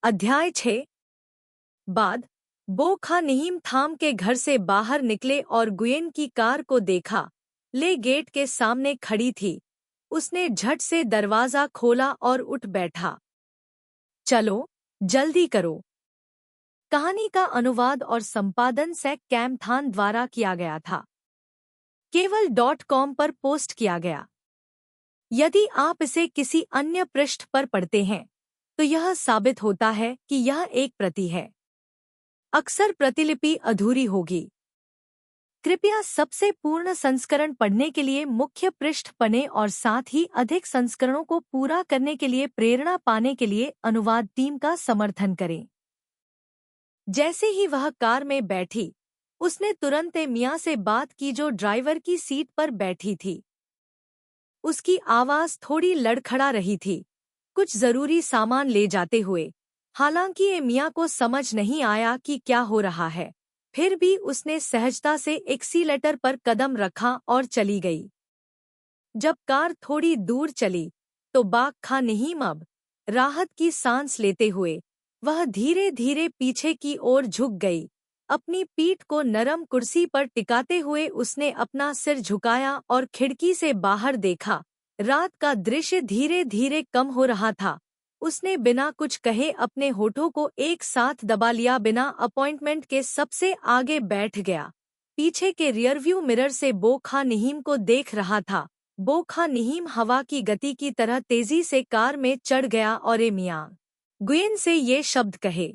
अध्याय 6 बाद बो खा नहीम थाम के घर से बाहर निकले और गुयेन की कार को देखा। ले गेट के सामने खड़ी थी। उसने झट से दरवाजा खोला और उठ बैठा। चलो जल्दी करो। कहानी का अनुवाद और संपादन सैक कैमथान द्वारा किया गया था। केवल .com पर पोस्ट किया गया। यदि आप इसे किसी अन्य पृष्ठ पर पढ़ते हैं तो यह साबित होता है कि यह एक प्रति है। अक्सर प्रतिलिपि अधूरी होगी। कृपया सबसे पूर्ण संस्करण पढ़ने के लिए मुख्य पृष्ठ पढ़ें और साथ ही अधिक संस्करणों को पूरा करने के लिए प्रेरणा पाने के लिए अनुवाद टीम का समर्थन करें। जैसे ही वह कार में बैठी, उसने तुरंत मियां से बात की जो ड्राइवर की सीट पर बैठी थी। उसकी आवाज थोड़ी लड़खड़ा रही थी, कुछ जरूरी सामान ले जाते हुए। हालांकि मियां को समझ नहीं आया कि क्या हो रहा है, फिर भी उसने सहजता से एक्सीलेटर पर कदम रखा और चली गई। जब कार थोड़ी दूर चली तो बाग खा नहीम अब राहत की सांस लेते हुए वह धीरे धीरे पीछे की ओर झुक गई। अपनी पीठ को नरम कुर्सी पर टिकाते हुए उसने अपना सिर झुकाया और खिड़की से बाहर देखा। रात का दृश्य धीरे धीरे कम हो रहा था। उसने बिना कुछ कहे अपने होठों को एक साथ दबा लिया, बिना अपॉइंटमेंट के सबसे आगे बैठ गया। पीछे के रियरव्यू मिरर से बो खा नहीम को देख रहा था। बो खा नहीम हवा की गति की तरह तेजी से कार में चढ़ गया और मियां गुयेन से ये शब्द कहे।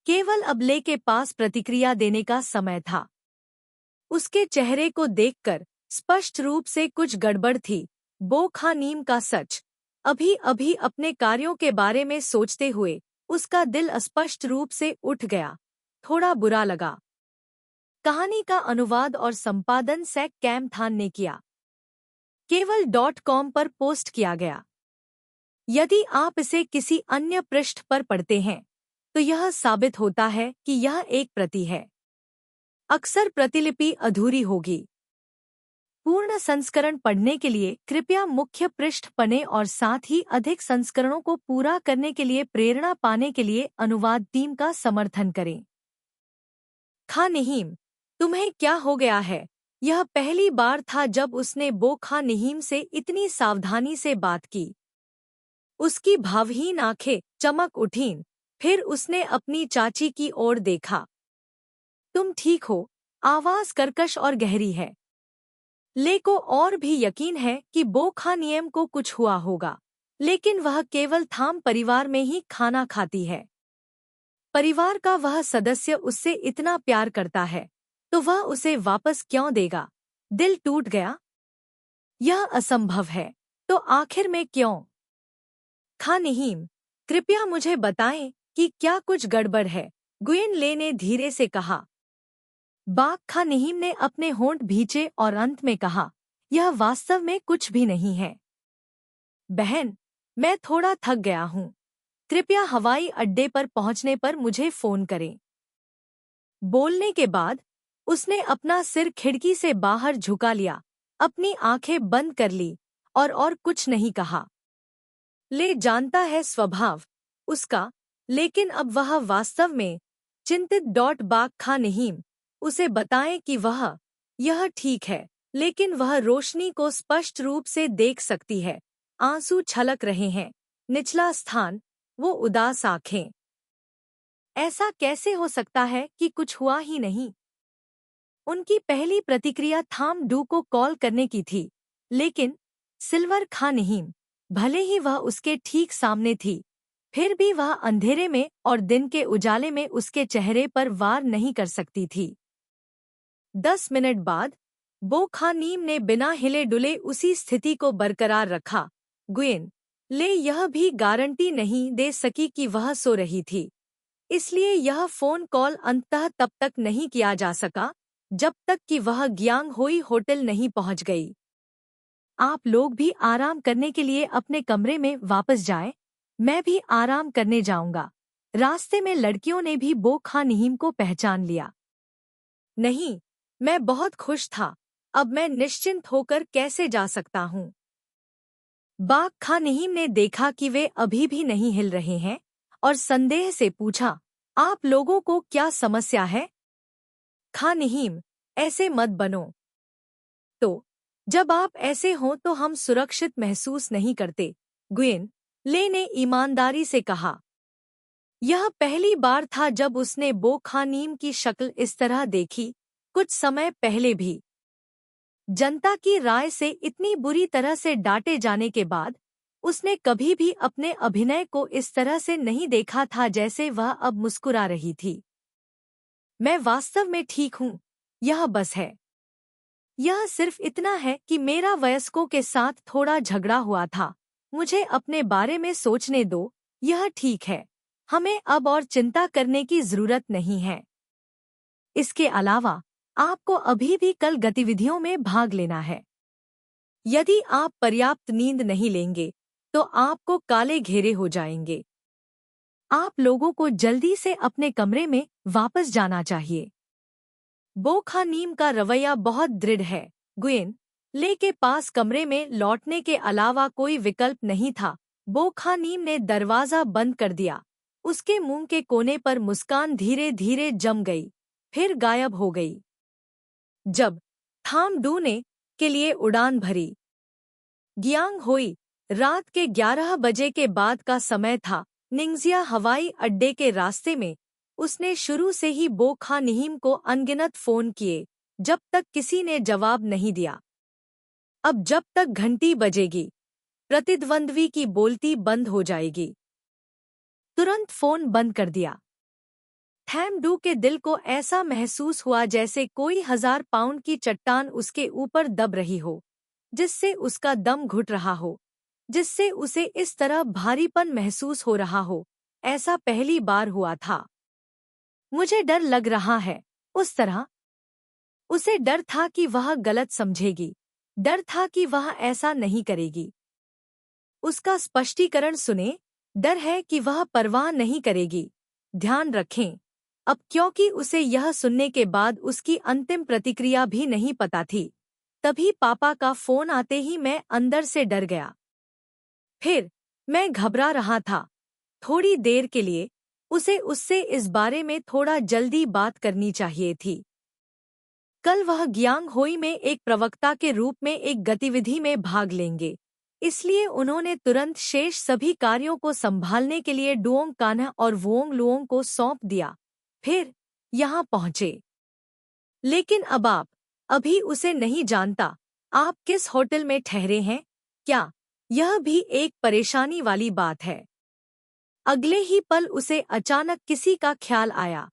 केवल अब ले के पास प्रतिक्रिया देने का समय था। उसके चेहरे को देखकर स्पष्ट रूप से कुछ गड़बड़ थी। बो खा नहीम का सच अभी अभी अपने कार्यों के बारे में सोचते हुए उसका दिल स्पष्ट रूप से उठ गया। थोड़ा बुरा लगा। कहानी का अनुवाद और संपादन सैक कैमथान ने किया। केवल .com पर पोस्ट किया गया। यदि आप इसे किसी अन्य पृष्ठ पर पढ़ते हैं तो यह साबित होता है कि यह एक प्रति है। अक्सर प्रतिलिपि अधूरी होगी। पूर्ण संस्करण पढ़ने के लिए कृपया मुख्य पृष्ठ पढ़ें और साथ ही अधिक संस्करणों को पूरा करने के लिए प्रेरणा पाने के लिए अनुवाद टीम का समर्थन करें। खा नहीम, तुम्हें क्या हो गया है? यह पहली बार था जब उसने बो खा नहीम से इतनी सावधानी से बात की। उसकी भावहीन आंखें चमक उठीं, फिर उसने अपनी चाची की ओर देखा। तुम ठीक हो? आवाज कर्कश और गहरी है। ले को और भी यकीन है कि बो खा नहीम को कुछ हुआ होगा, लेकिन वह केवल थाम परिवार में ही खाना खाती है। परिवार का वह सदस्य उससे इतना प्यार करता है तो वह उसे वापस क्यों देगा? दिल टूट गया। यह असंभव है। तो आखिर में क्यों? खा नहीम, कृपया मुझे बताएं कि क्या कुछ गड़बड़ है, गुयेन ले ने धीरे से कहा। बाग खा नहीम ने अपने होंठ भींचे और अंत में कहा, यह वास्तव में कुछ भी नहीं है। बहन, मैं थोड़ा थक गया हूँ। कृपया हवाई अड्डे पर पहुंचने पर मुझे फोन करें। बोलने के बाद उसने अपना सिर खिड़की से बाहर झुका लिया, अपनी आंखें बंद कर ली और कुछ नहीं कहा। ले जानता है स्वभाव उसका, लेकिन अब वह वास्तव में चिंतित। बाग खा नहीम उसे बताएं कि यह ठीक है, लेकिन वह रोशनी को स्पष्ट रूप से देख सकती है। आंसू छलक रहे हैं। निचला स्थान, वो उदास आंखें। ऐसा कैसे हो सकता है कि कुछ हुआ ही नहीं? उनकी पहली प्रतिक्रिया थाम डू को कॉल करने की थी, लेकिन सिल्वर खा नहीम, भले ही वह उसके ठीक सामने थी, फिर भी वह अंधेरे में और दिन के उजाले में उसके चेहरे पर वार नहीं कर सकती थी। 10 मिनट बाद बो खा नहीम ने बिना हिले डुले उसी स्थिति को बरकरार रखा। गुयेन ले यह भी गारंटी नहीं दे सकी कि वह सो रही थी, इसलिए यह फोन कॉल अंततः तब तक नहीं किया जा सका जब तक कि वह ग्यांग होई होटल नहीं पहुंच गई। आप लोग भी आराम करने के लिए अपने कमरे में वापस जाएं। मैं भी आराम करने जाऊंगा। रास्ते में लड़कियों ने भी बो खा नहीम को पहचान लिया। नहीं, मैं बहुत खुश था। अब मैं निश्चिंत होकर कैसे जा सकता हूँ? बाग खा नहीम ने देखा कि वे अभी भी नहीं हिल रहे हैं और संदेह से पूछा, आप लोगों को क्या समस्या है? खान नहीम, ऐसे मत बनो। तो जब आप ऐसे हों तो हम सुरक्षित महसूस नहीं करते, गुयेन ले ने ईमानदारी से कहा। यह पहली बार था जब उसने बो खानीम की शक्ल इस तरह देखी। कुछ समय पहले भी जनता की राय से इतनी बुरी तरह से डांटे जाने के बाद उसने कभी भी अपने अभिनय को इस तरह से नहीं देखा था जैसे वह अब मुस्कुरा रही थी। मैं वास्तव में ठीक हूँ, यह बस है। यह सिर्फ इतना है कि मेरा वयस्कों के साथ थोड़ा झगड़ा हुआ था। मुझे अपने बारे में सोचने दो, यह ठीक है। हमें अब और चिंता करने की जरूरत नहीं है। इसके अलावा आपको अभी भी कल गतिविधियों में भाग लेना है। यदि आप पर्याप्त नींद नहीं लेंगे तो आपको काले घेरे हो जाएंगे। आप लोगों को जल्दी से अपने कमरे में वापस जाना चाहिए। बो खानीम का रवैया बहुत दृढ़ है। गुयेन ले के पास कमरे में लौटने के अलावा कोई विकल्प नहीं था। बो खानीम ने दरवाजा बंद कर दिया। उसके मुंह के कोने पर मुस्कान धीरे धीरे जम गई, फिर गायब हो गई। जब थाम डू ने के लिए उड़ान भरी, गियांग होई, रात के 11 बजे के बाद का समय था। निंगजिया हवाई अड्डे के रास्ते में उसने शुरू से ही बो खानीम को अनगिनत फोन किए, जब तक किसी ने जवाब नहीं दिया। अब जब तक घंटी बजेगी, प्रतिद्वंद्वी की बोलती बंद हो जाएगी। तुरंत फोन बंद कर दिया। थैम डू के दिल को ऐसा महसूस हुआ जैसे कोई 1000 पाउंड की चट्टान उसके ऊपर दब रही हो, जिससे उसका दम घुट रहा हो, जिससे उसे इस तरह भारीपन महसूस हो रहा हो। ऐसा पहली बार हुआ था। मुझे डर लग रहा है, उस तरह। उसे डर था कि वह गलत समझेगी, डर था कि वह ऐसा नहीं करेगी। उसका स्पष्टीकरण सुने, डर है कि वह परवाह नहीं करेगी। ध्यान रखें, अब क्योंकि उसे यह सुनने के बाद उसकी अंतिम प्रतिक्रिया भी नहीं पता थी, तभी पापा का फोन आते ही मैं अंदर से डर गया। फिर मैं घबरा रहा था। थोड़ी देर के लिए उसे उससे इस बारे में थोड़ा जल्दी बात करनी चाहिए थी। कल वह गियांग होई में एक प्रवक्ता के रूप में एक गतिविधि में भाग लेंगे, इसलिए उन्होंने तुरंत शेष सभी कार्यों को संभालने के लिए डुओंग कान्ह और वुओंग लुओंग को सौंप दिया। फिर यहाँ पहुँचे। लेकिन अब आप अभी उसे नहीं जानता। आप किस होटल में ठहरे हैं? क्या यह भी एक परेशानी वाली बात है? अगले ही पल उसे अचानक किसी का ख्याल आया।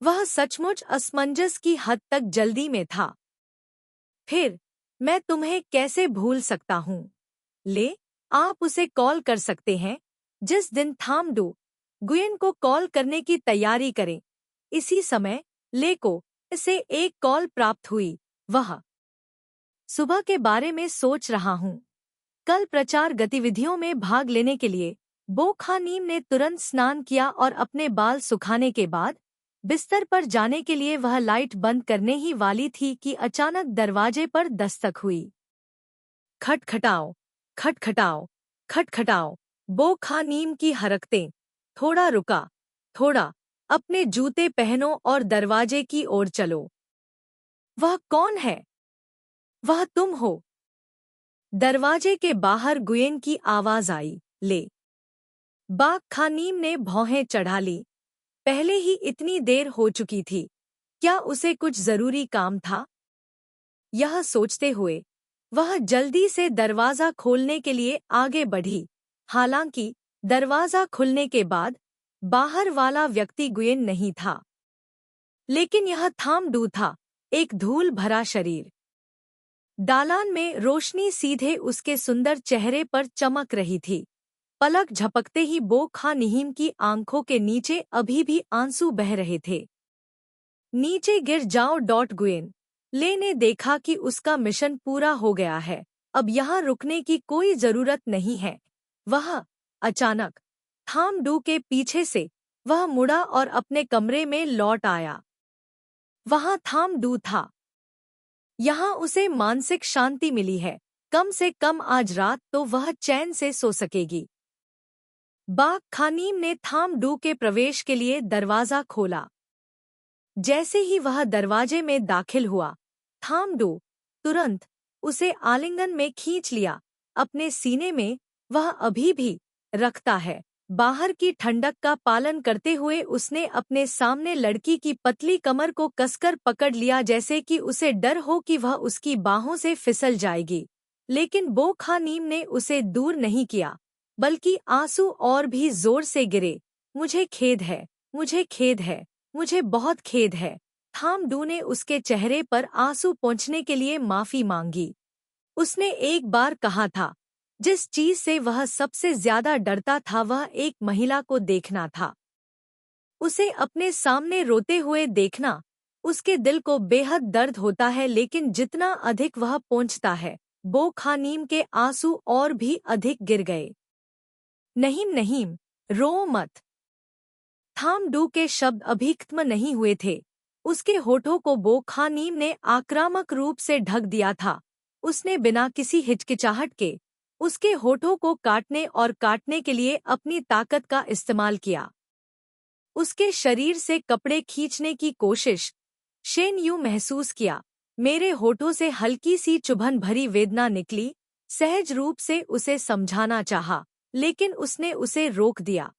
वह सचमुच असमंजस की हद तक जल्दी में था। फिर मैं तुम्हें कैसे भूल सकता हूँ? ले, आप उसे कॉल कर सकते हैं। जिस दिन थाम डू गुयेन को कॉल करने की तैयारी करें, इसी समय ले को इसे एक कॉल प्राप्त हुई। वह सुबह के बारे में सोच रहा हूँ। कल प्रचार गतिविधियों में भाग लेने के लिए बो खानीम ने तुरंत स्नान किया और अपने बाल सुखाने के बाद बिस्तर पर जाने के लिए वह लाइट बंद करने ही वाली थी कि अचानक दरवाजे पर दस्तक हुई। खटखटाओ, खटखटाओ, खटखटाओ। बो खानीम की हरकतें। थोड़ा रुका, थोड़ा। अपने जूते पहनो और दरवाजे की ओर चलो। वह कौन है? वह तुम हो। दरवाजे के बाहर गुयेन की आवाज आई। ले। बाग खानीम ने भौहें चढ़ा ली। पहले ही इतनी देर हो चुकी थी। क्या उसे कुछ जरूरी काम था? यह सोचते हुए वह जल्दी से दरवाजा खोलने के लिए आगे बढ़ी। हालांकि दरवाजा खुलने के बाद बाहर वाला व्यक्ति गुयेन नहीं था, लेकिन यह थाम डू था, एक धूल भरा शरीर। दालान में रोशनी सीधे उसके सुंदर चेहरे पर चमक रही थी। पलक झपकते ही बो खानीम की आंखों के नीचे अभी भी आंसू बह रहे थे। नीचे गिर जाओ। गुयेन ले ने देखा कि उसका मिशन पूरा हो गया है। अब यहाँ रुकने की कोई जरूरत नहीं है। वह अचानक थाम डू के पीछे से वह मुड़ा और अपने कमरे में लौट आया। वहाँ थाम डू था। यहाँ उसे मानसिक शांति मिली है। कम से कम आज रात तो वह चैन से सो सकेगी। बाघ खानीम ने थामडू के प्रवेश के लिए दरवाजा खोला। जैसे ही वह दरवाजे में दाखिल हुआ, थामडू तुरंत उसे आलिंगन में खींच लिया। अपने सीने में वह अभी भी रखता है। बाहर की ठंडक का पालन करते हुए उसने अपने सामने लड़की की पतली कमर को कसकर पकड़ लिया, जैसे कि उसे डर हो कि वह उसकी बाहों से फिसल जाएगी। लेकिन बो खानीम ने उसे दूर नहीं किया, बल्कि आंसू और भी जोर से गिरे। मुझे खेद है, मुझे खेद है, मुझे बहुत खेद है। थामडू ने उसके चेहरे पर आंसू पोंछने के लिए माफी मांगी। उसने एक बार कहा था, जिस चीज से वह सबसे ज्यादा डरता था वह एक महिला को देखना था। उसे अपने सामने रोते हुए देखना, उसके दिल को बेहद दर्द होता है, लेकिन जितना अधिक वह पोंछता है, बो खानीम के आंसू और भी अधिक गिर गए। नहीं नहीं, रो मत। थामडू के शब्द अभी खत्म नहीं हुए थे। उसके होठों को बो खानीम ने आक्रामक रूप से ढक दिया था। उसने बिना किसी हिचकिचाहट के उसके होठों को काटने और काटने के लिए अपनी ताकत का इस्तेमाल किया। उसके शरीर से कपड़े खींचने की कोशिश। शेन यूं महसूस किया, मेरे होठों से हल्की सी चुभन भरी वेदना निकली। सहज रूप से उसे समझाना चाहा, लेकिन उसने उसे रोक दिया।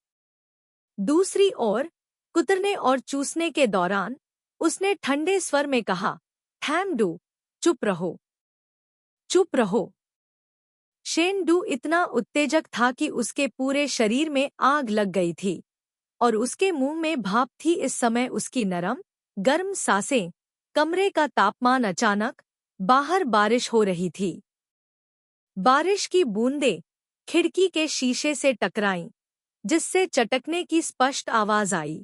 दूसरी ओर कुतरने और चूसने के दौरान उसने ठंडे स्वर में कहा, थामडू, चुप रहो, चुप रहो। शेनडू इतना उत्तेजक था कि उसके पूरे शरीर में आग लग गई थी और उसके मुंह में भाप थी। इस समय उसकी नरम, गर्म सांसें, कमरे का तापमान अचानक, बाहर बारिश हो रही थी। बारिश की बूंदें खिड़की के शीशे से टकराईं, जिससे चटकने की स्पष्ट आवाज आई।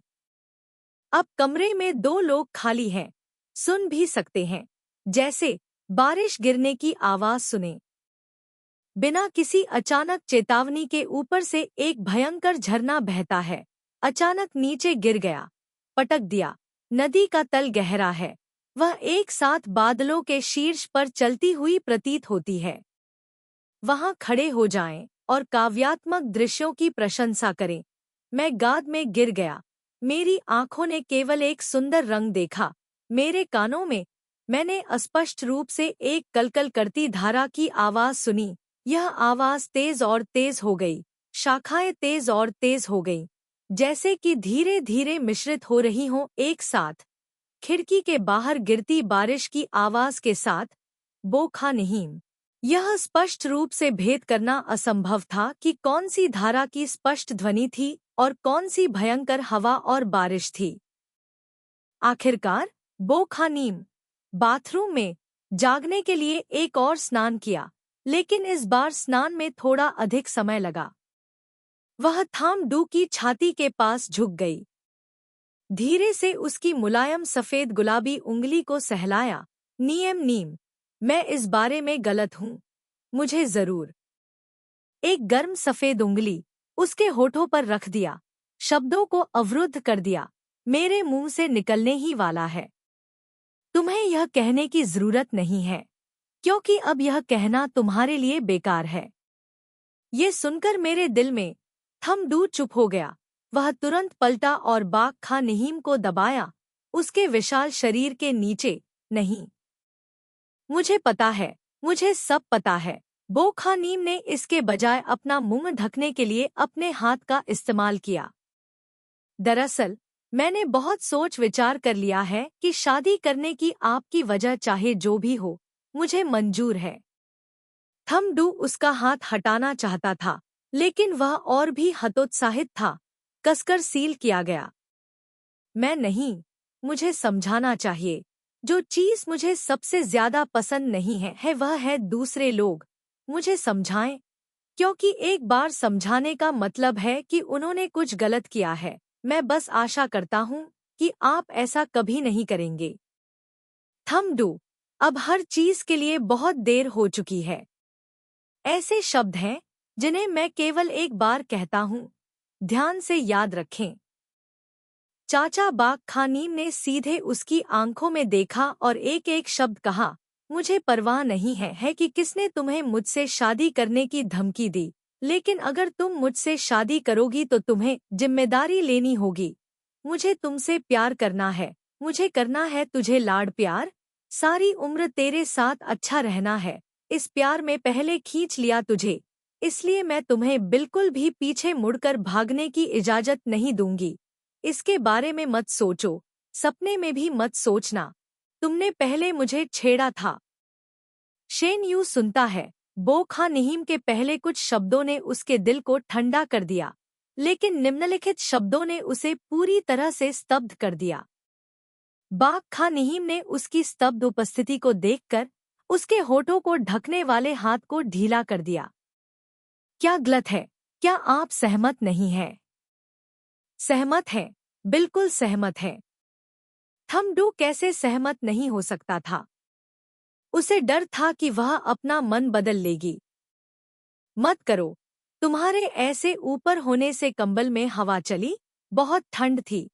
अब कमरे में दो लोग खाली हैं, सुन भी सकते हैं, जैसे बारिश गिरने की आवाज सुने। बिना किसी अचानक चेतावनी के ऊपर से एक भयंकर झरना बहता है। अचानक नीचे गिर गया, पटक दिया। नदी का तल गहरा है, वह एक साथ बादलों के शीर्ष पर चलती हुई प्रतीत होती है। वहां खड़े हो जाएं और काव्यात्मक दृश्यों की प्रशंसा करें। मैं गाद में गिर गया। मेरी आंखों ने केवल एक सुंदर रंग देखा। मेरे कानों में मैंने अस्पष्ट रूप से एक कलकल करती धारा की आवाज सुनी। यह आवाज तेज और तेज हो गई, शाखाएं तेज और तेज हो गईं, जैसे कि धीरे धीरे मिश्रित हो रही हों एक साथ। खिड़की के बाहर गिरती बारिश की आवाज के साथ बो खानीम। यह स्पष्ट रूप से भेद करना असंभव था कि कौन सी धारा की स्पष्ट ध्वनि थी और कौन सी भयंकर हवा और बारिश थी। आखिरकार बो खानीम बाथरूम में जागने के लिए एक और स्नान किया, लेकिन इस बार स्नान में थोड़ा अधिक समय लगा। वह थामडू की छाती के पास झुक गई, धीरे से उसकी मुलायम सफेद गुलाबी उंगली को सहलाया। नीम, मैं इस बारे में गलत हूँ, मुझे जरूर। एक गर्म सफेद उंगली उसके होठों पर रख दिया, शब्दों को अवरुद्ध कर दिया। मेरे मुंह से निकलने ही वाला है। तुम्हें यह कहने की जरूरत नहीं है, क्योंकि अब यह कहना तुम्हारे लिए बेकार है। ये सुनकर मेरे दिल में थामडू चुप हो गया। वह तुरंत पलटा और बाघ खानीम को दबाया, उसके विशाल शरीर के नीचे। नहीं, मुझे पता है, मुझे सब पता है। बो खानीम ने इसके बजाय अपना मुंह ढकने के लिए अपने हाथ का इस्तेमाल किया। दरअसल मैंने बहुत सोच विचार कर लिया है कि शादी करने की आपकी वजह चाहे जो भी हो, मुझे मंजूर है। थामडू उसका हाथ हटाना चाहता था, लेकिन वह और भी हतोत्साहित था, कसकर सील किया गया। मैं नहीं, मुझे समझाना चाहिए। जो चीज मुझे सबसे ज्यादा पसंद नहीं है वह है दूसरे लोग मुझे समझाएं, क्योंकि एक बार समझाने का मतलब है कि उन्होंने कुछ गलत किया है। मैं बस आशा करता हूँ कि आप ऐसा कभी नहीं करेंगे। थामडू, अब हर चीज के लिए बहुत देर हो चुकी है। ऐसे शब्द हैं जिन्हें मैं केवल एक बार कहता हूँ, ध्यान से याद रखें। चाचा बाघ खानीम ने सीधे उसकी आंखों में देखा और एक एक शब्द कहा, मुझे परवाह नहीं है कि किसने तुम्हें मुझसे शादी करने की धमकी दी। लेकिन अगर तुम मुझसे शादी करोगी तो तुम्हें जिम्मेदारी लेनी होगी। मुझे तुमसे प्यार करना है, मुझे करना है तुझे लाड प्यार, सारी उम्र तेरे साथ अच्छा रहना है। इस प्यार में पहले खींच लिया तुझे, इसलिए मैं तुम्हें बिल्कुल भी पीछे मुड़कर भागने की इजाजत नहीं दूंगी। इसके बारे में मत सोचो, सपने में भी मत सोचना। तुमने पहले मुझे छेड़ा था। शेन यू सुनता है। बो खां निहीम के पहले कुछ शब्दों ने उसके दिल को ठंडा कर दिया, लेकिन निम्नलिखित शब्दों ने उसे पूरी तरह से स्तब्ध कर दिया। बाग खां निहीम ने उसकी स्तब्ध उपस्थिति को देखकर उसके होठों को ढकने वाले हाथ को ढीला कर दिया। क्या गलत है? क्या आप सहमत नहीं हैं? सहमत हैं, बिल्कुल सहमत हैं। थम्बडू कैसे सहमत नहीं हो सकता था? उसे डर था कि वह अपना मन बदल लेगी। मत करो, तुम्हारे ऐसे ऊपर होने से कंबल में हवा चली, बहुत ठंड थी।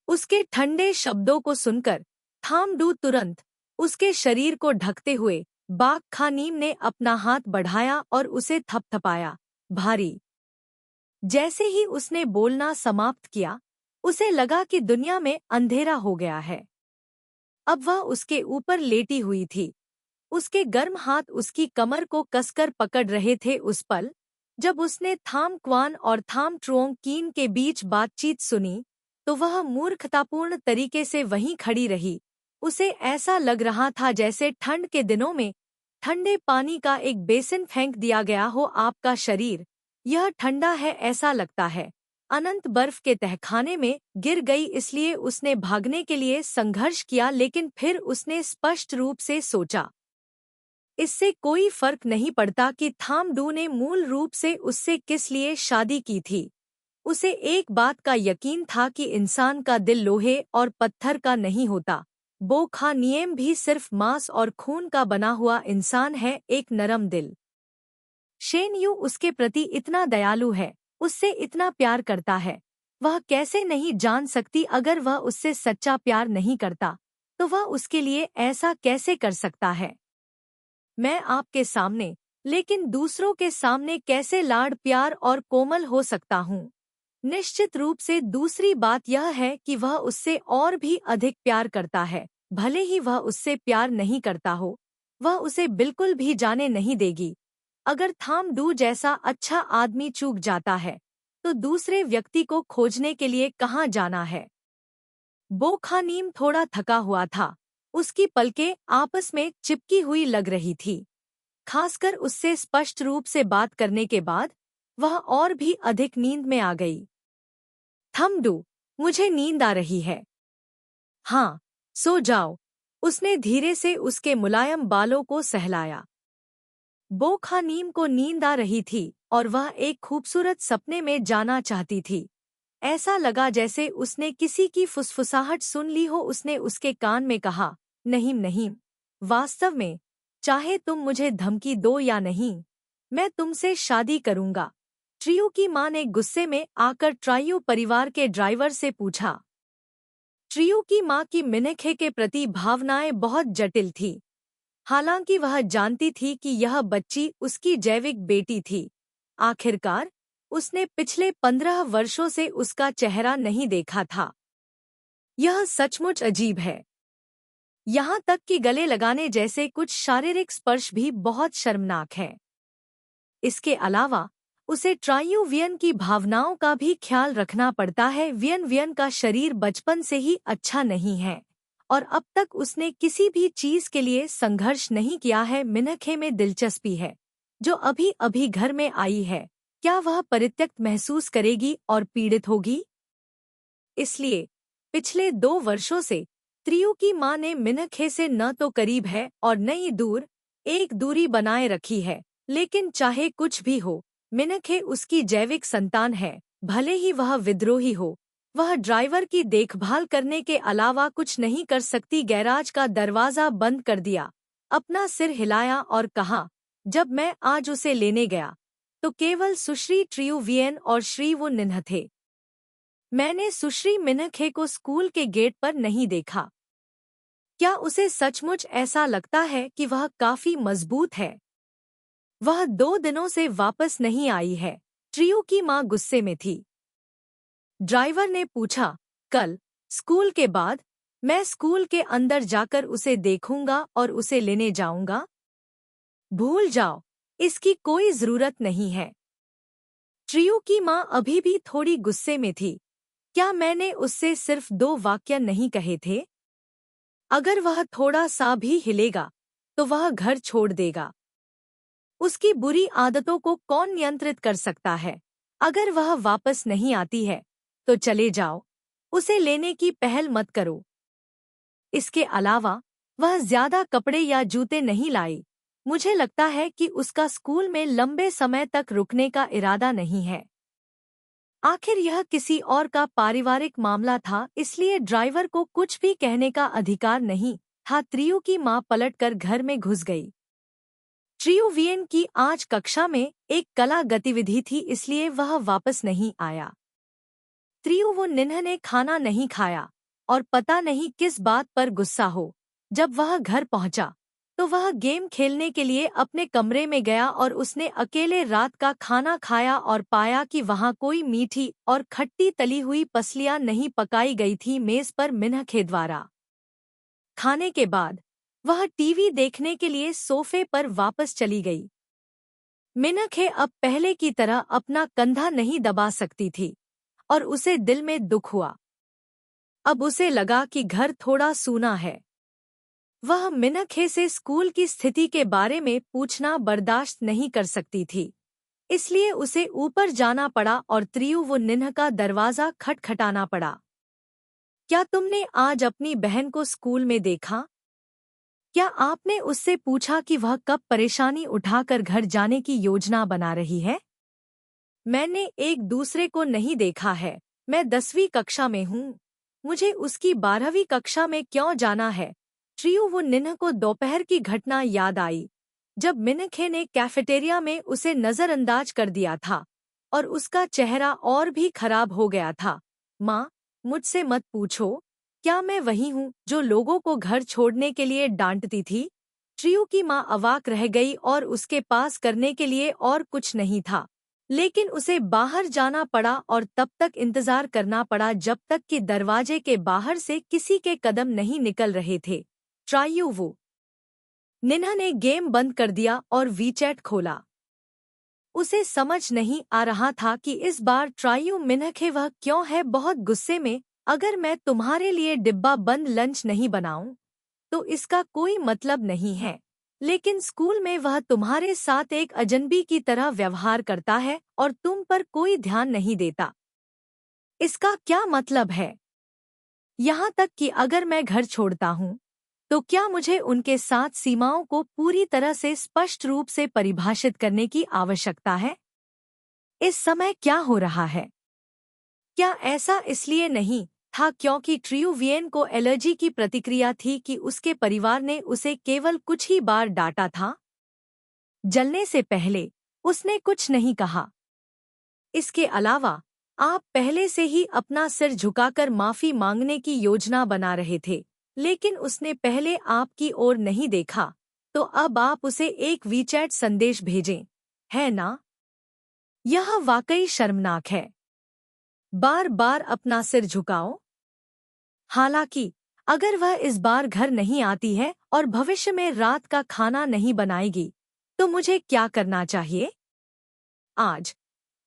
उसके ठंडे शब्दों को सुनकर थामडू तुरंत उसके शरीर को ढकते हुए बाग खानीम ने अपना हाथ बढ़ाया और उसे थपथपाया, भारी। जैसे ही उसने बोलना समाप्त किया, उसे लगा कि दुनिया में अंधेरा हो गया है। अब वह उसके ऊपर लेटी हुई थी। उसके गर्म हाथ उसकी कमर को कसकर पकड़ रहे थे। उस पल जब उसने थाम क्वान और थाम ट्रोंग कीन के बीच बातचीत सुनी, तो वह मूर्खतापूर्ण तरीके से वहीं खड़ी रही। उसे ऐसा लग रहा था जैसे ठंड के दिनों में ठंडे पानी का एक बेसिन फेंक दिया गया हो। आपका शरीर यह ठंडा है, ऐसा लगता है। अनंत बर्फ के तहखाने में गिर गई, इसलिए उसने भागने के लिए संघर्ष किया, लेकिन फिर उसने स्पष्ट रूप से सोचा, इससे कोई फर्क नहीं पड़ता कि थामडू ने मूल रूप से उससे किस लिए शादी की थी। उसे एक बात का यकीन था कि इंसान का दिल लोहे और पत्थर का नहीं होता। बो खा नियम भी सिर्फ मांस और खून का बना हुआ इंसान है, एक नरम दिल। शेन यू उसके प्रति इतना दयालु है, उससे इतना प्यार करता है। वह कैसे नहीं जान सकती, अगर वह उससे सच्चा प्यार नहीं करता तो वह उसके लिए ऐसा कैसे कर सकता है। मैं आपके सामने, लेकिन दूसरों के सामने कैसे लाड प्यार और कोमल हो सकता हूँ? निश्चित रूप से दूसरी बात यह है कि वह उससे और भी अधिक प्यार करता है। भले ही वह उससे प्यार नहीं करता हो, वह उसे बिल्कुल भी जाने नहीं देगी। अगर थामडू जैसा अच्छा आदमी चूक जाता है, तो दूसरे व्यक्ति को खोजने के लिए कहाँ जाना है? बो खानीम थोड़ा थका हुआ था। उसकी पलकें आपस में चिपकी हुई लग रही थी। खासकर उससे स्पष्ट रूप से बात करने के बाद वह और भी अधिक नींद में आ गई। थम्बडू, मुझे नींद आ रही है। हाँ, सो जाओ। उसने धीरे से उसके मुलायम बालों को सहलाया। बो खानीम को नींद आ रही थी और वह एक खूबसूरत सपने में जाना चाहती थी। ऐसा लगा जैसे उसने किसी की फुसफुसाहट सुन ली हो। उसने उसके कान में कहा, नहीं नहीं, वास्तव में, चाहे तुम मुझे धमकी दो या नहीं, मैं तुमसे शादी करूंगा। ट्रियो की मां ने गुस्से में आकर ट्राइयो परिवार के ड्राइवर से पूछा। ट्रियो की मां की मिनखे के प्रति भावनाएं बहुत जटिल थी। हालांकि वह जानती थी कि यह बच्ची उसकी जैविक बेटी थी। आखिरकार उसने पिछले 15 वर्षों से उसका चेहरा नहीं देखा था। यह सचमुच अजीब है। यहाँ तक कि गले लगाने जैसे कुछ शारीरिक स्पर्श भी बहुत शर्मनाक है। इसके अलावा उसे ट्राइयो वियन की भावनाओं का भी ख्याल रखना पड़ता है। वियन का शरीर बचपन से ही अच्छा नहीं है और अब तक उसने किसी भी चीज के लिए संघर्ष नहीं किया है। मिनखे में दिलचस्पी है, जो अभी अभी घर में आई है। क्या वह परित्यक्त महसूस करेगी और पीड़ित होगी? इसलिए पिछले 2 वर्षों से त्रियु की मां ने मिनखे से न तो करीब है और न ही दूर, एक दूरी बनाए रखी है। लेकिन चाहे कुछ भी हो, मिनखे उसकी जैविक संतान है। भले ही वह विद्रोही हो, वह ड्राइवर की देखभाल करने के अलावा कुछ नहीं कर सकती। गैराज का दरवाजा बंद कर दिया, अपना सिर हिलाया और कहा, जब मैं आज उसे लेने गया तो केवल सुश्री ट्रियू वियन और श्री वो निन्ह थे। मैंने सुश्री मिनखे को स्कूल के गेट पर नहीं देखा। क्या उसे सचमुच ऐसा लगता है कि वह काफी मजबूत है? वह 2 दिनों से वापस नहीं आई है। ट्रियो की माँ गुस्से में थी। ड्राइवर ने पूछा, कल स्कूल के बाद? मैं स्कूल के अंदर जाकर उसे देखूंगा और उसे लेने जाऊंगा। भूल जाओ, इसकी कोई जरूरत नहीं है। ट्रियो की माँ अभी भी थोड़ी गुस्से में थी। क्या मैंने उससे सिर्फ 2 वाक्य नहीं कहे थे? अगर वह थोड़ा सा भी हिलेगा तो वह घर छोड़ देगा। उसकी बुरी आदतों को कौन नियंत्रित कर सकता है? अगर वह वापस नहीं आती है तो चले जाओ, उसे लेने की पहल मत करो। इसके अलावा वह ज्यादा कपड़े या जूते नहीं लाई। मुझे लगता है कि उसका स्कूल में लंबे समय तक रुकने का इरादा नहीं है। आखिर यह किसी और का पारिवारिक मामला था, इसलिए ड्राइवर को कुछ भी कहने का अधिकार नहीं था। ट्रियो की माँ पलटकर घर में घुस गई। ट्रियो वियन की आज कक्षा में एक कला गतिविधि थी, इसलिए वह वापस नहीं आया। ट्रियो वो निन्ह ने खाना नहीं खाया और पता नहीं किस बात पर गुस्सा हो। जब वह घर पहुंचा तो वह गेम खेलने के लिए अपने कमरे में गया और उसने अकेले रात का खाना खाया और पाया कि वहां कोई मीठी और खट्टी तली हुई पसलियां नहीं पकाई गई थी मेज पर मिन्ह के द्वारा। खाने के बाद वह टीवी देखने के लिए सोफे पर वापस चली गई। मिनखे अब पहले की तरह अपना कंधा नहीं दबा सकती थी और उसे दिल में दुख हुआ। अब उसे लगा कि घर थोड़ा सूना है। वह मिनखे से स्कूल की स्थिति के बारे में पूछना बर्दाश्त नहीं कर सकती थी, इसलिए उसे ऊपर जाना पड़ा और त्रियु वो निन्ह का दरवाजा खटखटाना पड़ा। क्या तुमने आज अपनी बहन को स्कूल में देखा? क्या आपने उससे पूछा कि वह कब परेशानी उठाकर घर जाने की योजना बना रही है? मैंने एक दूसरे को नहीं देखा है। मैं 10वीं कक्षा में हूँ। मुझे उसकी 12वीं कक्षा में क्यों जाना है? ट्रियो वो निन्ह को दोपहर की घटना याद आई जब मिनखे ने कैफेटेरिया में उसे नजरअंदाज कर दिया था और उसका चेहरा और भी खराब हो गया था। माँ, मुझसे मत पूछो। क्या मैं वही हूँ जो लोगों को घर छोड़ने के लिए डांटती थी? ट्रियो की माँ अवाक रह गई और उसके पास करने के लिए और कुछ नहीं था, लेकिन उसे बाहर जाना पड़ा और तब तक इंतजार करना पड़ा जब तक कि दरवाजे के बाहर से किसी के कदम नहीं निकल रहे थे। ट्रायू वो निन्हा ने गेम बंद कर दिया और वीचैट खोला। उसे समझ नहीं आ रहा था कि इस बार ट्रायू मिनखे वह क्यों है बहुत गुस्से में। अगर मैं तुम्हारे लिए डिब्बा बंद लंच नहीं बनाऊं तो इसका कोई मतलब नहीं है, लेकिन स्कूल में वह तुम्हारे साथ एक अजनबी की तरह व्यवहार करता है और तुम पर कोई ध्यान नहीं देता। इसका क्या मतलब है? यहाँ तक कि अगर मैं घर छोड़ता हूँ तो क्या मुझे उनके साथ सीमाओं को पूरी तरह से स्पष्ट रूप से परिभाषित करने की आवश्यकता है? इस समय क्या हो रहा है? क्या ऐसा इसलिए नहीं था क्योंकि ट्रियो वियन को एलर्जी की प्रतिक्रिया थी कि उसके परिवार ने उसे केवल कुछ ही बार डांटा था? जलने से पहले उसने कुछ नहीं कहा। इसके अलावा आप पहले से ही अपना सिर झुकाकर माफी मांगने की योजना बना रहे थे, लेकिन उसने पहले आपकी ओर नहीं देखा, तो अब आप उसे एक वीचैट संदेश भेजें, है ना? यह वाकई शर्मनाक है। बार बार अपना सिर झुकाओ। हालांकि अगर वह इस बार घर नहीं आती है और भविष्य में रात का खाना नहीं बनाएगी तो मुझे क्या करना चाहिए? आज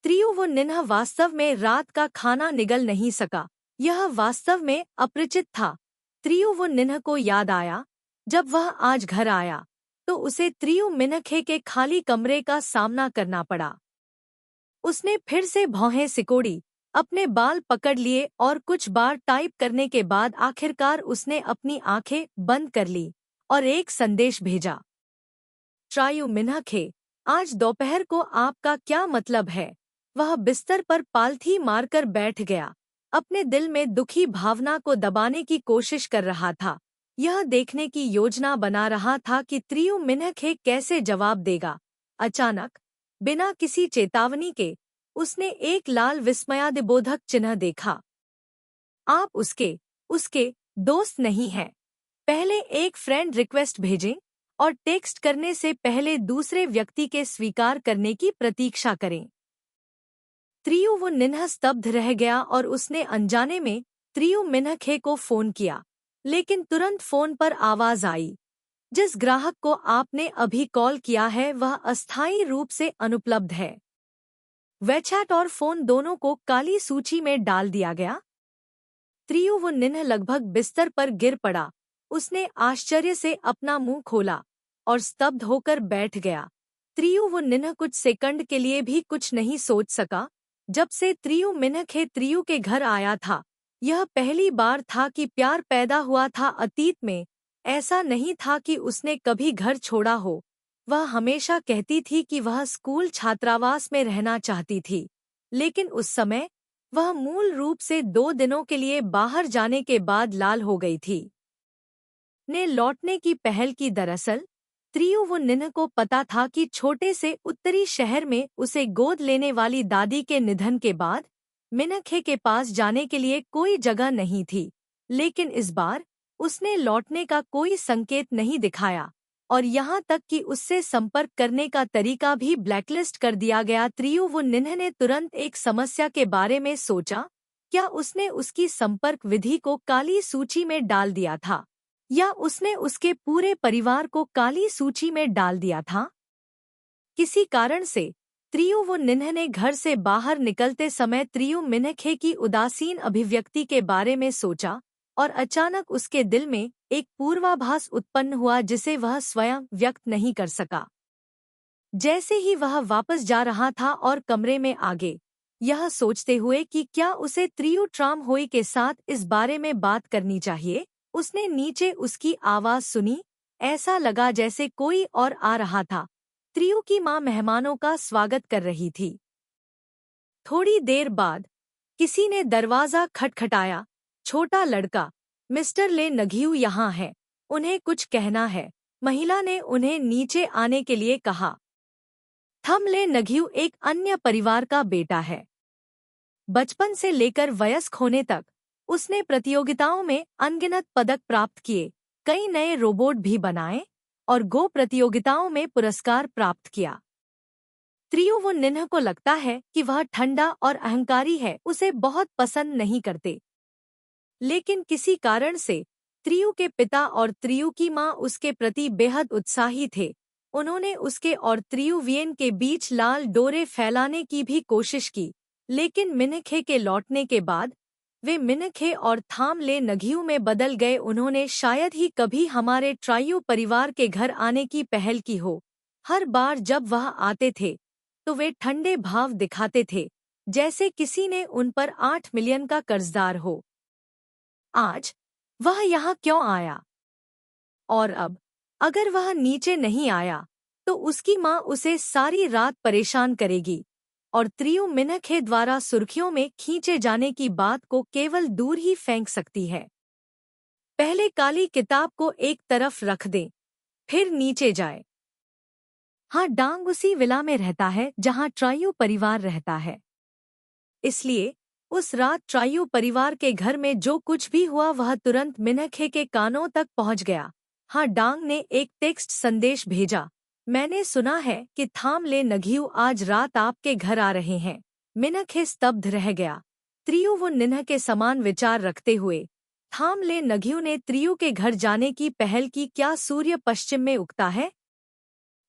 त्रियु वो निन्हा वास्तव में रात का खाना निगल नहीं सका। यह वास्तव में अपरिचित था। त्रियु वो निन्हा को याद आया जब वह आज घर आया तो उसे त्रियु मिनखे के खाली कमरे का सामना करना पड़ा। उसने फिर से भौहें सिकोड़ी, अपने बाल पकड़ लिए और कुछ बार टाइप करने के बाद आखिरकार उसने अपनी आंखें बंद कर ली और एक संदेश भेजा। ट्रायू मिनखे, आज दोपहर को आपका क्या मतलब है? वह बिस्तर पर पालथी मारकर बैठ गया, अपने दिल में दुखी भावना को दबाने की कोशिश कर रहा था। यह देखने की योजना बना रहा था कि त्रियु मिनखे कैसे जवाब देगा। अचानक, बिना किसी चेतावनी के, उसने एक लाल विस्मयादिबोधक चिन्ह देखा। आप उसके दोस्त नहीं हैं। पहले एक फ्रेंड रिक्वेस्ट भेजें और टेक्स्ट करने से पहले दूसरे व्यक्ति के स्वीकार करने की प्रतीक्षा करें। त्रियु वो निन्ह स्तब्ध रह गया और उसने अनजाने में त्रियु मिन्हखे को फोन किया, लेकिन तुरंत फोन पर आवाज आई, जिस ग्राहक को आपने अभी कॉल किया है वह अस्थायी रूप से अनुपलब्ध है। वेचैट और फोन दोनों को काली सूची में डाल दिया गया। त्रियु वो निन्ह लगभग बिस्तर पर गिर पड़ा। उसने आश्चर्य से अपना मुंह खोला और स्तब्ध होकर बैठ गया। त्रियु वो निन्ह कुछ सेकंड के लिए भी कुछ नहीं सोच सका। जब से त्रियु मिन्हखे त्रियु के घर आया था, यह पहली बार था कि प्यार पैदा हुआ था अतीत में। ऐसा नहीं था कि उसने कभी घर छोड़ा हो। वह हमेशा कहती थी कि वह स्कूल छात्रावास में रहना चाहती थी, लेकिन उस समय वह मूल रूप से 2 दिनों के लिए बाहर जाने के बाद लाल हो गई थी। ने लौटने की पहल की। दरअसल त्रियु वो निन्ह को पता था कि छोटे से उत्तरी शहर में उसे गोद लेने वाली दादी के निधन के बाद मिन्हखे के पास जाने के लिए कोई जगह नहीं थी, लेकिन इस बार उसने लौटने का कोई संकेत नहीं दिखाया और यहाँ तक कि उससे संपर्क करने का तरीका भी ब्लैकलिस्ट कर दिया गया। त्रियु वो निन्ह ने तुरंत एक समस्या के बारे में सोचा। क्या उसने उसकी संपर्क विधि को काली सूची में डाल दिया था, या उसने उसके पूरे परिवार को काली सूची में डाल दिया था? किसी कारण से त्रियु वो निन्ह ने घर से बाहर निकलते समय त्रियु मिन्हखे की उदासीन अभिव्यक्ति के बारे में सोचा और अचानक उसके दिल में एक पूर्वाभास उत्पन्न हुआ जिसे वह स्वयं व्यक्त नहीं कर सका। जैसे ही वह वापस जा रहा था और कमरे में आगे, यह सोचते हुए कि क्या उसे त्रियु ट्राम होई के साथ इस बारे में बात करनी चाहिए, उसने नीचे उसकी आवाज सुनी। ऐसा लगा जैसे कोई और आ रहा था। त्रियु की माँ मेहमानों का स्वागत कर रही थी। थोड़ी देर बाद किसी ने दरवाजा खटखटाया। छोटा लड़का, मिस्टर ले नघियू यहाँ है, उन्हें कुछ कहना है। महिला ने उन्हें नीचे आने के लिए कहा। थम ले नघियू एक अन्य परिवार का बेटा है। बचपन से लेकर वयस्क होने तक उसने प्रतियोगिताओं में अनगिनत पदक प्राप्त किए, कई नए रोबोट भी बनाए और गो प्रतियोगिताओं में पुरस्कार प्राप्त किया। त्रियु वो निन्ह को लगता है कि वह ठंडा और अहंकारी है, उसे बहुत पसंद नहीं करते। लेकिन किसी कारण से त्रियु के पिता और त्रियु की माँ उसके प्रति बेहद उत्साही थे। उन्होंने उसके और त्रियु वियन के बीच लाल डोरे फैलाने की भी कोशिश की, लेकिन मिन्हखे के लौटने के बाद वे मिन्हखे और थाम ले नघियू में बदल गए। उन्होंने शायद ही कभी हमारे ट्राइयो परिवार के घर आने की पहल की हो। हर बार जब वह आते थे तो वे ठंडे भाव दिखाते थे, जैसे किसी ने उन पर 8 मिलियन का कर्जदार हो। आज वह यहाँ क्यों आया? और अब अगर वह नीचे नहीं आया तो उसकी माँ उसे सारी रात परेशान करेगी और त्रियु मिन्हखे द्वारा सुर्खियों में खींचे जाने की बात को केवल दूर ही फेंक सकती है। पहले काली किताब को एक तरफ रख दें, फिर नीचे जाए। हाँ, डांग उसी विला में रहता है जहाँ ट्राइयो परिवार रहता है। इसलिए उस रात ट्राइयो परिवार के घर में जो कुछ भी हुआ वह तुरंत मिन्हखे के कानों तक पहुंच गया। हाँ, डांग ने एक टेक्स्ट संदेश भेजा। मैंने सुना है कि थाम ले नघियू आज रात आपके घर आ रहे हैं। मिन्हखे स्तब्ध रह गया। त्रियु वो निन्ह के समान विचार रखते हुए थाम ले नघियू ने त्रियु के घर जाने की पहल की। क्या सूर्य पश्चिम में उगता है?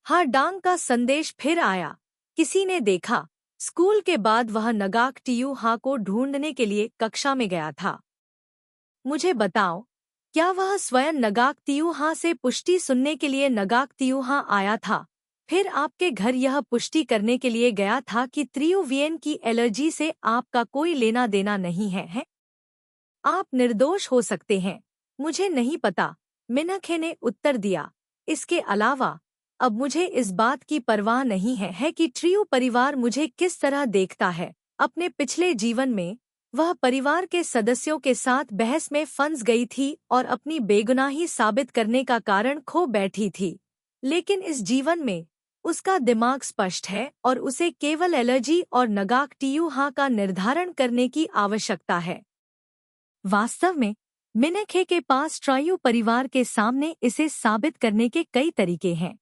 हाँ, डांग का संदेश फिर आया। किसी ने देखा। स्कूल के बाद वह नगाक टियू हा को ढूंढने के लिए कक्षा में गया था। मुझे बताओ, क्या वह स्वयं नगाक तियुहा से पुष्टि सुनने के लिए नगाक तियुहा आया था, फिर आपके घर यह पुष्टि करने के लिए गया था कि त्रियु वियन की एलर्जी से आपका कोई लेना देना नहीं है? आप निर्दोष हो सकते हैं। मुझे नहीं पता, मिन्हखे ने उत्तर दिया। इसके अलावा अब मुझे इस बात की परवाह नहीं है कि ट्रियु परिवार मुझे किस तरह देखता है। अपने पिछले जीवन में वह परिवार के सदस्यों के साथ बहस में फंस गई थी और अपनी बेगुनाही साबित करने का कारण खो बैठी थी। लेकिन इस जीवन में उसका दिमाग स्पष्ट है और उसे केवल एलर्जी और नगाक टियुहा का निर्धारण करने की आवश्यकता है। वास्तव में मिनखे के पास ट्रायू परिवार के सामने इसे साबित करने के कई तरीके हैं।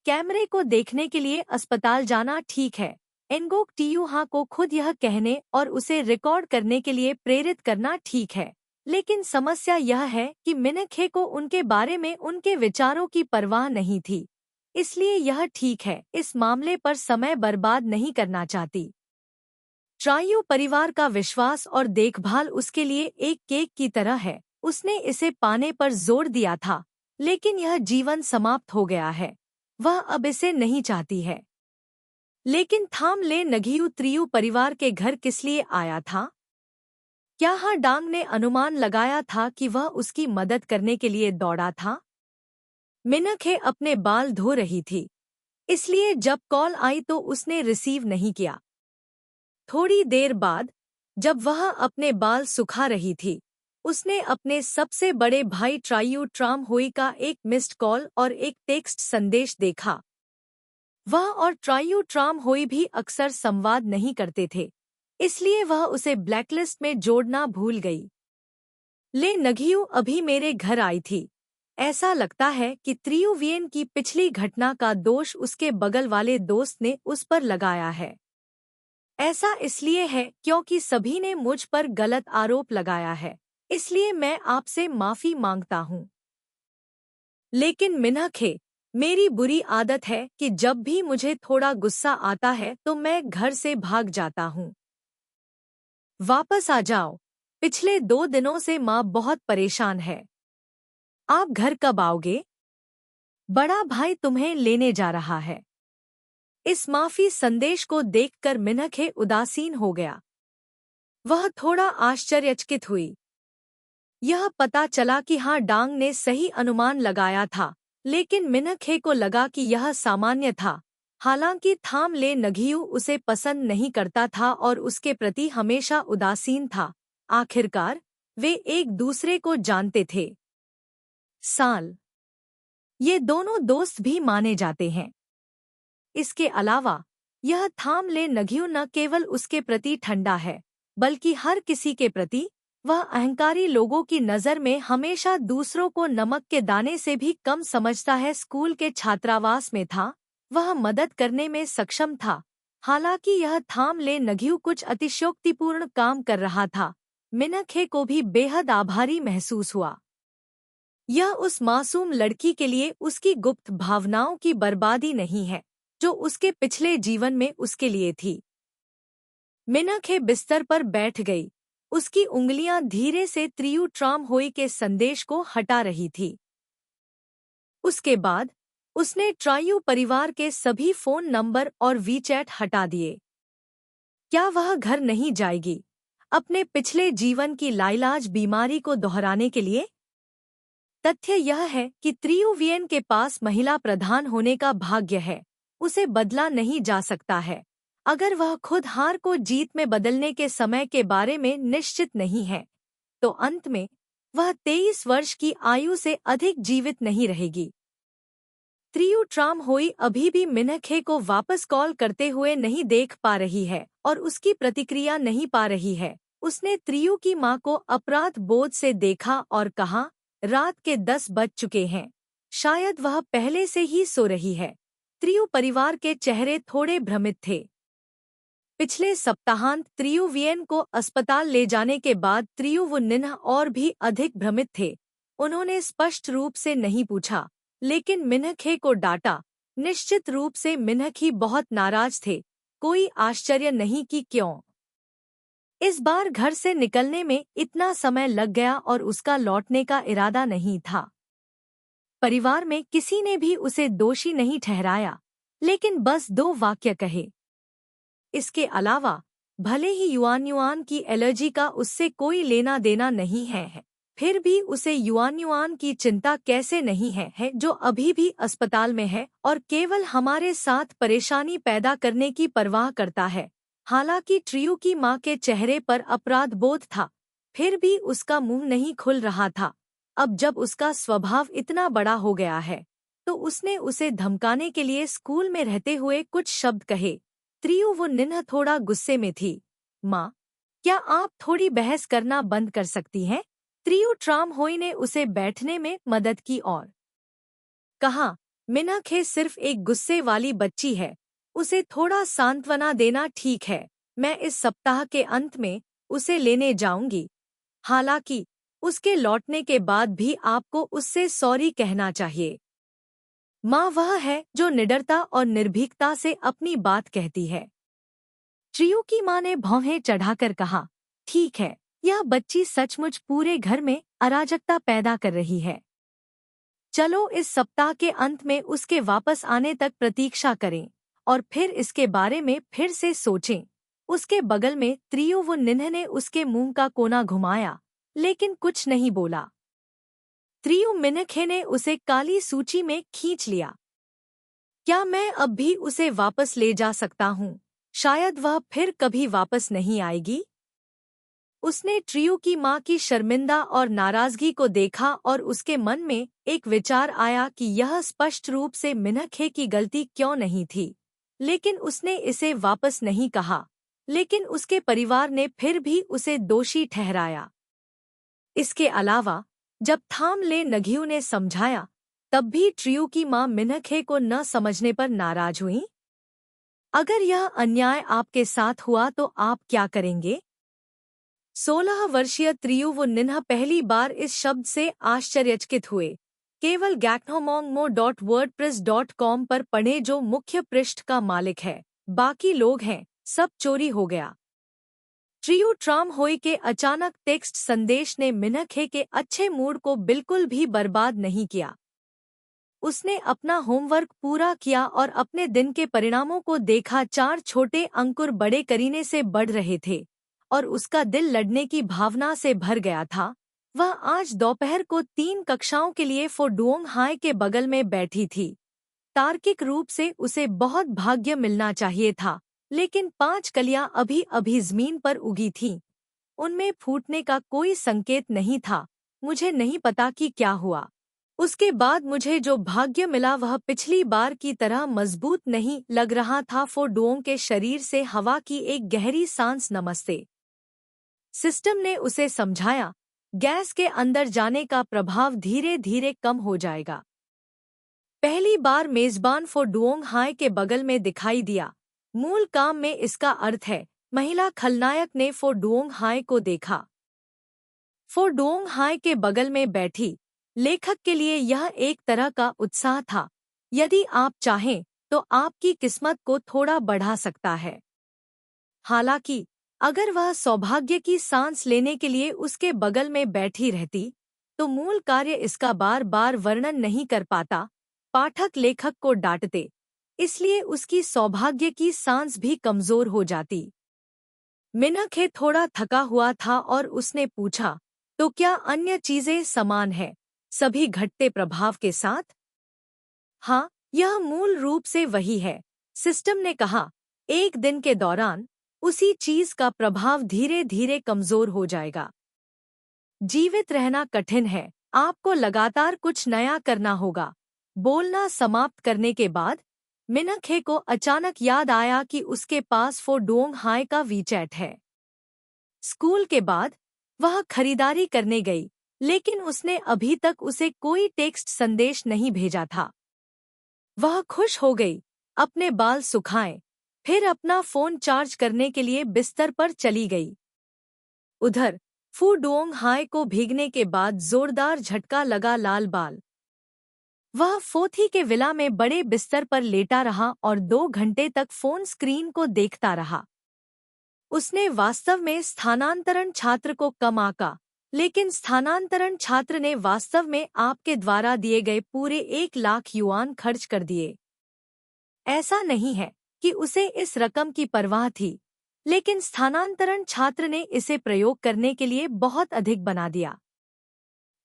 कैमरे को देखने के लिए अस्पताल जाना ठीक है। एनगोक टियूहा को खुद यह कहने और उसे रिकॉर्ड करने के लिए प्रेरित करना ठीक है। लेकिन समस्या यह है कि मिनखे को उनके बारे में उनके विचारों की परवाह नहीं थी। इसलिए यह ठीक है, इस मामले पर समय बर्बाद नहीं करना चाहती। ट्रायू परिवार का विश्वास और देखभाल उसके लिए एक केक की तरह है। उसने इसे पाने पर जोर दिया था, लेकिन यह जीवन समाप्त हो गया है। वह अब इसे नहीं चाहती है। लेकिन थाम ले नगियू त्रियू परिवार के घर किस लिए आया था? क्या हा डांग ने अनुमान लगाया था कि वह उसकी मदद करने के लिए दौड़ा था? मिनखे अपने बाल धो रही थी, इसलिए जब कॉल आई तो उसने रिसीव नहीं किया। थोड़ी देर बाद, जब वह अपने बाल सुखा रही थी, उसने अपने सबसे बड़े भाई ट्रायू ट्राम हुई का एक मिस्ड कॉल और एक टेक्स्ट संदेश देखा। वह और ट्रायू ट्राम हुई भी अक्सर संवाद नहीं करते थे, इसलिए वह उसे ब्लैकलिस्ट में जोड़ना भूल गई। ले नगियू अभी मेरे घर आई थी। ऐसा लगता है कि त्रियुवियन की पिछली घटना का दोष उसके बगल वाले दोस्त ने उस पर लगाया है। ऐसा इसलिए है क्योंकि सभी ने मुझ पर गलत आरोप लगाया है, इसलिए मैं आपसे माफी मांगता हूँ। लेकिन मिनखे, मेरी बुरी आदत है कि जब भी मुझे थोड़ा गुस्सा आता है तो मैं घर से भाग जाता हूँ। वापस आ जाओ। पिछले 2 दिनों से माँ बहुत परेशान है। आप घर कब आओगे? बड़ा भाई तुम्हें लेने जा रहा है। इस माफी संदेश को देखकर मिनखे उदासीन हो गया। वह थोड़ा आश्चर्यचकित हुई। यह पता चला कि हाँ डांग ने सही अनुमान लगाया था, लेकिन मिनखे को लगा कि यह सामान्य था। हालांकि थाम ले नगियू उसे पसंद नहीं करता था और उसके प्रति हमेशा उदासीन था। आखिरकार वे एक दूसरे को जानते थे। साल ये दोनों दोस्त भी माने जाते हैं। इसके अलावा यह थाम ले नगियू न केवल उसके प्रति ठंडा है, बल्कि हर किसी के प्रति। वह अहंकारी लोगों की नज़र में हमेशा दूसरों को नमक के दाने से भी कम समझता है। स्कूल के छात्रावास में था, वह मदद करने में सक्षम था। हालांकि यह थाम ले नगियू कुछ अतिशयोक्तिपूर्ण काम कर रहा था, मिनखे को भी बेहद आभारी महसूस हुआ। यह उस मासूम लड़की के लिए उसकी गुप्त भावनाओं की बर्बादी नहीं है, जो उसके पिछले जीवन में उसके लिए थी। मिनखे बिस्तर पर बैठ गई। उसकी उंगलियां धीरे से त्रियू ट्राम होई के संदेश को हटा रही थी। उसके बाद उसने ट्रायू परिवार के सभी फोन नंबर और वीचैट हटा दिए। क्या वह घर नहीं जाएगी, अपने पिछले जीवन की लाइलाज बीमारी को दोहराने के लिए? तथ्य यह है कि त्रियुवियन के पास महिला प्रधान होने का भाग्य है। उसे बदला नहीं जा सकता है, अगर वह खुद हार को जीत में बदलने के समय के बारे में निश्चित नहीं है, तो अंत में वह 23 वर्ष की आयु से अधिक जीवित नहीं रहेगी। त्रियू ट्राम होई अभी भी मिनखे को वापस कॉल करते हुए नहीं देख पा रही है और उसकी प्रतिक्रिया नहीं पा रही है। उसने त्रियू की मां को अपराध बोध से देखा और कहा, रात के 10 बज चुके हैं, शायद वह पहले से ही सो रही है। त्रियू परिवार के चेहरे थोड़े भ्रमित थे। पिछले सप्ताहांत त्रियुवियन को अस्पताल ले जाने के बाद त्रियुवुनिन्ह और भी अधिक भ्रमित थे। उन्होंने स्पष्ट रूप से नहीं पूछा, लेकिन मिनखे को डांटा। निश्चित रूप से मिनखी बहुत नाराज थे। कोई आश्चर्य नहीं कि क्यों इस बार घर से निकलने में इतना समय लग गया और उसका लौटने का इरादा नहीं था। परिवार में किसी ने भी उसे दोषी नहीं ठहराया, लेकिन बस 2 वाक्य कहे। इसके अलावा भले ही युआन की एलर्जी का उससे कोई लेना देना नहीं है, फिर भी उसे युआन की चिंता कैसे नहीं है जो अभी भी अस्पताल में है और केवल हमारे साथ परेशानी पैदा करने की परवाह करता है। हालांकि ट्रियू की मां के चेहरे पर अपराध बोध था, फिर भी उसका मुंह नहीं खुल रहा था। अब जब उसका स्वभाव इतना बड़ा हो गया है, तो उसने उसे धमकाने के लिए स्कूल में रहते हुए कुछ शब्द कहे। त्रियुवुनिन्ह थोड़ा गुस्से में थी। माँ, क्या आप थोड़ी बहस करना बंद कर सकती हैं? त्रियू ट्रामहोई ने उसे बैठने में मदद की और कहा, मिनखे सिर्फ एक गुस्से वाली बच्ची है, उसे थोड़ा सांत्वना देना ठीक है। मैं इस सप्ताह के अंत में उसे लेने जाऊंगी। हालांकि उसके लौटने के बाद भी आपको उससे सॉरी कहना चाहिए। माँ वह है जो निडरता और निर्भीकता से अपनी बात कहती है। ट्रियो की माँ ने भौहें चढ़ाकर कहा, ठीक है, यह बच्ची सचमुच पूरे घर में अराजकता पैदा कर रही है। चलो इस सप्ताह के अंत में उसके वापस आने तक प्रतीक्षा करें और फिर इसके बारे में फिर से सोचें। उसके बगल में त्रियो वो निन्ह ने उसके मुंह का कोना घुमाया, लेकिन कुछ नहीं बोला। त्रियो मिनखे ने उसे काली सूची में खींच लिया। क्या मैं अब भी उसे वापस ले जा सकता हूँ? शायद वह फिर कभी वापस नहीं आएगी। उसने ट्रियो की माँ की शर्मिंदा और नाराजगी को देखा और उसके मन में एक विचार आया कि यह स्पष्ट रूप से मिनखे की गलती क्यों नहीं थी। लेकिन उसने इसे वापस नहीं कहा, लेकिन उसके परिवार ने फिर भी उसे दोषी ठहराया। इसके अलावा जब थामले नघियू ने समझाया, तब भी ट्रियो की माँ मिनखे को न समझने पर नाराज हुई। अगर यह अन्याय आपके साथ हुआ तो आप क्या करेंगे? 16 वर्षीय त्रियो वो निन्हा पहली बार इस शब्द से आश्चर्यचकित हुए। केवल gaknomongmo.wordpress.com पर पढ़े जो मुख्य पृष्ठ का मालिक है। बाकी लोग हैं, सब चोरी हो गया। ट्रियो ट्रामहोई के अचानक टेक्स्ट संदेश ने मिनखे के अच्छे मूड को बिल्कुल भी बर्बाद नहीं किया। उसने अपना होमवर्क पूरा किया और अपने दिन के परिणामों को देखा। 4 छोटे अंकुर बड़े करीने से बढ़ रहे थे और उसका दिल लड़ने की भावना से भर गया था। वह आज दोपहर को 3 कक्षाओं के लिए फोडुओंग हाई के बगल में बैठी थी। तार्किक रूप से उसे बहुत भाग्य मिलना चाहिए था, लेकिन 5 कलियां अभी अभी जमीन पर उगी थीं। उनमें फूटने का कोई संकेत नहीं था। मुझे नहीं पता कि क्या हुआ। उसके बाद मुझे जो भाग्य मिला वह पिछली बार की तरह मजबूत नहीं लग रहा था। फोडुओंग के शरीर से हवा की एक गहरी सांस। नमस्ते। सिस्टम ने उसे समझाया, गैस के अंदर जाने का प्रभाव धीरे धीरे कम हो जाएगा। पहली बार मेजबान फोडुओंग हाई के बगल में दिखाई दिया। मूल काम में इसका अर्थ है। महिला खलनायक ने फोडुओंग हाई को देखा। फोडुओंग हाई के बगल में बैठी लेखक के लिए यह एक तरह का उत्साह था। यदि आप चाहें तो आपकी किस्मत को थोड़ा बढ़ा सकता है। हालांकि अगर वह सौभाग्य की सांस लेने के लिए उसके बगल में बैठी रहती, तो मूल कार्य इसका बार बार वर्णन नहीं कर पाता। पाठक लेखक को डांटते, इसलिए उसकी सौभाग्य की सांस भी कमजोर हो जाती। मिनखे थोड़ा थका हुआ था और उसने पूछा, तो क्या अन्य चीजें समान है, सभी घटते प्रभाव के साथ? हाँ, यह मूल रूप से वही है, सिस्टम ने कहा। एक दिन के दौरान उसी चीज का प्रभाव धीरे धीरे कमजोर हो जाएगा। जीवित रहना कठिन है, आपको लगातार कुछ नया करना होगा। बोलना समाप्त करने के बाद मिनखे को अचानक याद आया कि उसके पास फोडुओंग हाई का वीचैट है। स्कूल के बाद वह खरीदारी करने गई, लेकिन उसने अभी तक उसे कोई टेक्स्ट संदेश नहीं भेजा था। वह खुश हो गई, अपने बाल सुखाए, फिर अपना फोन चार्ज करने के लिए बिस्तर पर चली गई। उधर फोडुओंग हाई को भीगने के बाद जोरदार झटका लगा। लाल बाल। वह फोथी के विला में बड़े बिस्तर पर लेटा रहा और 2 घंटे तक फोन स्क्रीन को देखता रहा। उसने वास्तव में स्थानांतरण छात्र को कम आंका, लेकिन स्थानांतरण छात्र ने वास्तव में आपके द्वारा दिए गए पूरे 1 लाख युआन खर्च कर दिए। ऐसा नहीं है कि उसे इस रकम की परवाह थी, लेकिन स्थानांतरण छात्र ने इसे प्रयोग करने के लिए बहुत अधिक बना दिया।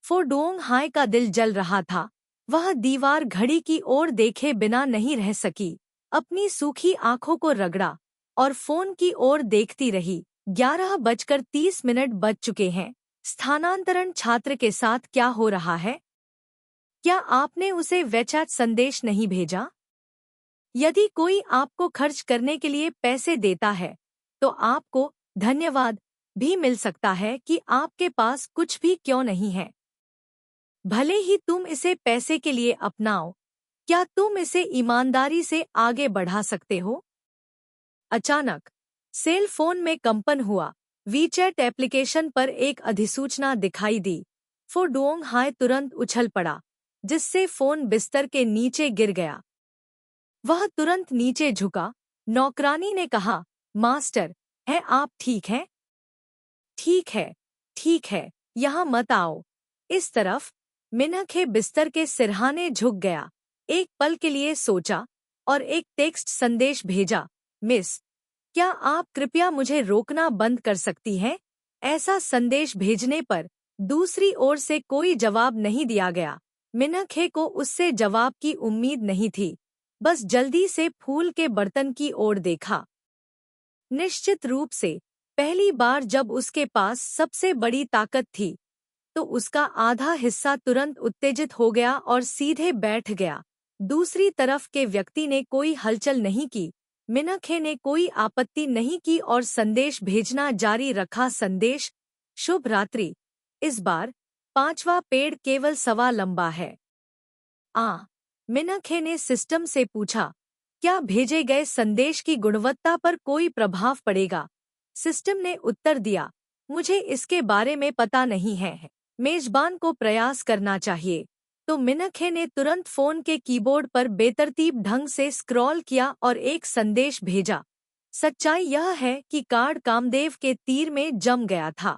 फोडुओंग हाई का दिल जल रहा था। वह दीवार घड़ी की ओर देखे बिना नहीं रह सकी, अपनी सूखी आंखों को रगड़ा और फोन की ओर देखती रही। 11:30 बज चुके हैं। स्थानांतरण छात्र के साथ क्या हो रहा है? क्या आपने उसे वेचैट संदेश नहीं भेजा? यदि कोई आपको खर्च करने के लिए पैसे देता है, तो आपको धन्यवाद भी मिल सकता है कि आपके पास कुछ भी क्यों नहीं है। भले ही तुम इसे पैसे के लिए अपनाओ, क्या तुम इसे ईमानदारी से आगे बढ़ा सकते हो? अचानक सेल फोन में कंपन हुआ। वीचैट एप्लीकेशन पर एक अधिसूचना दिखाई दी। फो डुओंग हाय तुरंत उछल पड़ा, जिससे फोन बिस्तर के नीचे गिर गया। वह तुरंत नीचे झुका। नौकरानी ने कहा, मास्टर, हैं आप ठीक हैं? ठीक है, ठीक है, यहाँ मत आओ। इस तरफ मिनखे बिस्तर के सिरहाने झुक गया। एक पल के लिए सोचा और एक टेक्स्ट संदेश भेजा, मिस, क्या आप कृपया मुझे रोकना बंद कर सकती हैं? ऐसा संदेश भेजने पर दूसरी ओर से कोई जवाब नहीं दिया गया। मिनखे को उससे जवाब की उम्मीद नहीं थी, बस जल्दी से फूल के बर्तन की ओर देखा। निश्चित रूप से पहली बार जब उसके पास सबसे बड़ी ताकत थी, तो उसका आधा हिस्सा तुरंत उत्तेजित हो गया और सीधे बैठ गया। दूसरी तरफ के व्यक्ति ने कोई हलचल नहीं की। मिनखे ने कोई आपत्ति नहीं की और संदेश भेजना जारी रखा। संदेश, शुभ रात्रि। इस बार 5वां पेड़ केवल सवा लंबा है। मिनखे ने सिस्टम से पूछा, क्या भेजे गए संदेश की गुणवत्ता पर कोई प्रभाव पड़ेगा? सिस्टम ने उत्तर दिया, मुझे इसके बारे में पता नहीं है। मेजबान को प्रयास करना चाहिए। तो मिनखे ने तुरंत फोन के कीबोर्ड पर बेतरतीब ढंग से स्क्रॉल किया और एक संदेश भेजा। सच्चाई यह है कि कार्ड कामदेव के तीर में जम गया था।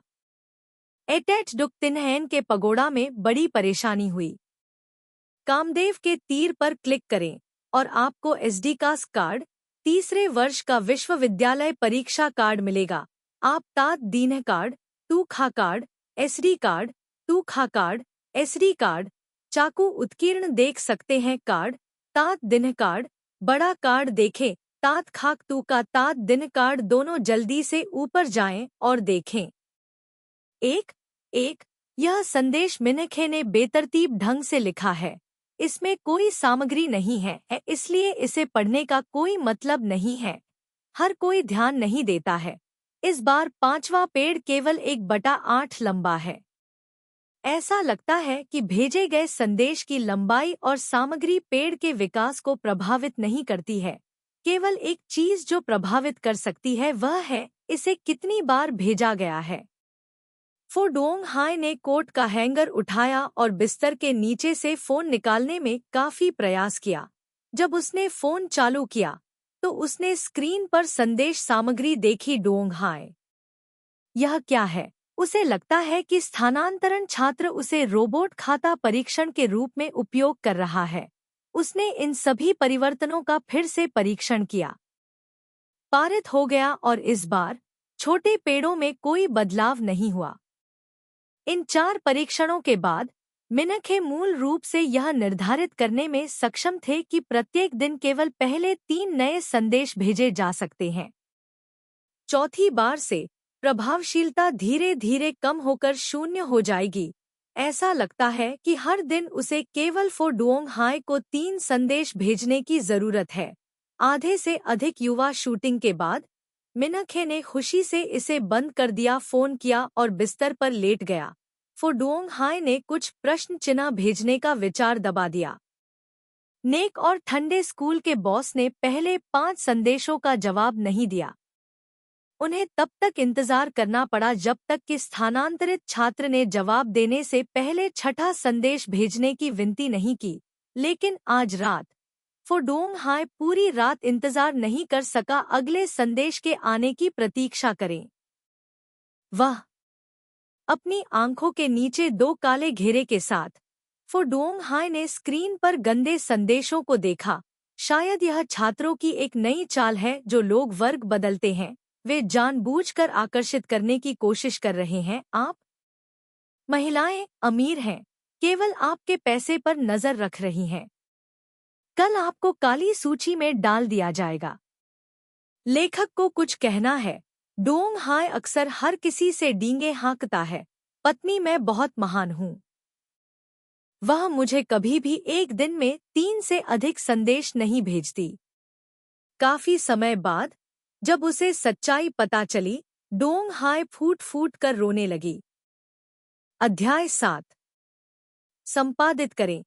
एटैच डुक्तिनहैन के पगोड़ा में बड़ी परेशानी हुई। कामदेव के तीर पर क्लिक करें और आपको एसडी कास कार्ड, तीसरे वर्ष का विश्वविद्यालय परीक्षा कार्ड मिलेगा। आप तात दीन कार्ड, तू खा कार्ड, एसडी कार्ड, तू खा कार्ड, एसडी कार्ड, चाकू उत्कीर्ण देख सकते हैं। कार्ड, तात दिन कार्ड, बड़ा कार्ड देखें। तात खाक तू का तात दिन कार्ड दोनों जल्दी से ऊपर जाएं और देखें। एक यह संदेश मिनखे ने बेतरतीब ढंग से लिखा है। इसमें कोई सामग्री नहीं है, इसलिए इसे पढ़ने का कोई मतलब नहीं है। हर कोई ध्यान नहीं देता है। इस बार 5वां पेड़ केवल 1/8 लंबा है। ऐसा लगता है कि भेजे गए संदेश की लंबाई और सामग्री पेड़ के विकास को प्रभावित नहीं करती है। केवल एक चीज जो प्रभावित कर सकती है वह है इसे कितनी बार भेजा गया है। फो डुओंग हाय ने कोट का हैंगर उठाया और बिस्तर के नीचे से फोन निकालने में काफी प्रयास किया। जब उसने फोन चालू किया तो उसने स्क्रीन पर संदेश सामग्री देखी। डुओंग हाय, यह क्या है? उसे लगता है कि स्थानांतरण छात्र उसे रोबोट खाता परीक्षण के रूप में उपयोग कर रहा है। उसने इन सभी परिवर्तनों का फिर से परीक्षण किया, पारित हो गया और इस बार छोटे पेड़ों में कोई बदलाव नहीं हुआ। इन 4 परीक्षणों के बाद मिनखे मूल रूप से यह निर्धारित करने में सक्षम थे कि प्रत्येक दिन केवल पहले 3 नए संदेश भेजे जा सकते हैं। चौथी बार से प्रभावशीलता धीरे धीरे कम होकर 0 हो जाएगी। ऐसा लगता है कि हर दिन उसे केवल फो डुओंग हाय को 3 संदेश भेजने की जरूरत है। आधे से अधिक युवा शूटिंग के बाद मिनखे ने खुशी से इसे बंद कर दिया, फोन किया और बिस्तर पर लेट गया। फो डुओंग हाय ने कुछ प्रश्न चिन्ह भेजने का विचार दबा दिया। नेक और ठंडे स्कूल के बॉस ने पहले 5 संदेशों का जवाब नहीं दिया। उन्हें तब तक इंतजार करना पड़ा जब तक कि स्थानांतरित छात्र ने जवाब देने से पहले 6ठा संदेश भेजने की विनती नहीं की। लेकिन आज रात फो डुओंग हाय पूरी रात इंतजार नहीं कर सका। अगले संदेश के आने की प्रतीक्षा करें। वह अपनी आंखों के नीचे 2 काले घेरे के साथ फो डुओंग हाय ने स्क्रीन पर गंदे संदेशों को देखा। शायद यह छात्रों की एक नई चाल है जो लोग वर्ग बदलते हैं। वे जानबूझकर आकर्षित करने की कोशिश कर रहे हैं। आप महिलाएं अमीर हैं, केवल आपके पैसे पर नजर रख रही हैं। कल आपको काली सूची में डाल दिया जाएगा। लेखक को कुछ कहना है। डुओंग हाय अक्सर हर किसी से डींगे हाँकता है। पत्नी, मैं बहुत महान हूँ। वह मुझे कभी भी एक दिन में 3 से अधिक संदेश नहीं भेजती। काफी समय बाद जब उसे सच्चाई पता चली डोंग हाय फूट फूट कर रोने लगी। अध्याय 7। संपादित करें।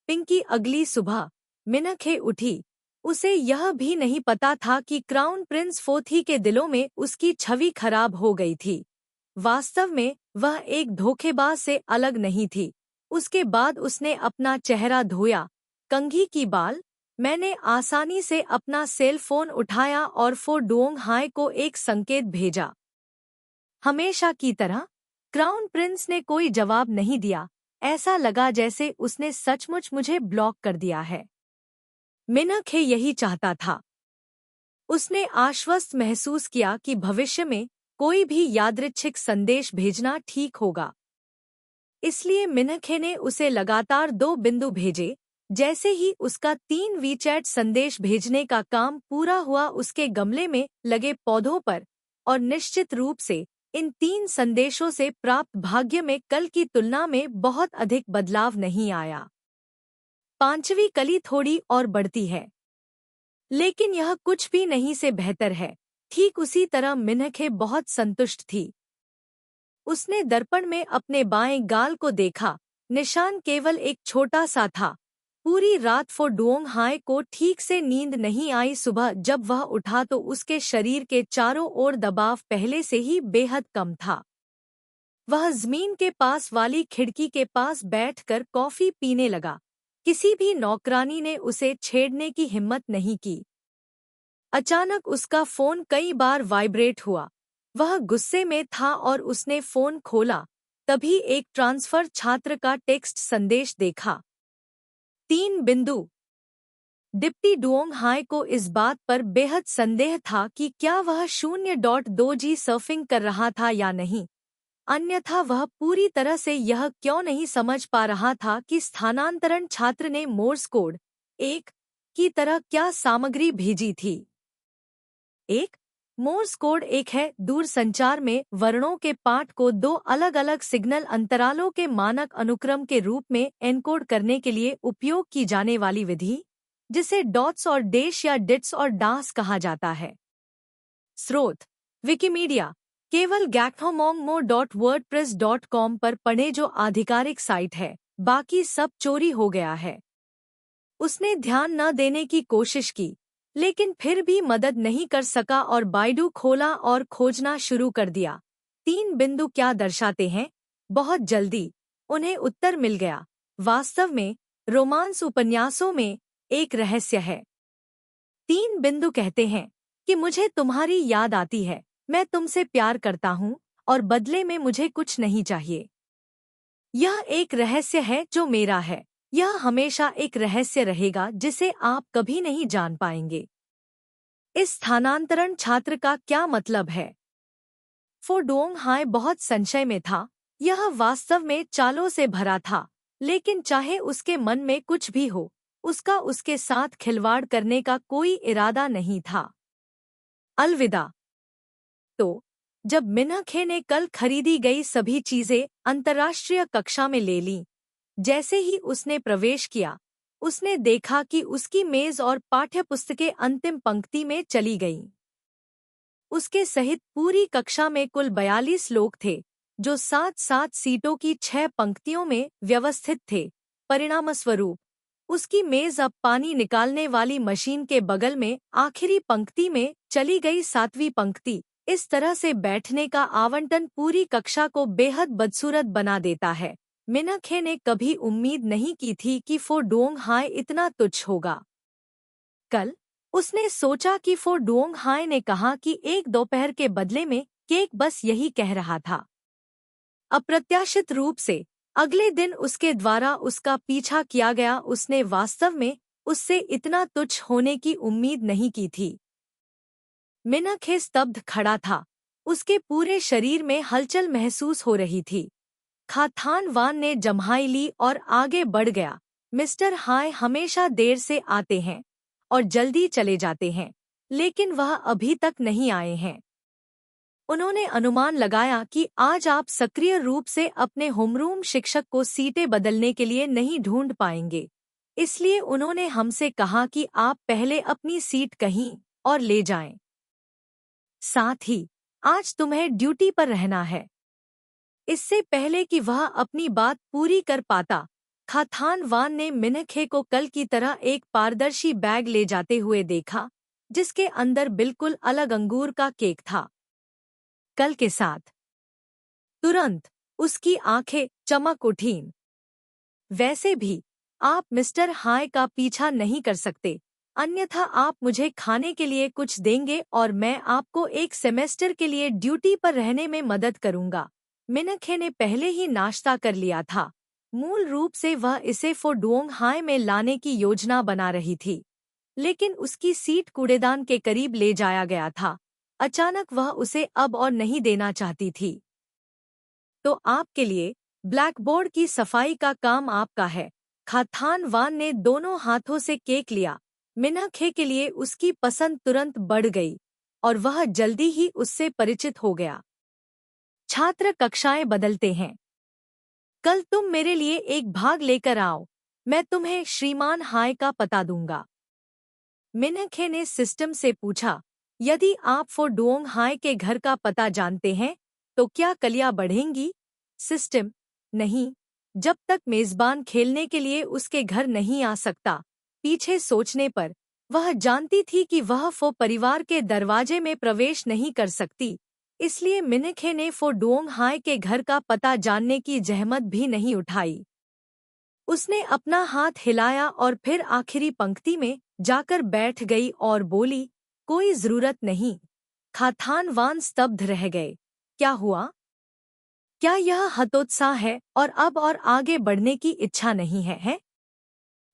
पिंकी अगली सुबह मिनखे उठी। उसे यह भी नहीं पता था कि क्राउन प्रिंस फोथी के दिलों में उसकी छवि खराब हो गई थी। वास्तव में वह एक धोखेबाज से अलग नहीं थी। उसके बाद उसने अपना चेहरा धोया, कंघी की बाल। मैंने आसानी से अपना सेल फोन उठाया और फो डोंग हाय को एक संकेत भेजा। हमेशा की तरह क्राउन प्रिंस ने कोई जवाब नहीं दिया। ऐसा लगा जैसे उसने सचमुच मुझे ब्लॉक कर दिया है। मिनखे यही चाहता था। उसने आश्वस्त महसूस किया कि भविष्य में कोई भी यादृच्छिक संदेश भेजना ठीक होगा। इसलिए मिनखे ने उसे लगातार 2 बिंदु भेजे। जैसे ही उसका 3 वीचैट संदेश भेजने का काम पूरा हुआ, उसके गमले में लगे पौधों पर, और निश्चित रूप से इन 3 संदेशों से प्राप्त भाग्य में कल की तुलना में बहुत अधिक बदलाव नहीं आया। 5वीं कली थोड़ी और बढ़ती है, लेकिन यह कुछ भी नहीं से बेहतर है। ठीक उसी तरह मिनखे बहुत संतुष्ट थी। उसने दर्पण में अपने बाएं गाल को देखा। निशान केवल एक छोटा सा था। पूरी रात फो डुओंग हाय को ठीक से नींद नहीं आई। सुबह जब वह उठा तो उसके शरीर के चारों ओर दबाव पहले से ही बेहद कम था। वह जमीन के पास वाली खिड़की के पास बैठकर कॉफी पीने लगा। किसी भी नौकरानी ने उसे छेड़ने की हिम्मत नहीं की। अचानक उसका फोन कई बार वाइब्रेट हुआ। वह गुस्से में था और उसने फोन खोला। तभी एक ट्रांसफर छात्र का टेक्स्ट संदेश देखा। 3 बिंदु। डिप्टी डुओंग हाय को इस बात पर बेहद संदेह था कि क्या वह 0.2G सर्फिंग कर रहा था या नहीं। अन्यथा वह पूरी तरह से यह क्यों नहीं समझ पा रहा था कि स्थानांतरण छात्र ने मोर्स कोड 1 की तरह क्या सामग्री भेजी थी। एक मोर्स कोड 1 है दूरसंचार में वर्णों के पाठ को 2 अलग-अलग सिग्नल अंतरालों के मानक अनुक्रम के रूप में एनकोड करने के लिए उपयोग की जाने वाली विधि, जिसे डॉट्स और डैश या डिट्स और डास कहा जाता है। स्रोत विकिमीडिया। केवल gacmomo.wordpress.com पर पढ़े जो आधिकारिक साइट है। बाकी सब चोरी हो गया है। उसने ध्यान न देने की कोशिश की, लेकिन फिर भी मदद नहीं कर सका और बाइडू खोला और खोजना शुरू कर दिया। 3 बिंदु क्या दर्शाते हैं? बहुत जल्दी उन्हें उत्तर मिल गया। वास्तव में रोमांस उपन्यासों में एक रहस्य है। 3 बिंदु कहते हैं कि मुझे तुम्हारी याद आती है, मैं तुमसे प्यार करता हूँ और बदले में मुझे कुछ नहीं चाहिए। यह एक रहस्य है जो मेरा है। यह हमेशा एक रहस्य रहेगा जिसे आप कभी नहीं जान पाएंगे। इस स्थानांतरण छात्र का क्या मतलब है? फो डोंग हाय बहुत संशय में था। यह वास्तव में चालों से भरा था, लेकिन चाहे उसके मन में कुछ भी हो, उसका उसके साथ खिलवाड़ करने का कोई इरादा नहीं था। अलविदा। तो जब मिनखे ने कल खरीदी गई सभी चीजें अंतर्राष्ट्रीय कक्षा में ले लीं, जैसे ही उसने प्रवेश किया, उसने देखा कि उसकी मेज और पाठ्यपुस्तकें अंतिम पंक्ति में चली गईं। उसके सहित पूरी कक्षा में कुल 42 लोग थे, जो 7-7 सीटों की 6 पंक्तियों में व्यवस्थित थे। परिणामस्वरूप उसकी मेज अब पानी निकालने वाली मशीन के बगल में आखिरी पंक्ति में चली गई। 7वीं पंक्ति। इस तरह से बैठने का आवंटन पूरी कक्षा को बेहद बदसूरत बना देता है। मिनखे ने कभी उम्मीद नहीं की थी कि फो डुओंग हाय इतना तुच्छ होगा। कल उसने सोचा कि फो डुओंग हाय ने कहा कि एक दोपहर के बदले में केक बस यही कह रहा था। अप्रत्याशित रूप से अगले दिन उसके द्वारा उसका पीछा किया गया। उसने वास्तव में उससे इतना तुच्छ होने की उम्मीद नहीं की थी। मिनखे स्तब्ध खड़ा था। उसके पूरे शरीर में हलचल महसूस हो रही थी। खाथान वान ने जम्हाई ली और आगे बढ़ गया। मिस्टर हाय हमेशा देर से आते हैं और जल्दी चले जाते हैं, लेकिन वह अभी तक नहीं आए हैं। उन्होंने अनुमान लगाया कि आज आप सक्रिय रूप से अपने होमरूम शिक्षक को सीटें बदलने के लिए नहीं ढूंढ पाएंगे, इसलिए उन्होंने हमसे कहा कि आप पहले अपनी सीट कहीं और ले जाएं। साथ ही आज तुम्हें ड्यूटी पर रहना है। इससे पहले कि वह अपनी बात पूरी कर पाता, खाथान वान ने मिनखे को कल की तरह एक पारदर्शी बैग ले जाते हुए देखा, जिसके अंदर बिल्कुल अलग अंगूर का केक था। कल के साथ तुरंत उसकी आंखें चमक उठीं। वैसे भी आप मिस्टर हाय का पीछा नहीं कर सकते, अन्यथा आप मुझे खाने के लिए कुछ देंगे और मैं आपको एक सेमेस्टर के लिए ड्यूटी पर रहने में मदद करूंगा। मिनखे ने पहले ही नाश्ता कर लिया था। मूल रूप से वह इसे फोडुओंग हाय में लाने की योजना बना रही थी, लेकिन उसकी सीट कूड़ेदान के करीब ले जाया गया था। अचानक वह उसे अब और नहीं देना चाहती थी। तो आपके लिए ब्लैकबोर्ड की सफाई का काम आपका है। खाथान वान ने दोनों हाथों से केक लिया। मिनखे के लिए उसकी पसंद तुरंत बढ़ गई और वह जल्दी ही उससे परिचित हो गया। छात्र कक्षाएं बदलते हैं। कल तुम मेरे लिए एक भाग लेकर आओ, मैं तुम्हें श्रीमान हाय का पता दूंगा। मिनखे ने सिस्टम से पूछा, यदि आप फोडुओंग हाय के घर का पता जानते हैं तो क्या कलियां बढ़ेंगी? सिस्टम, नहीं, जब तक मेजबान खेलने के लिए उसके घर नहीं आ सकता। पीछे सोचने पर वह जानती थी कि वह फो परिवार के दरवाजे में प्रवेश नहीं कर सकती, इसलिए मिनखे ने फोडुओंग हाय के घर का पता जानने की जहमत भी नहीं उठाई। उसने अपना हाथ हिलाया और फिर आखिरी पंक्ति में जाकर बैठ गई और बोली, कोई जरूरत नहीं। खाथान वान स्तब्ध रह गए। क्या हुआ? क्या यह हतोत्साह है और अब और आगे बढ़ने की इच्छा नहीं है?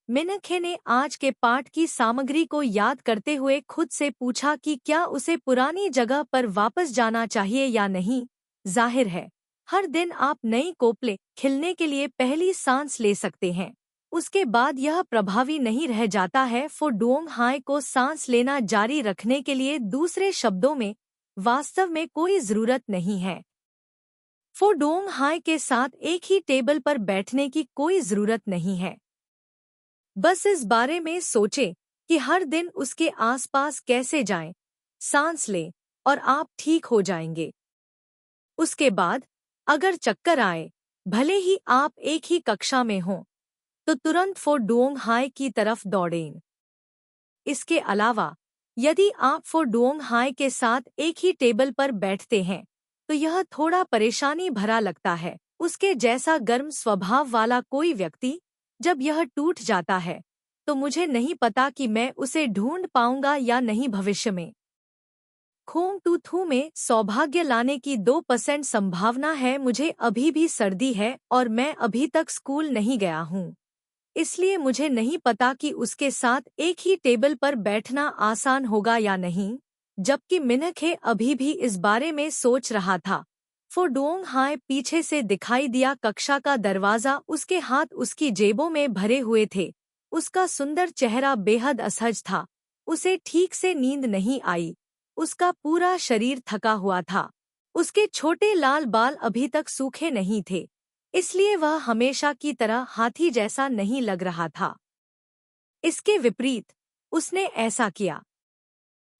मिनखे ने आज के पाठ की सामग्री को याद करते हुए खुद से पूछा कि क्या उसे पुरानी जगह पर वापस जाना चाहिए या नहीं। जाहिर है, हर दिन आप नई कोपले खिलने के लिए पहली सांस ले सकते हैं, उसके बाद यह प्रभावी नहीं रह जाता है। फोडुओंग हाय को सांस लेना जारी रखने के लिए दूसरे शब्दों में वास्तव में कोई जरूरत नहीं है। फोडुओंग हाय के साथ एक ही टेबल पर बैठने की कोई जरूरत नहीं है। बस इस बारे में सोचें कि हर दिन उसके आसपास कैसे जाएं, सांस लें और आप ठीक हो जाएंगे। उसके बाद अगर चक्कर आए, भले ही आप एक ही कक्षा में हों, तो तुरंत फोडुओंग हाय की तरफ दौड़ें। इसके अलावा यदि आप फोडुओंग हाय के साथ एक ही टेबल पर बैठते हैं तो यह थोड़ा परेशानी भरा लगता है। उसके जैसा गर्म स्वभाव वाला कोई व्यक्ति जब यह टूट जाता है तो मुझे नहीं पता कि मैं उसे ढूंढ पाऊंगा या नहीं भविष्य में। खोंग टू थू में सौभाग्य लाने की 2% संभावना है। मुझे अभी भी सर्दी है और मैं अभी तक स्कूल नहीं गया हूँ, इसलिए मुझे नहीं पता कि उसके साथ एक ही टेबल पर बैठना आसान होगा या नहीं। जबकि मिनखे अभी भी इस बारे में सोच रहा था, फोडुओंग हाय पीछे से दिखाई दिया। कक्षा का दरवाजा, उसके हाथ उसकी जेबों में भरे हुए थे। उसका सुंदर चेहरा बेहद असहज था। उसे ठीक से नींद नहीं आई। उसका पूरा शरीर थका हुआ था। उसके छोटे लाल बाल अभी तक सूखे नहीं थे, इसलिए वह हमेशा की तरह हाथी जैसा नहीं लग रहा था। इसके विपरीत उसने ऐसा किया।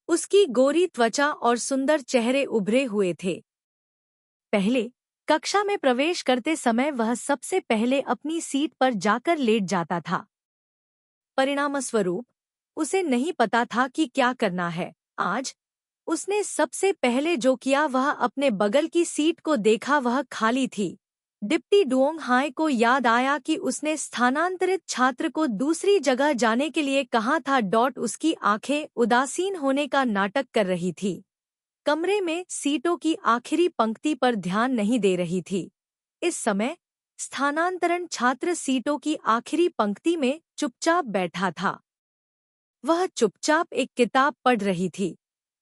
उसकी गोरी त्वचा और सुंदर चेहरे उभरे हुए थे। पहले कक्षा में प्रवेश करते समय वह सबसे पहले अपनी सीट पर जाकर लेट जाता था। परिणामस्वरूप उसे नहीं पता था कि क्या करना है। आज उसने सबसे पहले जो किया वह अपने बगल की सीट को देखा, वह खाली थी। डिप्टी डुओंग हाय को याद आया कि उसने स्थानांतरित छात्र को दूसरी जगह जाने के लिए कहा था। उसकी आंखें उदासीन होने का नाटक कर रही थी। कमरे में सीटों की आखिरी पंक्ति पर ध्यान नहीं दे रही थी। इस समय स्थानांतरण छात्र सीटों की आखिरी पंक्ति में चुपचाप बैठा था। वह चुपचाप एक किताब पढ़ रही थी,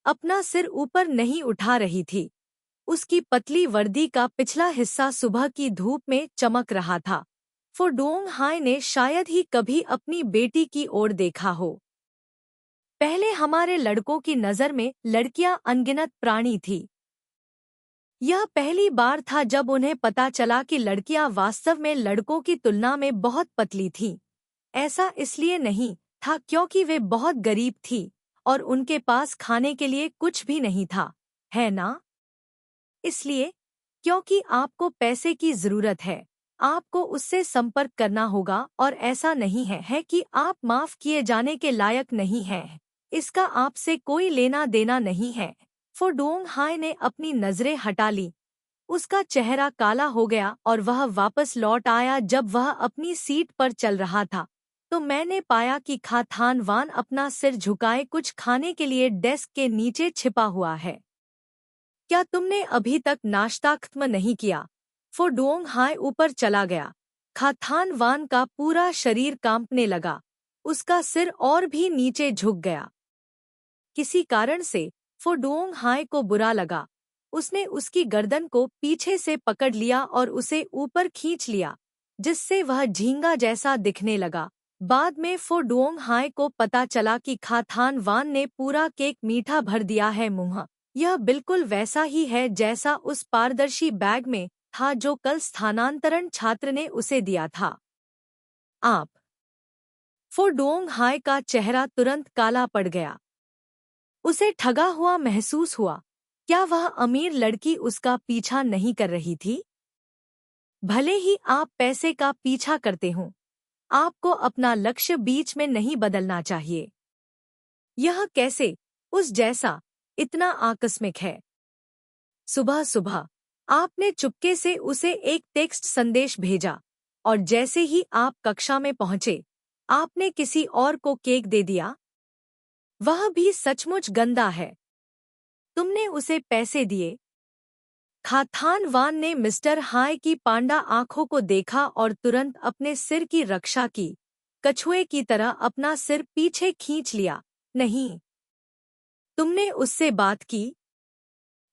अपना सिर ऊपर नहीं उठा रही थी। उसकी पतली वर्दी का पिछला हिस्सा सुबह की धूप में चमक रहा था। फोडुओंग हाय ने शायद ही कभी अपनी बेटी की ओर देखा हो। पहले हमारे लड़कों की नज़र में लड़कियां अनगिनत प्राणी थी। यह पहली बार था जब उन्हें पता चला कि लड़कियां वास्तव में लड़कों की तुलना में बहुत पतली थीं। ऐसा इसलिए नहीं था क्योंकि वे बहुत गरीब थीं और उनके पास खाने के लिए कुछ भी नहीं था, है ना? इसलिए क्योंकि आपको पैसे की जरूरत है, आपको उससे संपर्क करना होगा और ऐसा नहीं है कि आप माफ किए जाने के लायक नहीं हैं। इसका आपसे कोई लेना देना नहीं है। फोडोंग हाय ने अपनी नजरें हटा ली। उसका चेहरा काला हो गया और वह वापस लौट आया। जब वह अपनी सीट पर चल रहा था तो मैंने पाया कि खाथान वान अपना सिर झुकाए कुछ खाने के लिए डेस्क के नीचे छिपा हुआ है। क्या तुमने अभी तक नाश्ता खत्म नहीं किया? फोडोंग हाय ऊपर चला गया। खाथान वान का पूरा शरीर कांपने लगा। उसका सिर और भी नीचे झुक गया। किसी कारण से फोडोंग हाय को बुरा लगा। उसने उसकी गर्दन को पीछे से पकड़ लिया और उसे ऊपर खींच लिया, जिससे वह झींगा जैसा दिखने लगा। बाद में फोडोंग हाय को पता चला कि खाथान वान ने पूरा केक मीठा भर दिया है मुंह। यह बिल्कुल वैसा ही है जैसा उस पारदर्शी बैग में था जो कल स्थानांतरण छात्र ने उसे दिया था। आप। फोडोंग हाय का चेहरा तुरंत काला पड़ गया। उसे ठगा हुआ महसूस हुआ। क्या वह अमीर लड़की उसका पीछा नहीं कर रही थी? भले ही आप पैसे का पीछा करते हों, आपको अपना लक्ष्य बीच में नहीं बदलना चाहिए। यह कैसे उस जैसा इतना आकस्मिक है? सुबह सुबह आपने चुपके से उसे एक टेक्स्ट संदेश भेजा और जैसे ही आप कक्षा में पहुंचे, आपने किसी और को केक दे दिया। वह भी सचमुच गंदा है। तुमने उसे पैसे दिए? खाथान वान ने मिस्टर हाय की पांडा आंखों को देखा और तुरंत अपने सिर की रक्षा की। कछुए की तरह अपना सिर पीछे खींच लिया। नहीं। तुमने उससे बात की?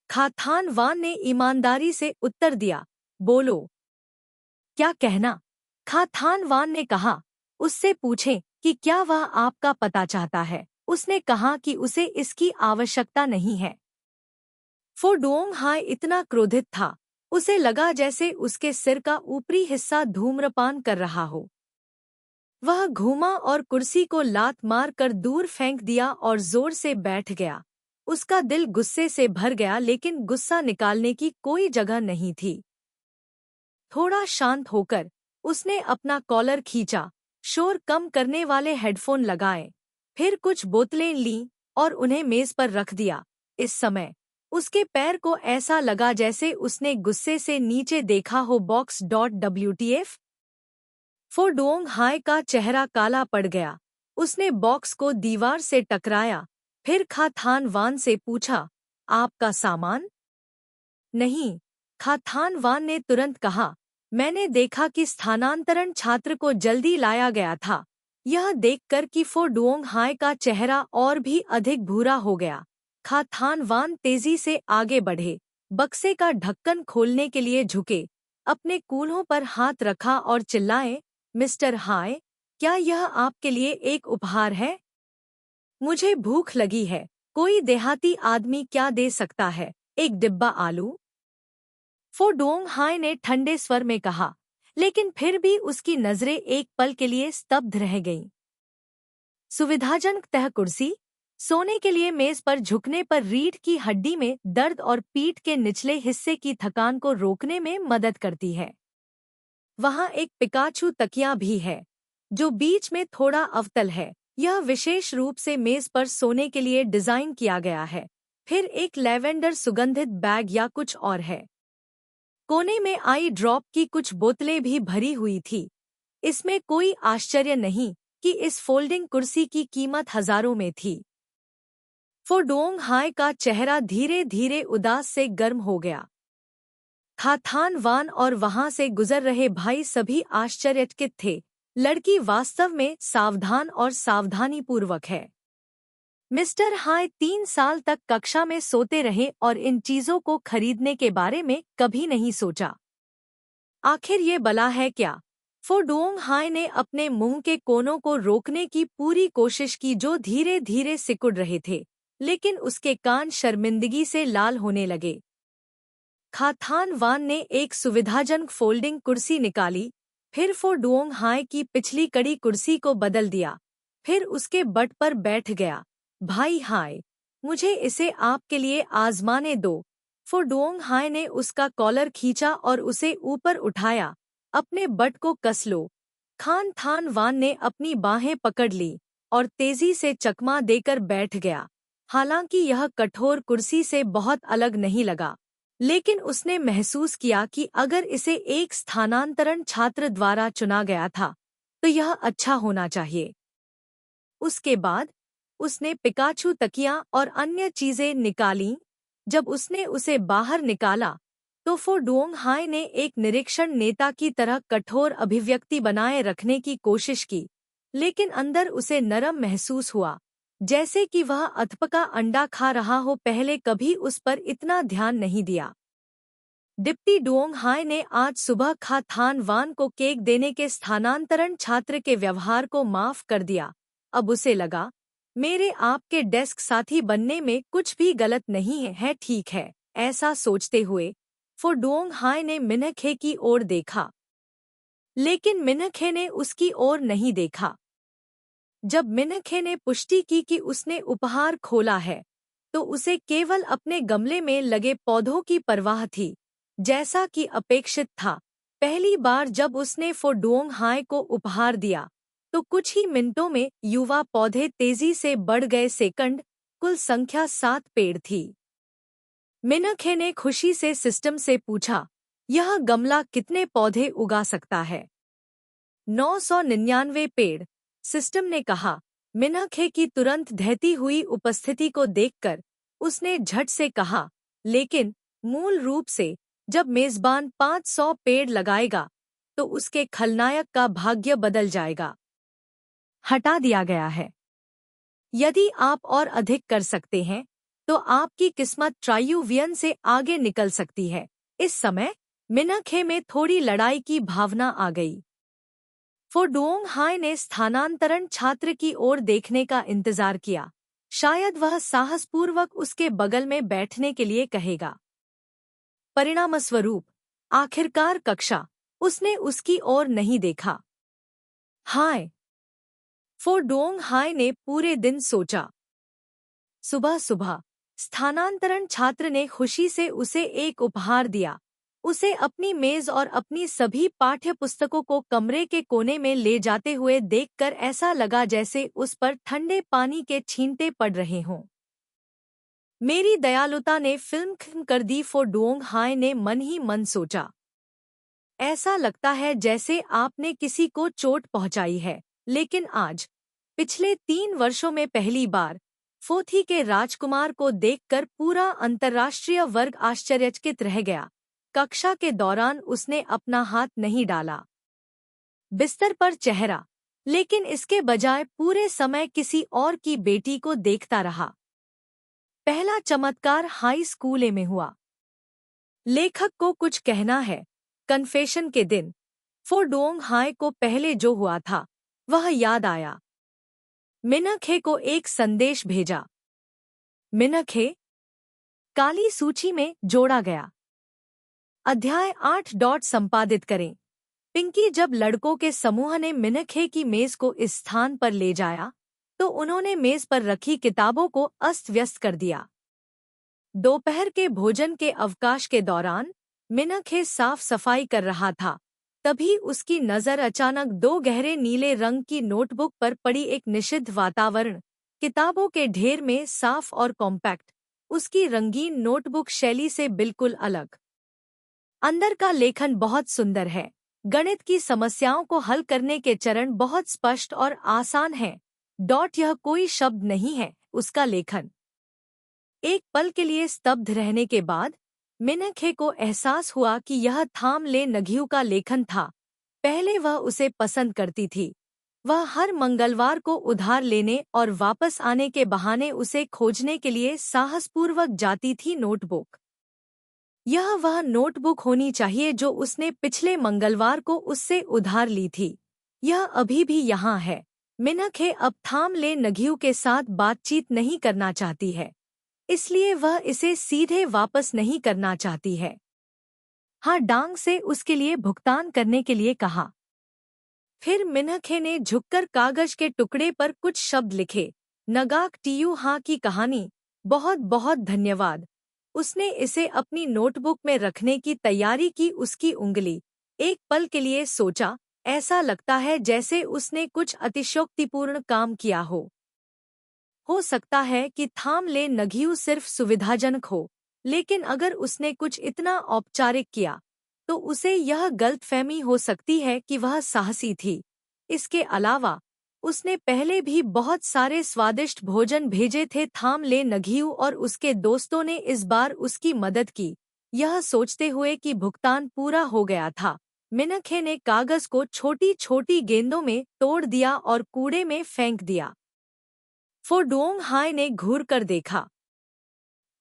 खाथान वान ने ईमानदारी से उत्तर दिया। बोलो। क्या कहना? खाथान वान ने कहा। उससे पूछें कि क्या वह आपका पता चाहता है। उसने कहा कि उसे इसकी आवश्यकता नहीं है। फोडोंग हाय इतना क्रोधित था, उसे लगा जैसे उसके सिर का ऊपरी हिस्सा धूम्रपान कर रहा हो। वह घूमा और कुर्सी को लात मार कर दूर फेंक दिया और जोर से बैठ गया। उसका दिल गुस्से से भर गया, लेकिन गुस्सा निकालने की कोई जगह नहीं थी। थोड़ा शांत होकर उसने अपना कॉलर खींचा, शोर कम करने वाले हेडफोन लगाए, फिर कुछ बोतलें लीं और उन्हें मेज पर रख दिया। इस समय उसके पैर को ऐसा लगा जैसे उसने गुस्से से नीचे देखा हो। WTF? फोडोंग हाय का चेहरा काला पड़ गया। उसने बॉक्स को दीवार से टकराया, फिर खाथान वान से पूछा, आपका सामान? नहीं, खाथान वान ने तुरंत कहा। मैंने देखा कि स्थानांतरण छात्र को जल्दी लाया गया था। यह देखकर कि फोडोंग हाय का चेहरा और भी अधिक भूरा हो गया। खाथान वान तेजी से आगे बढ़े, बक्से का ढक्कन खोलने के लिए झुके, अपने कूल्हों पर हाथ रखा और चिल्लाए, मिस्टर हाय, क्या यह आपके लिए एक उपहार है? मुझे भूख लगी है। कोई देहाती आदमी क्या दे सकता है? एक डिब्बा आलू? फोडोंग हाय ने ठंडे स्वर में कहा, लेकिन फिर भी उसकी नजरें एक पल के लिए स्तब्ध रह गईं। सुविधाजनक तह कुर्सी? सोने के लिए मेज पर झुकने पर रीढ़ की हड्डी में दर्द और पीठ के निचले हिस्से की थकान को रोकने में मदद करती है। वहाँ एक पिकाचू तकिया भी है, जो बीच में थोड़ा अवतल है। यह विशेष रूप से मेज पर सोने के लिए डिजाइन किया गया है। फिर एक लैवेंडर सुगंधित बैग या कुछ और है। कोने में आई ड्रॉप की कुछ बोतलें भी भरी हुई थी। इसमें कोई आश्चर्य नहीं कि इस फोल्डिंग कुर्सी की कीमत हजारों में थी। फोडोंग हाय का चेहरा धीरे धीरे उदास से गर्म हो गया। खाथान वान और वहां से गुजर रहे भाई सभी आश्चर्यचकित थे। लड़की वास्तव में सावधान और सावधानीपूर्वक है। मिस्टर हाय 3 साल तक कक्षा में सोते रहे और इन चीजों को खरीदने के बारे में कभी नहीं सोचा। आखिर ये बला है क्या? फोडोंग हाय ने अपने मुंह के कोनों को रोकने की पूरी कोशिश की जो धीरे धीरे सिकुड़ रहे थे, लेकिन उसके कान शर्मिंदगी से लाल होने लगे। खाथान वान ने एक सुविधाजनक फोल्डिंग कुर्सी निकाली, फिर फोडोंग हाय की पिछली कड़ी कुर्सी को बदल दिया, फिर उसके बट पर बैठ गया। भाई हाय, मुझे इसे आपके लिए आजमाने दो। फोडोंग हाय ने उसका कॉलर खींचा और उसे ऊपर उठाया। अपने बट को कस लो। खान थान वान ने अपनी बाहें पकड़ ली और तेजी से चकमा देकर बैठ गया। हालांकि यह कठोर कुर्सी से बहुत अलग नहीं लगा, लेकिन उसने महसूस किया कि अगर इसे एक स्थानांतरण छात्र द्वारा चुना गया था तो यह अच्छा होना चाहिए। उसके बाद उसने पिकाचू तकिया और अन्य चीजें निकालीं। जब उसने उसे बाहर निकाला तो फोडोंग हाय ने एक निरीक्षण नेता की तरह कठोर अभिव्यक्ति बनाए रखने की कोशिश की, लेकिन अंदर उसे नरम महसूस हुआ, जैसे कि वह अधपका अंडा खा रहा हो। पहले कभी उस पर इतना ध्यान नहीं दिया। डिप्टी डुओंग हाय ने आज सुबह खा थान वान को केक देने के स्थानांतरण छात्र के व्यवहार को माफ कर दिया। अब उसे लगा, मेरे आपके डेस्क साथी बनने में कुछ भी गलत नहीं है, ठीक है। ऐसा सोचते हुए फोडोंग हाय ने मिन्हखे की ओर देखा, लेकिन मिन्हखे ने उसकी ओर नहीं देखा। जब मिन्हखे ने पुष्टि की कि उसने उपहार खोला है, तो उसे केवल अपने गमले में लगे पौधों की परवाह थी, जैसा कि अपेक्षित था। पहली बार जब उसने फोडोंग हाय को उपहार दिया, तो कुछ ही मिनटों में युवा पौधे तेजी से बढ़ गए। सेकंड, कुल संख्या 7 पेड़ थी। मिन्हखे ने खुशी से सिस्टम से पूछा, यह गमला कितने पौधे उगा सकता है? 999 पेड़, सिस्टम ने कहा। मिन्हखे की तुरंत ढहती हुई उपस्थिति को देखकर उसने झट से कहा, लेकिन मूल रूप से जब मेजबान 500 पेड़ लगाएगा तो उसके खलनायक का भाग्य बदल जाएगा। हटा दिया गया है। यदि आप और अधिक कर सकते हैं तो आपकी किस्मत ट्रायुवियन से आगे निकल सकती है। इस समय मिन्हखे में थोड़ी लड़ाई की भावना आ गई। फोडोंग हाय ने स्थानांतरण छात्र की ओर देखने का इंतजार किया। शायद वह साहसपूर्वक उसके बगल में बैठने के लिए कहेगा। परिणामस्वरूप आखिरकार कक्षा उसने उसकी ओर नहीं देखा। हाय, फोडोंग हाय ने पूरे दिन सोचा। सुबह सुबह स्थानांतरण छात्र ने खुशी से उसे एक उपहार दिया। उसे अपनी मेज और अपनी सभी पाठ्य पुस्तकों को कमरे के कोने में ले जाते हुए देखकर ऐसा लगा जैसे उस पर ठंडे पानी के छींटे पड़ रहे हों। मेरी दयालुता ने फिल्म खत्म कर दी, फोडोंग हाय ने मन ही मन सोचा। ऐसा लगता है जैसे आपने किसी को चोट पहुंचाई है। लेकिन आज, पिछले 3 वर्षों में पहली बार फोथी के राजकुमार को देखकर पूरा अंतर्राष्ट्रीय वर्ग आश्चर्यचकित रह गया। कक्षा के दौरान उसने अपना हाथ नहीं डाला बिस्तर पर चेहरा, लेकिन इसके बजाय पूरे समय किसी और की बेटी को देखता रहा। पहला चमत्कार हाई स्कूल में हुआ। लेखक को कुछ कहना है। कन्फेशन के दिन फोडोंग हाय को पहले जो हुआ था वह याद आया। मिन्हखे को एक संदेश भेजा। मिन्हखे काली सूची में जोड़ा गया। अध्याय 8 संपादित करें। पिंकी जब लड़कों के समूह ने मिन्हखे की मेज को इस स्थान पर ले जाया तो उन्होंने मेज पर रखी किताबों को अस्त व्यस्त कर दिया। दोपहर के भोजन के अवकाश के दौरान मिन्हखे साफ सफाई कर रहा था। तभी उसकी नज़र अचानक 2 गहरे नीले रंग की नोटबुक पर पड़ी। एक निषिद्ध वातावरण, किताबों के ढेर में साफ और कॉम्पैक्ट, उसकी रंगीन नोटबुक शैली से बिल्कुल अलग। अंदर का लेखन बहुत सुंदर है। गणित की समस्याओं को हल करने के चरण बहुत स्पष्ट और आसान हैं। यह कोई शब्द नहीं है, उसका लेखन। एक पल के लिए स्तब्ध रहने के बाद मिन्हखे को एहसास हुआ कि यह थाम ले नघियू का लेखन था। पहले वह उसे पसंद करती थी। वह हर मंगलवार को उधार लेने और वापस आने के बहाने उसे खोजने के लिए साहसपूर्वक जाती थी। नोटबुक, यह वह नोटबुक होनी चाहिए जो उसने पिछले मंगलवार को उससे उधार ली थी। यह अभी भी यहाँ है। मिन्हखे अब थाम ले नघियू के साथ बातचीत नहीं करना चाहती है, इसलिए वह इसे सीधे वापस नहीं करना चाहती है। हाँ, डांग से उसके लिए भुगतान करने के लिए कहा। फिर मिन्हखे ने झुककर कागज के टुकड़े पर कुछ शब्द लिखे। नगाक टीयू हाँ की कहानी। बहुत बहुत धन्यवाद। उसने इसे अपनी नोटबुक में रखने की तैयारी की। उसकी उंगली एक पल के लिए सोचा, ऐसा लगता है जैसे उसने कुछ अतिशयोक्तिपूर्ण काम किया हो सकता है कि थाम ले नघियु सिर्फ सुविधाजनक हो, लेकिन अगर उसने कुछ इतना औपचारिक किया तो उसे यह गलतफहमी हो सकती है कि वह साहसी थी। इसके अलावा उसने पहले भी बहुत सारे स्वादिष्ट भोजन भेजे थे। थाम ले नघियु और उसके दोस्तों ने इस बार उसकी मदद की, यह सोचते हुए कि भुगतान पूरा हो गया था। मिनखे ने कागज को छोटी छोटी गेंदों में तोड़ दिया और कूड़े में फेंक दिया। फोडोंग हाय ने घूर कर देखा।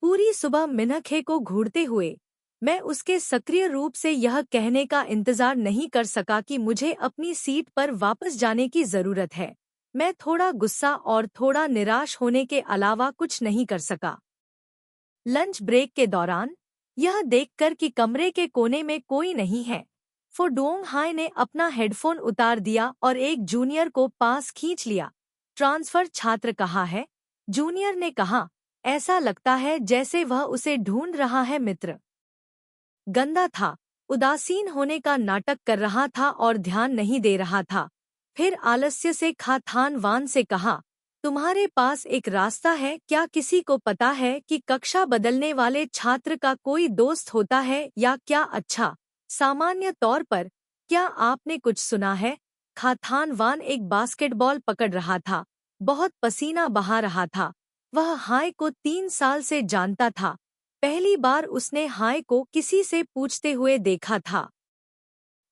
पूरी सुबह मिनखे को घूरते हुए मैं उसके सक्रिय रूप से यह कहने का इंतजार नहीं कर सका कि मुझे अपनी सीट पर वापस जाने की जरूरत है। मैं थोड़ा गुस्सा और थोड़ा निराश होने के अलावा कुछ नहीं कर सका। लंच ब्रेक के दौरान यह देखकर कि कमरे के कोने में कोई नहीं है, फोडोंग हाय ने अपना हेडफोन उतार दिया और एक जूनियर को पास खींच लिया। ट्रांसफर छात्र कहाँ है? जूनियर ने कहा। ऐसा लगता है जैसे वह उसे ढूंढ रहा है। मित्र गंदा था, उदासीन होने का नाटक कर रहा था और ध्यान नहीं दे रहा था। फिर आलस्य से खाथान वान से कहा, तुम्हारे पास एक रास्ता है क्या? किसी को पता है कि कक्षा बदलने वाले छात्र का कोई दोस्त होता है या क्या? अच्छा, सामान्य तौर पर क्या आपने कुछ सुना है? खाथान वान एक बास्केटबॉल पकड़ रहा था, बहुत पसीना बहा रहा था। वह हाय को 3 साल से जानता था। पहली बार उसने हाय को किसी से पूछते हुए देखा था।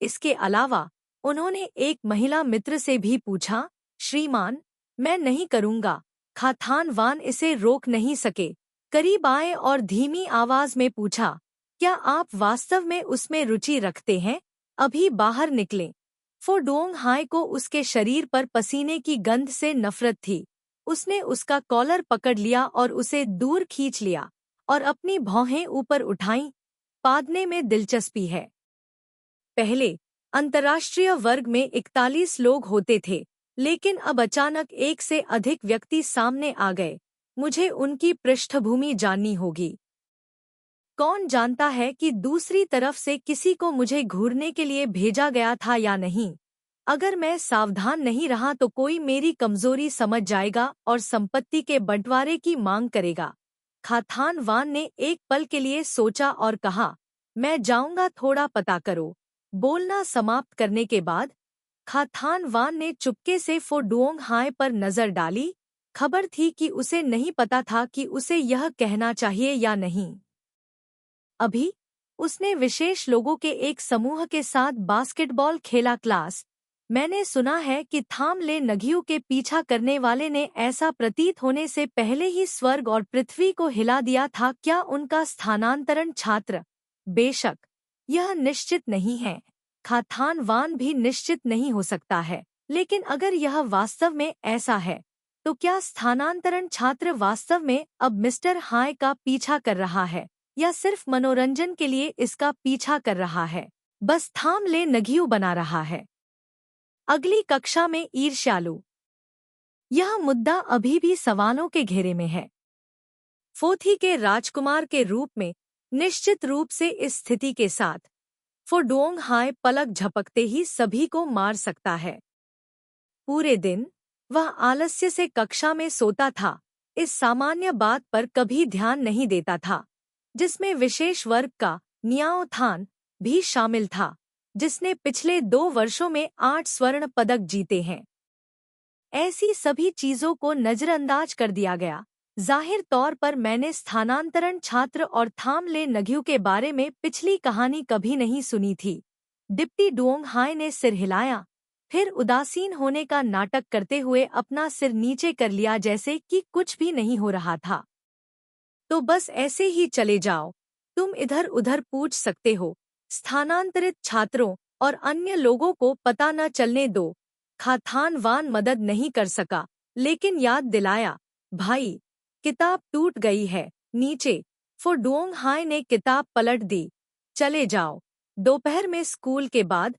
इसके अलावा उन्होंने एक महिला मित्र से भी पूछा। श्रीमान, मैं नहीं करूंगा। खाथान वान इसे रोक नहीं सके। करीब आए और धीमी आवाज में पूछा, क्या आप वास्तव में उसमें रुचि रखते हैं? अभी बाहर निकलें। फोडोंग हाय को उसके शरीर पर पसीने की गंध से नफरत थी। उसने उसका कॉलर पकड़ लिया और उसे दूर खींच लिया और अपनी भौहें ऊपर उठाईं। पादने में दिलचस्पी है। पहले अंतर्राष्ट्रीय वर्ग में 41 लोग होते थे, लेकिन अब अचानक एक से अधिक व्यक्ति सामने आ गए। मुझे उनकी पृष्ठभूमि जाननी होगी। कौन जानता है कि दूसरी तरफ से किसी को मुझे घूरने के लिए भेजा गया था या नहीं? अगर मैं सावधान नहीं रहा तो कोई मेरी कमजोरी समझ जाएगा और संपत्ति के बंटवारे की मांग करेगा। खाथान वान ने एक पल के लिए सोचा और कहा, मैं जाऊंगा, थोड़ा पता करो। बोलना समाप्त करने के बाद खाथान वान ने चुपके से फोडोंग हाय पर नजर डाली। खबर थी कि उसे नहीं पता था कि उसे यह कहना चाहिए या नहीं। अभी उसने विशेष लोगों के एक समूह के साथ बास्केटबॉल खेला। क्लास, मैंने सुना है कि थाम ले नघियु के पीछा करने वाले ने ऐसा प्रतीत होने से पहले ही स्वर्ग और पृथ्वी को हिला दिया था। क्या उनका स्थानांतरण? छात्र, बेशक, यह निश्चित नहीं है। खाथान वान भी निश्चित नहीं हो सकता है, लेकिन अगर यह वास्तव में ऐसा है तो क्या स्थानांतरण छात्र वास्तव में अब मिस्टर हाय का पीछा कर रहा है या सिर्फ मनोरंजन के लिए इसका पीछा कर रहा है? बस थाम ले नघियु बना रहा है। अगली कक्षा में ईर्ष्यालु। यह मुद्दा अभी भी सवालों के घेरे में है। फोथी के राजकुमार के रूप में निश्चित रूप से इस स्थिति के साथ फोडोंग हाय पलक झपकते ही सभी को मार सकता है। पूरे दिन वह आलस्य से कक्षा में सोता था, इस सामान्य बात पर कभी ध्यान नहीं देता था, जिसमें विशेष वर्ग का नियाओ थान भी शामिल था, जिसने पिछले 2 वर्षों में 8 स्वर्ण पदक जीते हैं। ऐसी सभी चीजों को नजरअंदाज कर दिया गया। जाहिर तौर पर मैंने स्थानांतरण छात्र और थाम ले नघियु के बारे में पिछली कहानी कभी नहीं सुनी थी। डिप्टी डुओंग हाय ने सिर हिलाया, फिर उदासीन होने का नाटक करते हुए अपना सिर नीचे कर लिया जैसे कि कुछ भी नहीं हो रहा था। तो बस ऐसे ही चले जाओ, तुम इधर उधर पूछ सकते हो। स्थानांतरित छात्रों और अन्य लोगों को पता न चलने दो। खाथान वान मदद नहीं कर सका, लेकिन याद दिलाया, भाई, किताब टूट गई है, नीचे। फोडोंग हाय ने किताब पलट दी। चले जाओ। दोपहर में स्कूल के बाद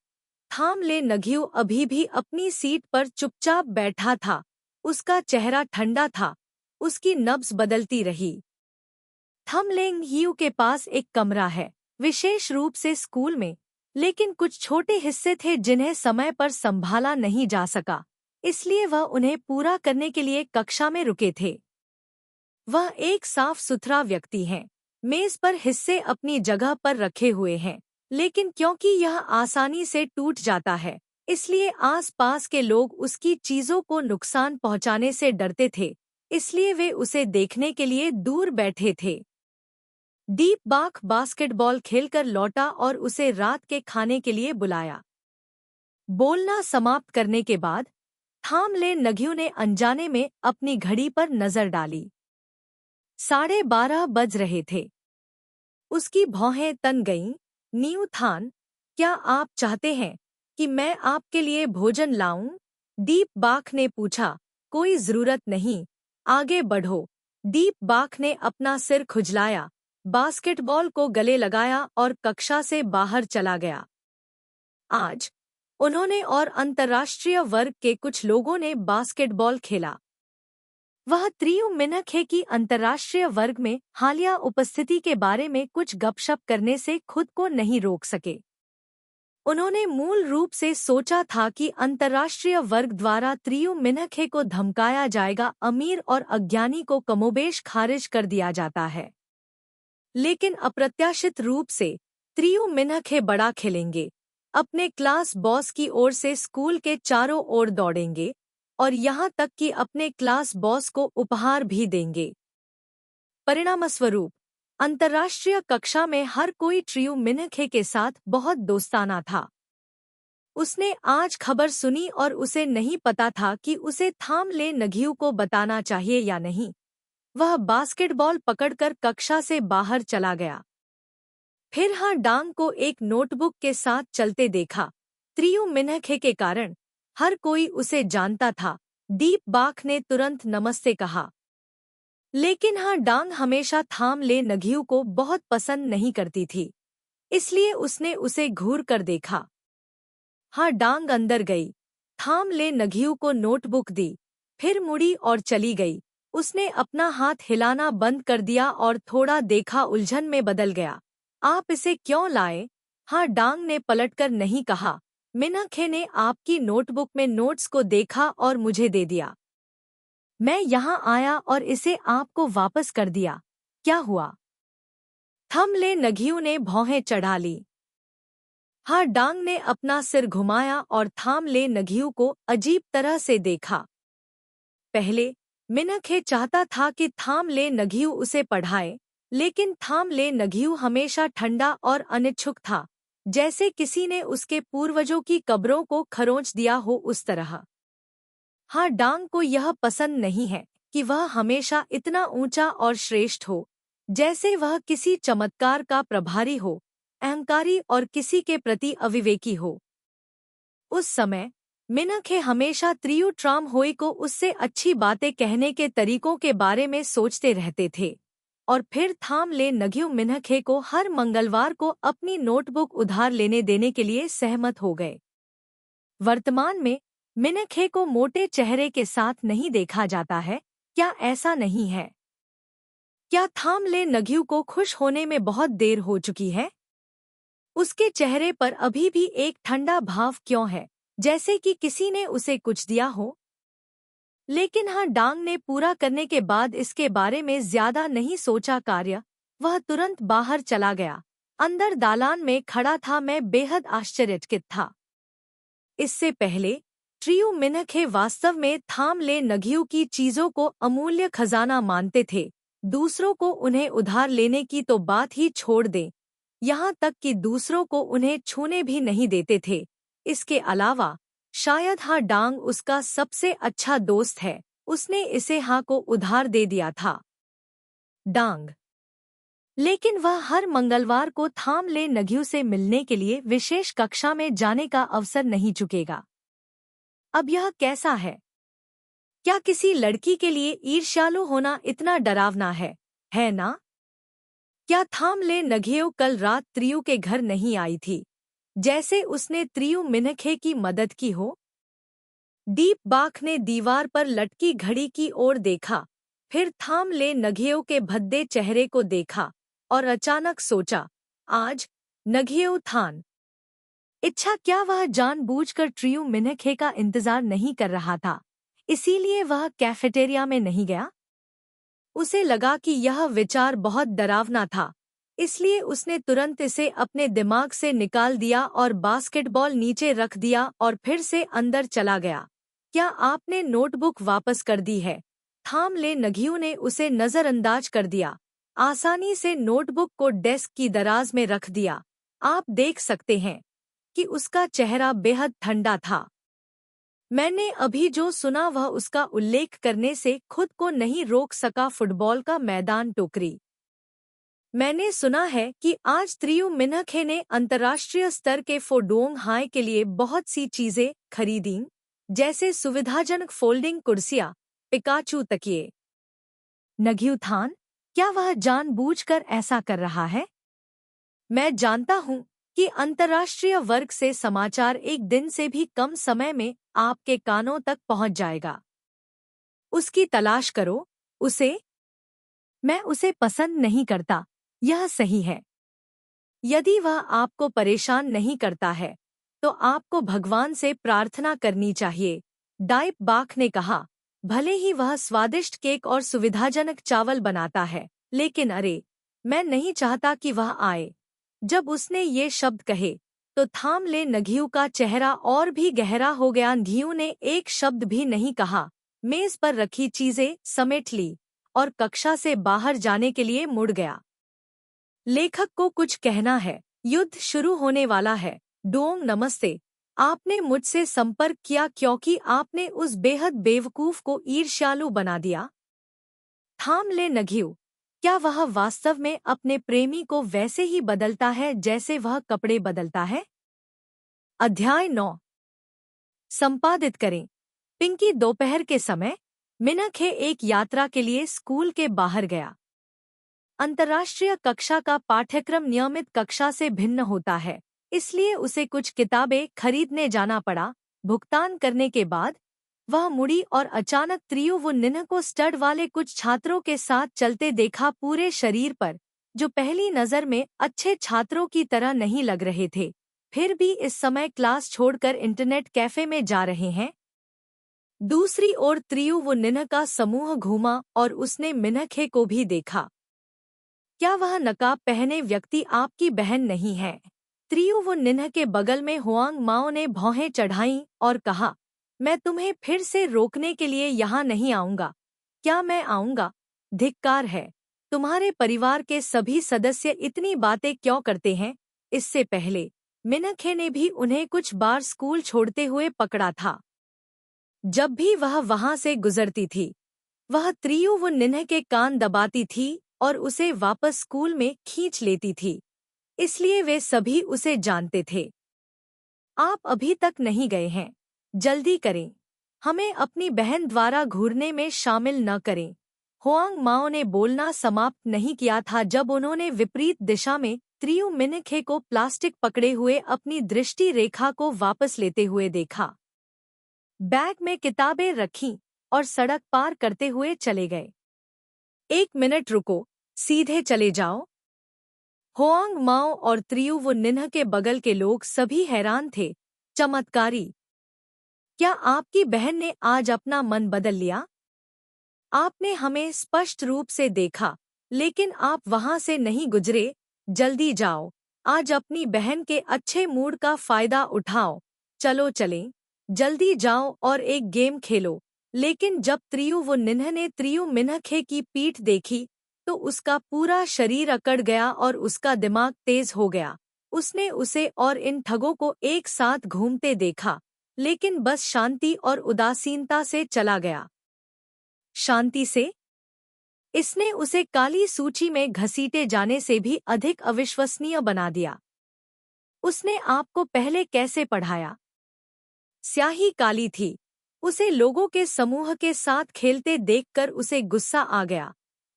थाम ले नघियु अभी भी अपनी सीट पर चुपचाप बैठा था। उसका चेहरा ठंडा था, उसकी नब्ज बदलती रही। थमलेंग हियू के पास एक कमरा है, विशेष रूप से स्कूल में, लेकिन कुछ छोटे हिस्से थे जिन्हें समय पर संभाला नहीं जा सका, इसलिए वह उन्हें पूरा करने के लिए कक्षा में रुके थे। वह एक साफ सुथरा व्यक्ति हैं। मेज पर हिस्से अपनी जगह पर रखे हुए हैं, लेकिन क्योंकि यह आसानी से टूट जाता है, इसलिए आसपास के लोग उसकी चीजों को नुकसान पहुंचाने से डरते थे, इसलिए वे उसे देखने के लिए दूर बैठे थे। दीप बाख बास्केटबॉल खेलकर लौटा और उसे रात के खाने के लिए बुलाया। बोलना समाप्त करने के बाद थामले नग्यू ने अनजाने में अपनी घड़ी पर नजर डाली। 12:30 बज रहे थे। उसकी भौहें तन गईं। न्यू थान, क्या आप चाहते हैं कि मैं आपके लिए भोजन लाऊं? दीप बाख ने पूछा। कोई जरूरत नहीं, आगे बढ़ो। दीप बाख ने अपना सिर खुजलाया, बास्केटबॉल को गले लगाया और कक्षा से बाहर चला गया। आज उन्होंने और अंतर्राष्ट्रीय वर्ग के कुछ लोगों ने बास्केटबॉल खेला। वह त्रियु मिनखे की अंतर्राष्ट्रीय वर्ग में हालिया उपस्थिति के बारे में कुछ गपशप करने से खुद को नहीं रोक सके। उन्होंने मूल रूप से सोचा था कि अंतर्राष्ट्रीय वर्ग द्वारा त्रियु मिनखे को धमकाया जाएगा, अमीर और अज्ञानी को कमोबेश खारिज कर दिया जाता है। लेकिन अप्रत्याशित रूप से त्रियु मिनखे बड़ा खेलेंगे, अपने क्लास बॉस की ओर से स्कूल के चारों ओर दौड़ेंगे और यहाँ तक कि अपने क्लास बॉस को उपहार भी देंगे। परिणामस्वरूप अंतर्राष्ट्रीय कक्षा में हर कोई त्रियु मिनखे के साथ बहुत दोस्ताना था। उसने आज खबर सुनी और उसे नहीं पता था कि उसे थामले नग्यू को बताना चाहिए या नहीं। वह बास्केटबॉल पकड़कर कक्षा से बाहर चला गया। फिर हाँ डांग को एक नोटबुक के साथ चलते देखा। त्रियु मिनखे के कारण हर कोई उसे जानता था। दीप बाख ने तुरंत नमस्ते कहा। लेकिन हाँ डांग हमेशा थामले नग्यू को बहुत पसंद नहीं करती थी, इसलिए उसने उसे घूर कर देखा। हाँ डांग अंदर गई, थामले नग्यू को नोटबुक दी, फिर मुड़ी और चली गई। उसने अपना हाथ हिलाना बंद कर दिया और थोड़ा देखा उलझन में बदल गया। आप इसे क्यों लाए? हाँ डांग ने पलटकर नहीं कहा। मिनखे ने आपकी नोटबुक में नोट्स को देखा और मुझे दे दिया। मैं यहाँ आया और इसे आपको वापस कर दिया। क्या हुआ? थमले नग्यू ने भौहें चढ़ा ली। हाँ डांग ने अपना सिर घुमाया और थामले नग्यू को अजीब तरह से देखा। पहले मिनखे चाहता था कि थामले नग्यू उसे पढ़ाए, लेकिन थामले नग्यू हमेशा ठंडा और अनिच्छुक था, जैसे किसी ने उसके पूर्वजों की कब्रों को खरोंच दिया हो उस तरह। हाँ डांग को यह पसंद नहीं है कि वह हमेशा इतना ऊंचा और श्रेष्ठ हो, जैसे वह किसी चमत्कार का प्रभारी हो, अहंकारी और किसी के प्रति अविवेकी हो। उस समय मिनखे हमेशा त्रियु ट्राम होई को उससे अच्छी बातें कहने के तरीकों के बारे में सोचते रहते थे, और फिर थामले नग्यू मिनखे को हर मंगलवार को अपनी नोटबुक उधार लेने देने के लिए सहमत हो गए। वर्तमान में मिनखे को मोटे चेहरे के साथ नहीं देखा जाता है, क्या ऐसा नहीं है? क्या थामले नग्यू को खुश होने में बहुत देर हो चुकी है? उसके चेहरे पर अभी भी एक ठंडा भाव क्यों है, जैसे कि किसी ने उसे कुछ दिया हो? लेकिन हाँ डांग ने पूरा करने के बाद इसके बारे में ज्यादा नहीं सोचा कार्य। वह तुरंत बाहर चला गया। अंदर दालान में खड़ा था। मैं बेहद आश्चर्यचकित था। इससे पहले त्रियु मिनखे वास्तव में थामले नग्यू की चीजों को अमूल्य खजाना मानते थे। दूसरों को उन्हें उधार लेने की तो बात ही छोड़ दें, यहाँ तक कि दूसरों को उन्हें छूने भी नहीं देते थे। इसके अलावा शायद हाँ डांग उसका सबसे अच्छा दोस्त है, उसने इसे हाँ को उधार दे दिया था। डांग लेकिन वह हर मंगलवार को थामले नग्यू से मिलने के लिए विशेष कक्षा में जाने का अवसर नहीं चुकेगा। अब यह कैसा है? क्या किसी लड़की के लिए ईर्ष्यालु होना इतना डरावना है ना? क्या थामले नग्यू कल रात त्रियु के घर नहीं आई थी, जैसे उसने त्रियु मिनखे की मदद की हो? दीप बाख ने दीवार पर लटकी घड़ी की ओर देखा, फिर थाम ले नघियो के भद्दे चेहरे को देखा और अचानक सोचा, आज नघियो थान। इच्छा क्या वह जानबूझकर ट्रियो मिनखे का इंतजार नहीं कर रहा था, इसीलिए वह कैफेटेरिया में नहीं गया? उसे लगा कि यह विचार बहुत डरावना था, इसलिए उसने तुरंत इसे अपने दिमाग से निकाल दिया और बास्केटबॉल नीचे रख दिया और फिर से अंदर चला गया। क्या आपने नोटबुक वापस कर दी है? थाम ले नघियो ने उसे नजरअंदाज कर दिया, आसानी से नोटबुक को डेस्क की दराज में रख दिया। आप देख सकते हैं कि उसका चेहरा बेहद ठंडा था। मैंने अभी जो सुना वह उसका उल्लेख करने से खुद को नहीं रोक सका। फुटबॉल का मैदान, टोकरी। मैंने सुना है कि आज त्रियु मिन्हखे ने अंतर्राष्ट्रीय स्तर के फोडोंग हाई के लिए बहुत सी चीजें खरीदीं, जैसे सुविधाजनक फोल्डिंग कुर्सियां, पिकाचू तकिए। नघियो थान, क्या वह जानबूझकर ऐसा कर रहा है? मैं जानता हूँ कि अंतर्राष्ट्रीय वर्ग से समाचार एक दिन से भी कम समय में आपके कानों तक पहुँच जाएगा। उसकी तलाश करो, उसे। मैं उसे पसंद नहीं करता, यह सही है। यदि वह आपको परेशान नहीं करता है, तो आपको भगवान से प्रार्थना करनी चाहिए, डाइप बाख ने कहा। भले ही वह स्वादिष्ट केक और सुविधाजनक चावल बनाता है, लेकिन अरे, मैं नहीं चाहता कि वह आए। जब उसने ये शब्द कहे, तो थाम ले नघियो का चेहरा और भी गहरा हो गया। नघियो ने एक शब्द भी नहीं कहा, मेज पर रखी चीजें समेट ली और कक्षा से बाहर जाने के लिए मुड़ गया। लेखक को कुछ कहना है, युद्ध शुरू होने वाला है। डोंग, नमस्ते। आपने मुझसे संपर्क किया क्योंकि आपने उस बेहद बेवकूफ को ईर्ष्यालु बना दिया। थाम ले नघियो, क्या वह वास्तव में अपने प्रेमी को वैसे ही बदलता है जैसे वह कपड़े बदलता है? अध्याय 9। संपादित करें। पिंकी दोपहर के समय मिनखे एक यात्रा के लिए स्कूल के बाहर गया। अंतर्राष्ट्रीय कक्षा का पाठ्यक्रम नियमित कक्षा से भिन्न होता है, इसलिए उसे कुछ किताबें खरीदने जाना पड़ा। भुगतान करने के बाद वह मुड़ी और अचानक त्रियु वो निन्ह को स्टड वाले कुछ छात्रों के साथ चलते देखा। पूरे शरीर पर, जो पहली नजर में अच्छे छात्रों की तरह नहीं लग रहे थे, फिर भी इस समय क्लास छोड़कर इंटरनेट कैफे में जा रहे हैं। दूसरी ओर त्रियु वो निन्ह का समूह घूमा और उसने मिनखे को भी देखा। क्या वह नकाब पहने व्यक्ति आपकी बहन नहीं है? त्रियु वो निन्ह के बगल में हुआंग माओ ने भौहें चढ़ाईं और कहा, मैं तुम्हें फिर से रोकने के लिए यहाँ नहीं आऊँगा। क्या मैं आऊँगा? धिक्कार है। तुम्हारे परिवार के सभी सदस्य इतनी बातें क्यों करते हैं? इससे पहले मिनखे ने भी उन्हें कुछ बार स्कूल छोड़ते हुए पकड़ा था। जब भी वह वहां से गुजरती थी, वह त्रियु वो निन्ह के कान दबाती थी और उसे वापस स्कूल में खींच लेती थी, इसलिए वे सभी उसे जानते थे। आप अभी तक नहीं गए हैं, जल्दी करें, हमें अपनी बहन द्वारा घूरने में शामिल न करें। हुआंग माओ ने बोलना समाप्त नहीं किया था जब उन्होंने विपरीत दिशा में त्रियु मिनखे को प्लास्टिक पकड़े हुए अपनी दृष्टि रेखा को वापस लेते हुए देखा। बैग में किताबें रखीं और सड़क पार करते हुए चले गए। 1 मिनट रुको, सीधे चले जाओ। हुआंग माओ और त्रियु वो निन्ह के बगल के लोग सभी हैरान थे। चमत्कारी! क्या आपकी बहन ने आज अपना मन बदल लिया? आपने हमें स्पष्ट रूप से देखा, लेकिन आप वहां से नहीं गुजरे। जल्दी जाओ, आज अपनी बहन के अच्छे मूड का फायदा उठाओ। चलो चलें, जल्दी जाओ और एक गेम खेलो। लेकिन जब त्रियु वो निन्ह ने त्रियु मिनखे की पीठ देखी, तो उसका पूरा शरीर अकड़ गया और उसका दिमाग तेज हो गया। उसने उसे और इन ठगों को एक साथ घूमते देखा, लेकिन बस शांति और उदासीनता से चला गया। शांति से? इसने उसे काली सूची में घसीटे जाने से भी अधिक अविश्वसनीय बना दिया। उसने आपको पहले कैसे पढ़ाया? स्याही काली थी। उसे लोगों के समूह के साथ खेलते देखकर उसे गुस्सा आ गया।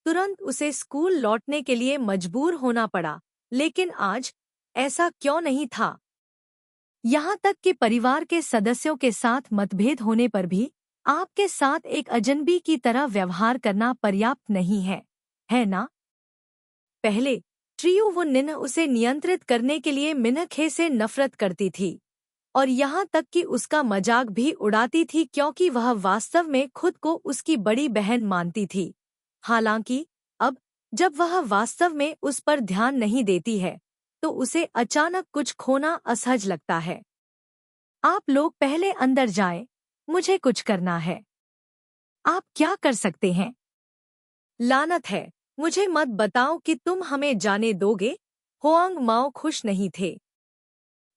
तुरंत उसे स्कूल लौटने के लिए मजबूर होना पड़ा, लेकिन आज ऐसा क्यों नहीं था? यहाँ तक कि परिवार के सदस्यों के साथ मतभेद होने पर भी आपके साथ एक अजनबी की तरह व्यवहार करना पर्याप्त नहीं है ना? पहले ट्रियो वो निन उसे नियंत्रित करने के लिए मिनखे से नफरत करती थी और यहाँ तक कि उसका मजाक भी उड़ाती थी क्योंकि वह वास्तव में खुद को उसकी बड़ी बहन मानती थी। हालांकि अब जब वह वास्तव में उस पर ध्यान नहीं देती है तो उसे अचानक कुछ खोना असहज लगता है। आप लोग पहले अंदर जाएं, मुझे कुछ करना है। आप क्या कर सकते हैं? लानत है, मुझे मत बताओ कि तुम हमें जाने दोगे। होआंग माओ खुश नहीं थे।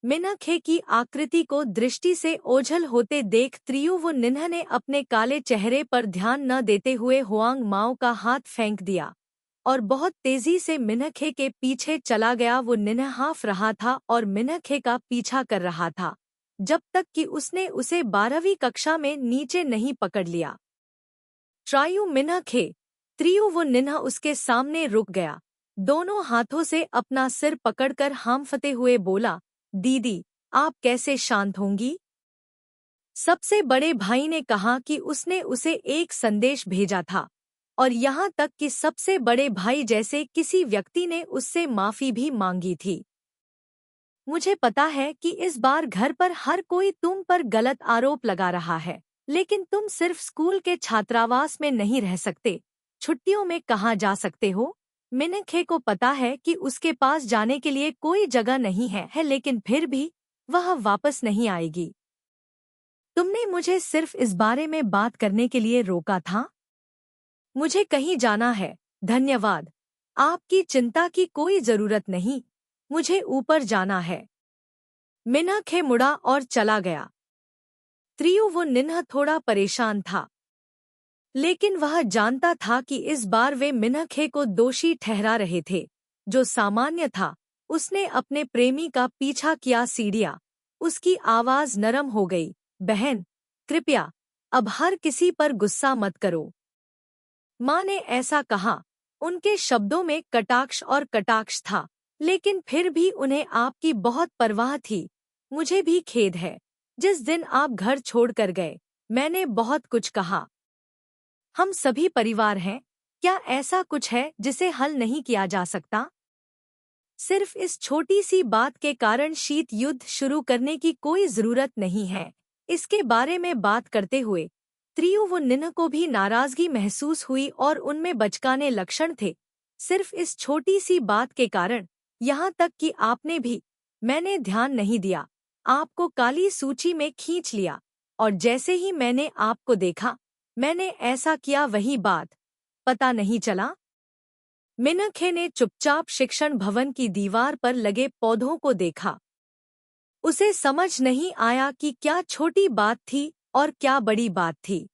मिनखे की आकृति को दृष्टि से ओझल होते देख त्रियु वो निन्ह ने अपने काले चेहरे पर ध्यान न देते हुए हुआंग माओ का हाथ फेंक दिया और बहुत तेजी से मिनखे के पीछे चला गया। वो निन्ह हाँफ रहा था और मिनखे का पीछा कर रहा था जब तक कि उसने उसे 12वीं कक्षा में नीचे नहीं पकड़ लिया। ट्रायु मिनखे, त्रियु वो निन्ह उसके सामने रुक गया, दोनों हाथों से अपना सिर पकड़कर हांफते हुए बोला, दीदी, आप कैसे शांत होंगी? सबसे बड़े भाई ने कहा कि उसने उसे एक संदेश भेजा था और यहाँ तक कि सबसे बड़े भाई जैसे किसी व्यक्ति ने उससे माफी भी मांगी थी। मुझे पता है कि इस बार घर पर हर कोई तुम पर गलत आरोप लगा रहा है, लेकिन तुम सिर्फ स्कूल के छात्रावास में नहीं रह सकते, छुट्टियों में कहाँ जा सकते हो? मिनखे को पता है कि उसके पास जाने के लिए कोई जगह नहीं है, लेकिन फिर भी वह वापस नहीं आएगी। तुमने मुझे सिर्फ इस बारे में बात करने के लिए रोका था? मुझे कहीं जाना है, धन्यवाद। आपकी चिंता की कोई जरूरत नहीं, मुझे ऊपर जाना है। मिनखे मुड़ा और चला गया। त्रियु वो निन्ह थोड़ा परेशान था, लेकिन वह जानता था कि इस बार वे मिनखे को दोषी ठहरा रहे थे, जो सामान्य था। उसने अपने प्रेमी का पीछा किया। सीढ़ियाँ, उसकी आवाज नरम हो गई। बहन, कृपया अब हर किसी पर गुस्सा मत करो। माँ ने ऐसा कहा। उनके शब्दों में कटाक्ष और कटाक्ष था, लेकिन फिर भी उन्हें आपकी बहुत परवाह थी। मुझे भी खेद है। जिस दिन आप घर छोड़कर गए, मैंने बहुत कुछ कहा। हम सभी परिवार हैं, क्या ऐसा कुछ है जिसे हल नहीं किया जा सकता? सिर्फ इस छोटी सी बात के कारण शीत युद्ध शुरू करने की कोई जरूरत नहीं है। इसके बारे में बात करते हुए त्रियु वो निन्ह को भी नाराजगी महसूस हुई और उनमें बचकाने लक्षण थे। सिर्फ इस छोटी सी बात के कारण, यहाँ तक कि आपने भी, मैंने ध्यान नहीं दिया, आपको काली सूची में खींच लिया और जैसे ही मैंने आपको देखा, मैंने ऐसा किया। वही बात, पता नहीं चला? मिनखे ने चुपचाप शिक्षण भवन की दीवार पर लगे पौधों को देखा। उसे समझ नहीं आया कि क्या छोटी बात थी और क्या बड़ी बात थी।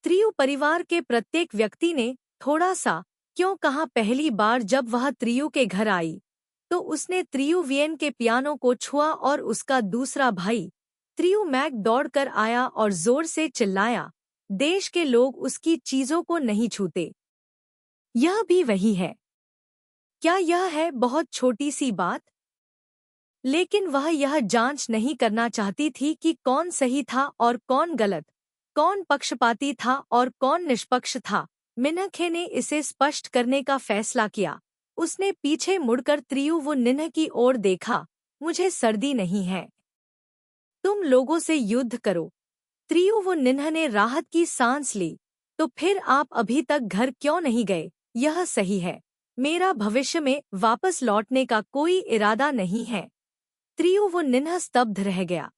त्रियु परिवार के प्रत्येक व्यक्ति ने थोड़ा सा क्यों कहा। पहली बार जब वह त्रियु के घर आई तो उसने त्रियु वियन के पियानो को छुआ और उसका दूसरा भाई त्रियु मैक दौड़कर आया और जोर से चिल्लाया, देश के लोग उसकी चीजों को नहीं छूते। यह भी वही है। क्या यह है बहुत छोटी सी बात? लेकिन वह यह जांच नहीं करना चाहती थी कि कौन सही था और कौन गलत, कौन पक्षपाती था और कौन निष्पक्ष था। मिनखे ने इसे स्पष्ट करने का फैसला किया। उसने पीछे मुड़कर त्रियु वो निन्ह की ओर देखा। मुझे सर्दी नहीं है, तुम लोगों से युद्ध करो। त्रियु वो निन्ह ने राहत की सांस ली। तो फिर आप अभी तक घर क्यों नहीं गए? यह सही है, मेरा भविष्य में वापस लौटने का कोई इरादा नहीं है। त्रियु वो निन्ह स्तब्ध रह गया।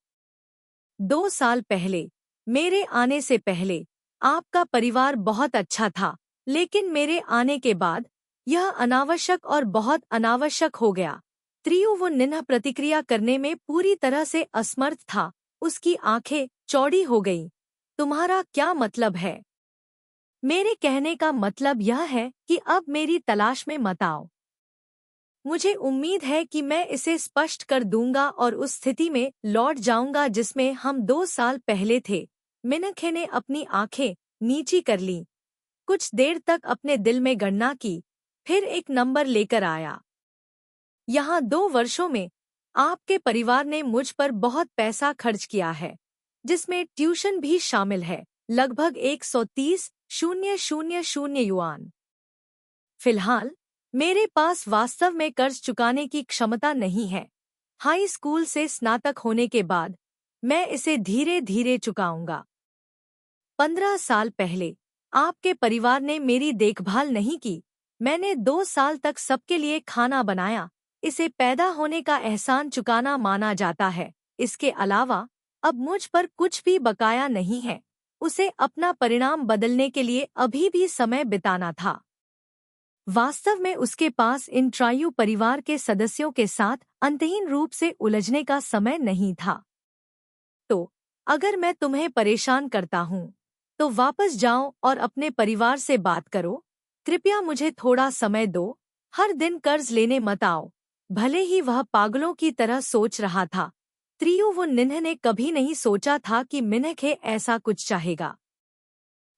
2 साल पहले, मेरे आने से पहले, आपका परिवार बहुत अच्छा था, लेकिन मेरे आने के बाद यह अनावश्यक और बहुत अनावश्यक हो गया। त्रियु वो निन्ह प्रतिक्रिया करने में पूरी तरह से असमर्थ था। उसकी आंखें चौड़ी हो गईं। तुम्हारा क्या मतलब है? मेरे कहने का मतलब यह है कि अब मेरी तलाश में मत आओ। मुझे उम्मीद है कि मैं इसे स्पष्ट कर दूंगा और उस स्थिति में लौट जाऊंगा जिसमें हम 2 साल पहले थे। मिनखे ने अपनी आंखें नीची कर लीं, कुछ देर तक अपने दिल में गणना की, फिर एक नंबर लेकर आया। यहाँ 2 वर्षों में आपके परिवार ने मुझ पर बहुत पैसा खर्च किया है। जिसमें ट्यूशन भी शामिल है, लगभग 130,000 युआन। फिलहाल मेरे पास वास्तव में कर्ज चुकाने की क्षमता नहीं है। हाई स्कूल से स्नातक होने के बाद मैं इसे धीरे धीरे चुकाऊंगा। 15 साल पहले आपके परिवार ने मेरी देखभाल नहीं की। मैंने 2 साल तक सबके लिए खाना बनाया। इसे पैदा होने का एहसान चुकाना माना जाता है। इसके अलावा अब मुझ पर कुछ भी बकाया नहीं है। उसे अपना परिणाम बदलने के लिए अभी भी समय बिताना था। वास्तव में उसके पास इन ट्रायू परिवार के सदस्यों के साथ अंतहीन रूप से उलझने का समय नहीं था। तो अगर मैं तुम्हें परेशान करता हूँ, तो वापस जाओ और अपने परिवार से बात करो। कृपया मुझे थोड़ा समय दो। हर दिन कर्ज लेने मत आओ। भले ही वह पागलों की तरह सोच रहा था, त्रियुवुनिन्ह ने कभी नहीं सोचा था कि मिन्हखे ऐसा कुछ चाहेगा।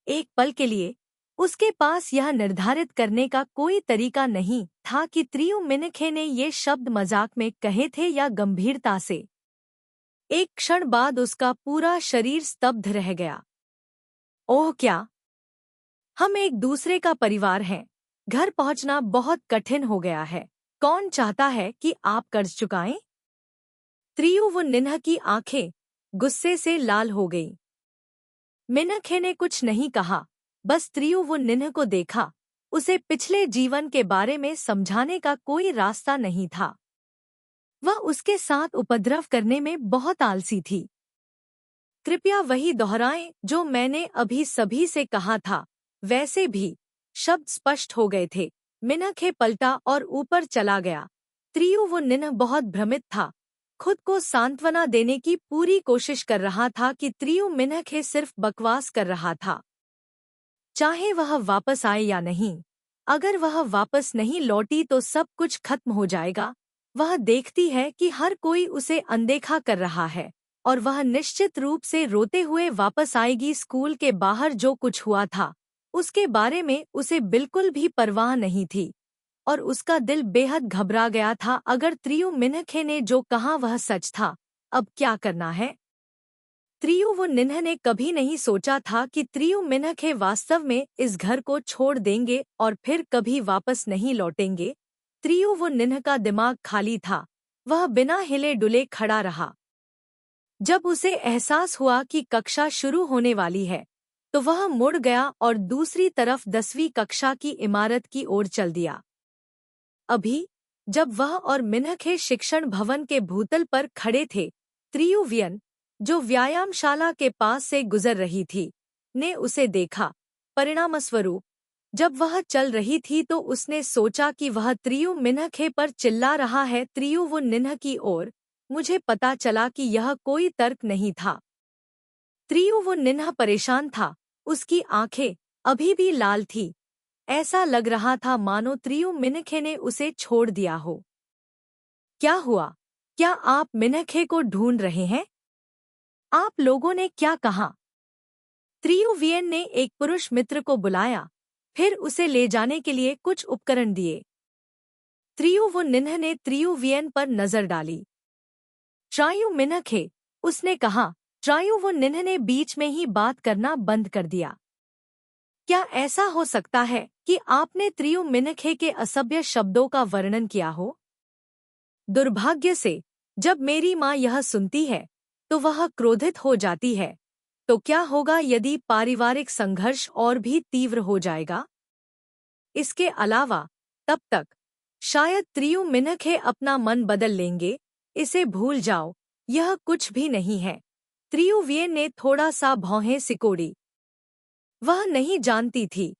एक पल के लिए उसके पास यह निर्धारित करने का कोई तरीका नहीं था कि त्रियुमिन्हखे ने ये शब्द मजाक में कहे थे या गंभीरता से। एक क्षण बाद उसका पूरा शरीर स्तब्ध रह गया। ओह क्या! हम एक दूसरे का परिवार हैं। घर पहुंचना बहुत कठिन हो गया है। कौन चाहता है कि आप कर्ज चुकाएं? त्रियुवुनिन्ह की आंखें गुस्से से लाल हो गईं। मिन्हखे ने कुछ नहीं कहा, बस त्रियुवुनिन्ह को देखा। उसे पिछले जीवन के बारे में समझाने का कोई रास्ता नहीं था। वह उसके साथ उपद्रव करने में बहुत आलसी थी। कृपया वही दोहराएं जो मैंने अभी सभी से कहा था। वैसे भी शब्द स्पष्ट हो गए थे। मिन्हखे पलटा और ऊपर चला गया। त्रियुवुनिन्ह बहुत भ्रमित था। खुद को सांत्वना देने की पूरी कोशिश कर रहा था कि त्रियुमिन्हखे सिर्फ बकवास कर रहा था। चाहे वह वापस आए या नहीं, अगर वह वापस नहीं लौटी तो सब कुछ खत्म हो जाएगा। वह देखती है कि हर कोई उसे अनदेखा कर रहा है और वह निश्चित रूप से रोते हुए वापस आएगी। स्कूल के बाहर जो कुछ हुआ था उसके बारे में उसे बिल्कुल भी परवाह नहीं थी और उसका दिल बेहद घबरा गया था। अगर त्रियुमिन्हखे ने जो कहा वह सच था, अब क्या करना है? त्रियुवुनिन्ह ने कभी नहीं सोचा था कि त्रियुमिन्हखे वास्तव में इस घर को छोड़ देंगे और फिर कभी वापस नहीं लौटेंगे। त्रियुवुनिन्ह का दिमाग खाली था। वह बिना हिले डुले खड़ा रहा। जब उसे एहसास हुआ कि कक्षा शुरू होने वाली है, तो वह मुड़ गया और दूसरी तरफ 10वीं कक्षा की इमारत की ओर चल दिया। अभी जब वह और मिन्हखे शिक्षण भवन के भूतल पर खड़े थे, त्रियुवियन, जो व्यायामशाला के पास से गुजर रही थी, ने उसे देखा। परिणामस्वरूप जब वह चल रही थी तो उसने सोचा कि वह त्रियुमिन्हखे पर चिल्ला रहा है। त्रियुवुनिन्ह की ओर मुझे पता चला कि यह कोई तर्क नहीं था। त्रियुवुनिन्ह परेशान था। उसकी आंखें अभी भी लाल थी। ऐसा लग रहा था मानो त्रियुमिन्हखे ने उसे छोड़ दिया हो। क्या हुआ? क्या आप मिन्हखे को ढूंढ रहे हैं? आप लोगों ने क्या कहा? त्रियुवियन ने एक पुरुष मित्र को बुलाया, फिर उसे ले जाने के लिए कुछ उपकरण दिए। त्रियुवुनिन्ह ने त्रियुवियन पर नजर डाली। ट्रायुमिन्हखे, उसने कहा। ट्रायुवुनिन्ह ने बीच में ही बात करना बंद कर दिया। क्या ऐसा हो सकता है कि आपने त्रियुमिन्हखे के असभ्य शब्दों का वर्णन किया हो? दुर्भाग्य से जब मेरी माँ यह सुनती है तो वह क्रोधित हो जाती है। तो क्या होगा यदि पारिवारिक संघर्ष और भी तीव्र हो जाएगा? इसके अलावा तब तक शायद त्रियुमिन्हखे अपना मन बदल लेंगे। इसे भूल जाओ, यह कुछ भी नहीं है। त्रियुवियन ने थोड़ा सा भौहें सिकोड़ी। वह नहीं जानती थी,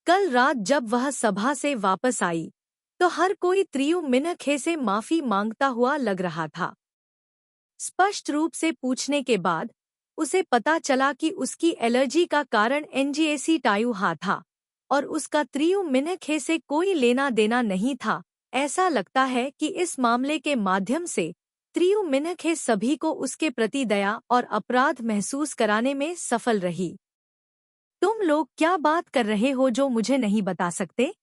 कल रात जब वह सभा से वापस आई तो हर कोई त्रियुमिन्हखे से माफी मांगता हुआ लग रहा था। स्पष्ट रूप से पूछने के बाद उसे पता चला कि उसकी एलर्जी का कारण एनजीएसी टायुहा था और उसका त्रियुमिन्हखे से कोई लेना देना नहीं था। ऐसा लगता है कि इस मामले के माध्यम से त्रियुमिन्हखे सभी को उसके प्रति दया और अपराध महसूस कराने में सफल रही। तुम लोग क्या बात कर रहे हो जो मुझे नहीं बता सकते?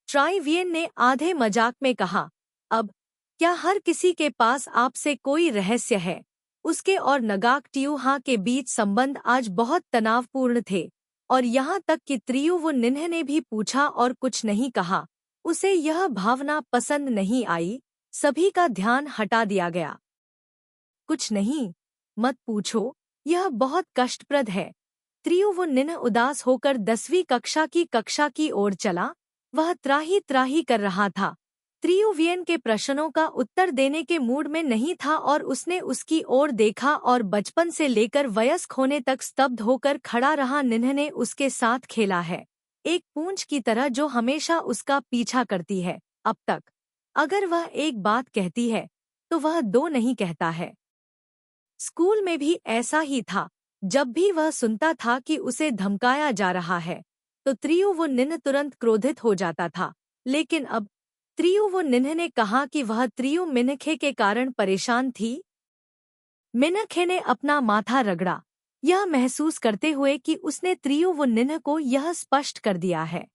ट्राइवियन ने आधे मजाक में कहा। अब क्या हर किसी के पास आपसे कोई रहस्य है? उसके और नगाक ट्यूहा के बीच संबंध आज बहुत तनावपूर्ण थे, और यहाँ तक कि त्रियुवुनिन्ह ने भी पूछा और कुछ नहीं कहा। उसे यह भावना पसंद नहीं आई। सभी का ध्यान हटा दिया गया। कुछ नहीं, मत पूछो, यह बहुत कष्टप्रद है। त्रियुवुनिन्ह उदास होकर 10वीं कक्षा की ओर चला। वह त्राही त्राही कर रहा था। त्रियुवियन के प्रश्नों का उत्तर देने के मूड में नहीं था और उसने उसकी ओर देखा और बचपन से लेकर वयस्क होने तक स्तब्ध होकर खड़ा रहा। निन्ह ने उसके साथ खेला है, एक पूंछ की तरह जो हमेशा उसका पीछा करती है अब तक। अगर वह एक बात कहती है तो वह दो नहीं कहता है। स्कूल में भी ऐसा ही था। जब भी वह सुनता था कि उसे धमकाया जा रहा है तो त्रियुवुनिन्ह तुरंत क्रोधित हो जाता था। लेकिन अब त्रियुवुनिन्ह ने कहा कि वह त्रियुमिन्खे के कारण परेशान थी। मिन्खे ने अपना माथा रगड़ा, यह महसूस करते हुए कि उसने त्रियुवुनिन्ह को यह स्पष्ट कर दिया है।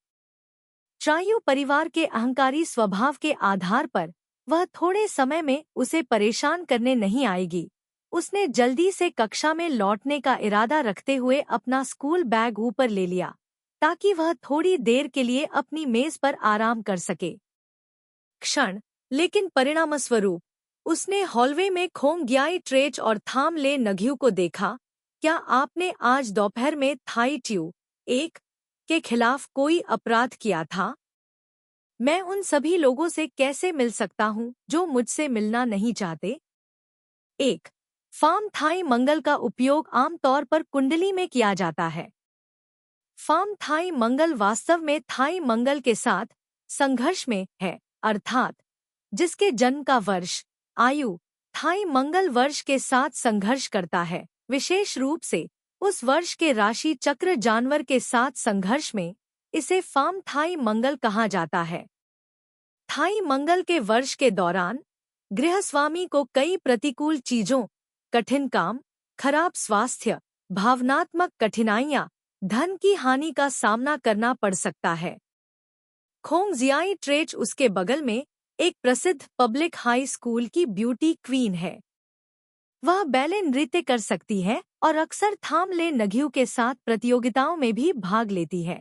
ट्रायु परिवार के अहंकारी स्वभाव के आधार पर वह थोड़े समय में उसे परेशान करने नहीं आएगी। उसने जल्दी से कक्षा में लौटने का इरादा रखते हुए अपना स्कूल बैग ऊपर ले लिया ताकि वह थोड़ी देर के लिए अपनी मेज पर आराम कर सके। लेकिन परिणामस्वरूप उसने हॉलवे में खोंग्याई ट्रेच और थाम ले नग्यू को देखा। क्या आपने आज दोपहर में थाई ट्यू 1 के खिलाफ कोई अपराध किया था? मैं उन सभी लोगों से कैसे मिल सकता हूँ जो मुझसे मिलना नहीं चाहते? 1. फार्म थाई मंगल का उपयोग आमतौर पर कुंडली में किया जाता है। फार्म थाई मंगल वास्तव में थाई मंगल के साथ संघर्ष में है, अर्थात जिसके जन्म का वर्ष आयु थाई मंगल वर्ष के साथ संघर्ष करता है, विशेष रूप से उस वर्ष के राशि चक्र जानवर के साथ संघर्ष में। इसे फार्म थाई मंगल कहा जाता है। थाई मंगल के वर्ष के दौरान गृहस्वामी को कई प्रतिकूल चीजों, कठिन काम, खराब स्वास्थ्य, भावनात्मक कठिनाइयां, धन की हानि का सामना करना पड़ सकता है। खोंगजियाई ट्रेच उसके बगल में एक प्रसिद्ध पब्लिक हाई स्कूल की ब्यूटी क्वीन है। वह बैले नृत्य कर सकती है और अक्सर थाम ले नग्यू के साथ प्रतियोगिताओं में भी भाग लेती है।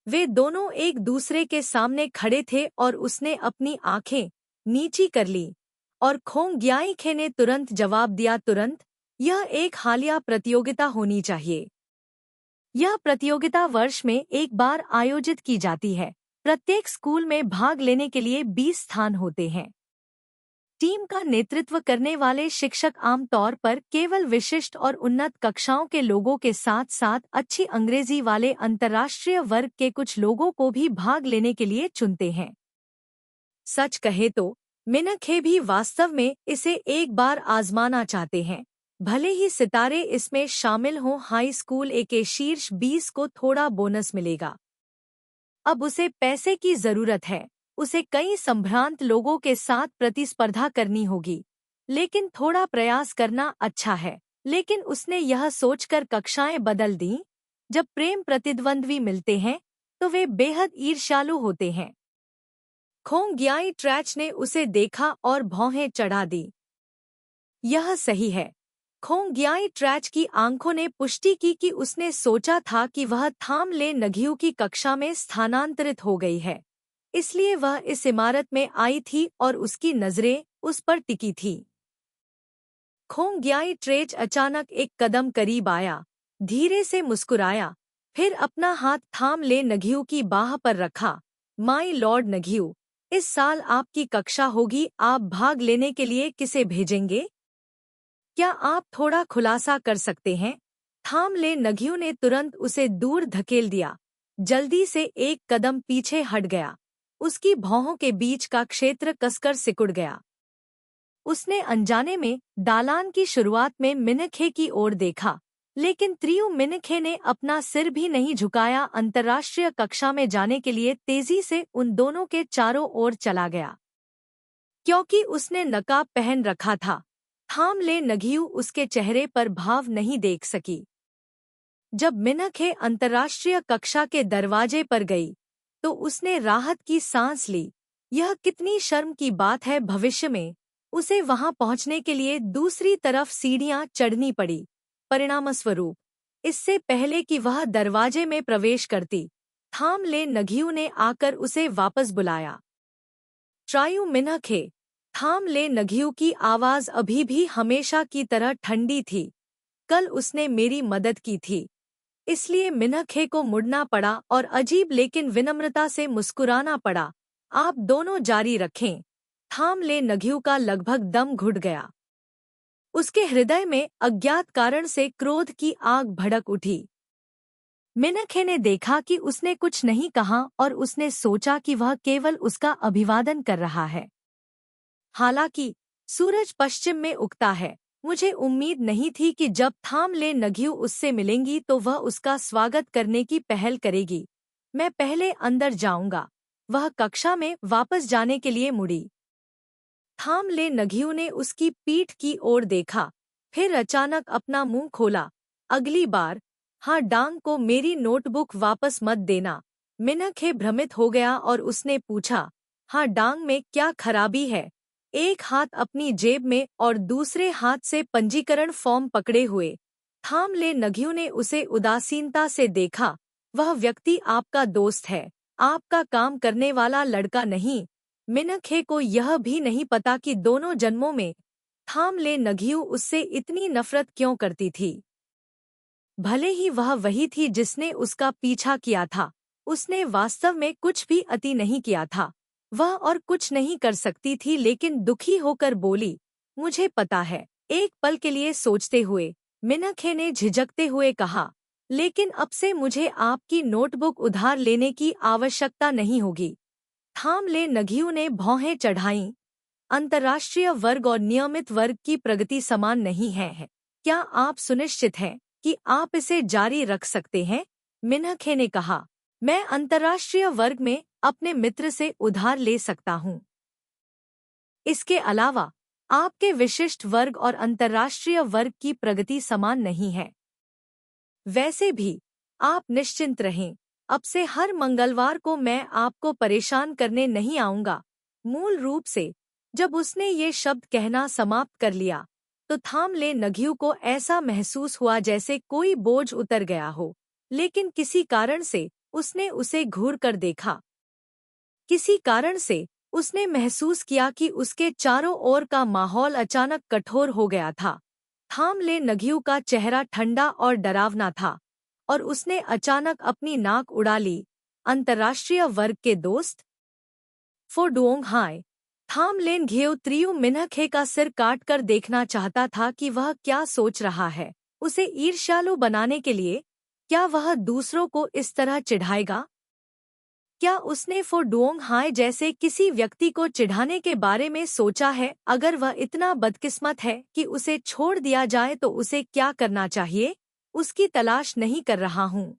वे दोनों एक दूसरे के सामने खड़े थे और उसने अपनी आंखें नीची कर ली और खोंग्याई ने तुरंत जवाब दिया, तुरंत। यह एक हालिया प्रतियोगिता होनी चाहिए। यह प्रतियोगिता वर्ष में एक बार आयोजित की जाती है। प्रत्येक स्कूल में भाग लेने के लिए 20 स्थान होते हैं। टीम का नेतृत्व करने वाले शिक्षक आमतौर पर केवल विशिष्ट और उन्नत कक्षाओं के लोगों के साथ साथ अच्छी अंग्रेजी वाले अंतर्राष्ट्रीय वर्ग के कुछ लोगों को भी भाग लेने के लिए चुनते हैं। सच कहे तो मिन्खे भी वास्तव में इसे एक बार आजमाना चाहते हैं, भले ही सितारे इसमें शामिल हों। हाई स्कूल ए के शीर्ष 20 को थोड़ा बोनस मिलेगा। अब उसे पैसे की जरूरत है। उसे कई संभ्रांत लोगों के साथ प्रतिस्पर्धा करनी होगी, लेकिन थोड़ा प्रयास करना अच्छा है। लेकिन उसने यह सोचकर कक्षाएं बदल दीं, जब प्रेम प्रतिद्वंद्वी मिलते हैं तो वे बेहद ईर्ष्यालु होते हैं। खोंग्याई ट्रैच ने उसे देखा और भौहें चढ़ा दी। यह सही है। खोंग्याई ट्रैच की आंखों ने पुष्टि की कि उसने सोचा था कि वह थाम ले नग्यू की कक्षा में स्थानांतरित हो गई है, इसलिए वह इस इमारत में आई थी और उसकी नजरें उस पर टिकी थी। खोंग्याई ट्रेच अचानक एक कदम करीब आया, धीरे से मुस्कुराया, फिर अपना हाथ थाम ले नग्यू की बाह पर रखा। माई लॉर्ड नग्यू, इस साल आपकी कक्षा होगी, आप भाग लेने के लिए किसे भेजेंगे? क्या आप थोड़ा खुलासा कर सकते हैं? थाम ले नग्यू ने तुरंत उसे दूर धकेल दिया, जल्दी से एक कदम पीछे हट गया। उसकी भौहों के बीच का क्षेत्र कसकर सिकुड़ गया। उसने अनजाने में दालान की शुरुआत में मिन्खे की ओर देखा, लेकिन त्रियुमिन्खे ने अपना सिर भी नहीं झुकाया। अंतर्राष्ट्रीय कक्षा में जाने के लिए तेजी से उन दोनों के चारों ओर चला गया। क्योंकि उसने नकाब पहन रखा था, थाम ले नग्यू उसके चेहरे पर भाव नहीं देख सकी। जब मिन्खे अंतर्राष्ट्रीय कक्षा के दरवाजे पर गई तो उसने राहत की सांस ली। यह कितनी शर्म की बात है, भविष्य में उसे वहां पहुंचने के लिए दूसरी तरफ सीढ़ियां चढ़नी पड़ी। परिणामस्वरूप, इससे पहले कि वह दरवाजे में प्रवेश करती, थाम ले नघियू ने आकर उसे वापस बुलाया। ट्रायू मिनखे। थाम ले नघियू की आवाज अभी भी हमेशा की तरह ठंडी थी। कल उसने मेरी मदद की थी, इसलिए मिनखे को मुड़ना पड़ा और अजीब लेकिन विनम्रता से मुस्कुराना पड़ा। आप दोनों जारी रखें। थाम ले नघियू का लगभग दम घुट गया। उसके हृदय में अज्ञात कारण से क्रोध की आग भड़क उठी। मिनखे ने देखा कि उसने कुछ नहीं कहा और उसने सोचा कि वह केवल उसका अभिवादन कर रहा है। हालांकि सूरज पश्चिम में उगता है। मुझे उम्मीद नहीं थी कि जब थाम ले नघियू उससे मिलेंगी तो वह उसका स्वागत करने की पहल करेगी। मैं पहले अंदर जाऊंगा। वह कक्षा में वापस जाने के लिए मुड़ी। थाम ले नघियू ने उसकी पीठ की ओर देखा, फिर अचानक अपना मुंह खोला। अगली बार हाँ डांग को मेरी नोटबुक वापस मत देना। मिनखे भ्रमित हो गया और उसने पूछा, हाँ डांग में क्या खराबी है? एक हाथ अपनी जेब में और दूसरे हाथ से पंजीकरण फॉर्म पकड़े हुए थाम ले नघियू ने उसे उदासीनता से देखा। वह व्यक्ति आपका दोस्त है, आपका काम करने वाला लड़का नहीं। मिनखे को यह भी नहीं पता कि दोनों जन्मों में थाम ले नघियू उससे इतनी नफरत क्यों करती थी। भले ही वह वही थी जिसने उसका पीछा किया था, उसने वास्तव में कुछ भी अति नहीं किया था। वह और कुछ नहीं कर सकती थी, लेकिन दुखी होकर बोली, मुझे पता है। एक पल के लिए सोचते हुए मिनखे ने झिझकते हुए कहा, लेकिन अब से मुझे आपकी नोटबुक उधार लेने की आवश्यकता नहीं होगी। थाम ले नघियू ने भौहें चढ़ाईं। अंतर्राष्ट्रीय वर्ग और नियमित वर्ग की प्रगति समान नहीं है। क्या आप सुनिश्चित हैं कि आप इसे जारी रख सकते हैं? मिनखे ने कहा, मैं अंतर्राष्ट्रीय वर्ग में अपने मित्र से उधार ले सकता हूँ। इसके अलावा आपके विशिष्ट वर्ग और अंतर्राष्ट्रीय वर्ग की प्रगति समान नहीं है। वैसे भी आप निश्चिंत रहें, अब से हर मंगलवार को मैं आपको परेशान करने नहीं आऊंगा। मूल रूप से जब उसने ये शब्द कहना समाप्त कर लिया तो थाम ले नघियू को ऐसा महसूस हुआ जैसे कोई बोझ उतर गया हो, लेकिन किसी कारण से उसने उसे घूर कर देखा। किसी कारण से उसने महसूस किया कि उसके चारों ओर का माहौल अचानक कठोर हो गया था। थाम ले नघियू का चेहरा ठंडा और डरावना था और उसने अचानक अपनी नाक उड़ा ली। अंतर्राष्ट्रीय वर्ग के दोस्त फो डुओंग हाय। थाम लेन घेव त्रियु मिनखे का सिर काट कर देखना चाहता था कि वह क्या सोच रहा है। उसे ईर्ष्यालु बनाने के लिए क्या वह दूसरों को इस तरह चिढ़ाएगा? क्या उसने फो डुओंग हाय जैसे किसी व्यक्ति को चिढ़ाने के बारे में सोचा है? अगर वह इतना बदकिस्मत है कि उसे छोड़ दिया जाए तो उसे क्या करना चाहिए? उसकी तलाश नहीं कर रहा हूँ।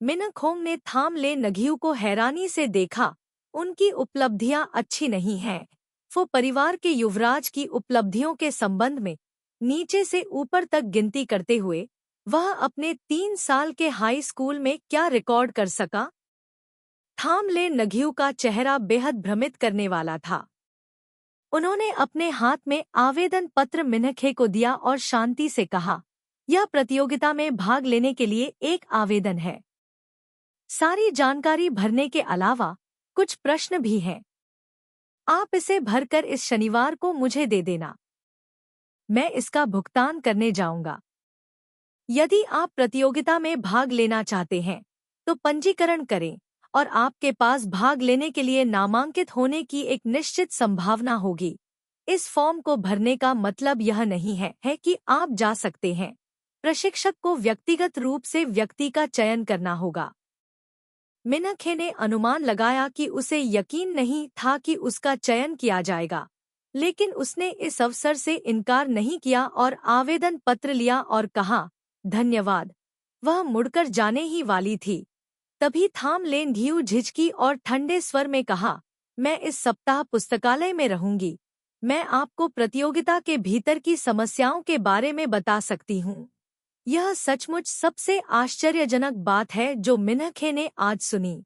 मिनखोंग ने थाम ले नघियू को हैरानी से देखा। उनकी उपलब्धियां अच्छी नहीं हैं। वो परिवार के युवराज की उपलब्धियों के संबंध में नीचे से ऊपर तक गिनती करते हुए वह अपने 3 साल के हाई स्कूल में क्या रिकॉर्ड कर सका? थाम ले नघियू का चेहरा बेहद भ्रमित करने वाला था। उन्होंने अपने हाथ में आवेदन पत्र मिनखे को दिया और शांति से कहा, यह प्रतियोगिता में भाग लेने के लिए एक आवेदन है। सारी जानकारी भरने के अलावा कुछ प्रश्न भी हैं। आप इसे भरकर इस शनिवार को मुझे दे देना। मैं इसका भुगतान करने जाऊंगा। यदि आप प्रतियोगिता में भाग लेना चाहते हैं तो पंजीकरण करें और आपके पास भाग लेने के लिए नामांकित होने की एक निश्चित संभावना होगी। इस फॉर्म को भरने का मतलब यह नहीं है कि आप जा सकते हैं। प्रशिक्षक को व्यक्तिगत रूप से व्यक्ति का चयन करना होगा। मिनखे ने अनुमान लगाया कि उसे यकीन नहीं था कि उसका चयन किया जाएगा, लेकिन उसने इस अवसर से इनकार नहीं किया और आवेदन पत्र लिया और कहा, धन्यवाद। वह मुड़कर जाने ही वाली थी, तभी थाम लेन घियू झिझकी और ठंडे स्वर में कहा, मैं इस सप्ताह पुस्तकालय में रहूंगी। मैं आपको प्रतियोगिता के भीतर की समस्याओं के बारे में बता सकती हूँ। यह सचमुच सबसे आश्चर्यजनक बात है जो मिनखे ने आज सुनी।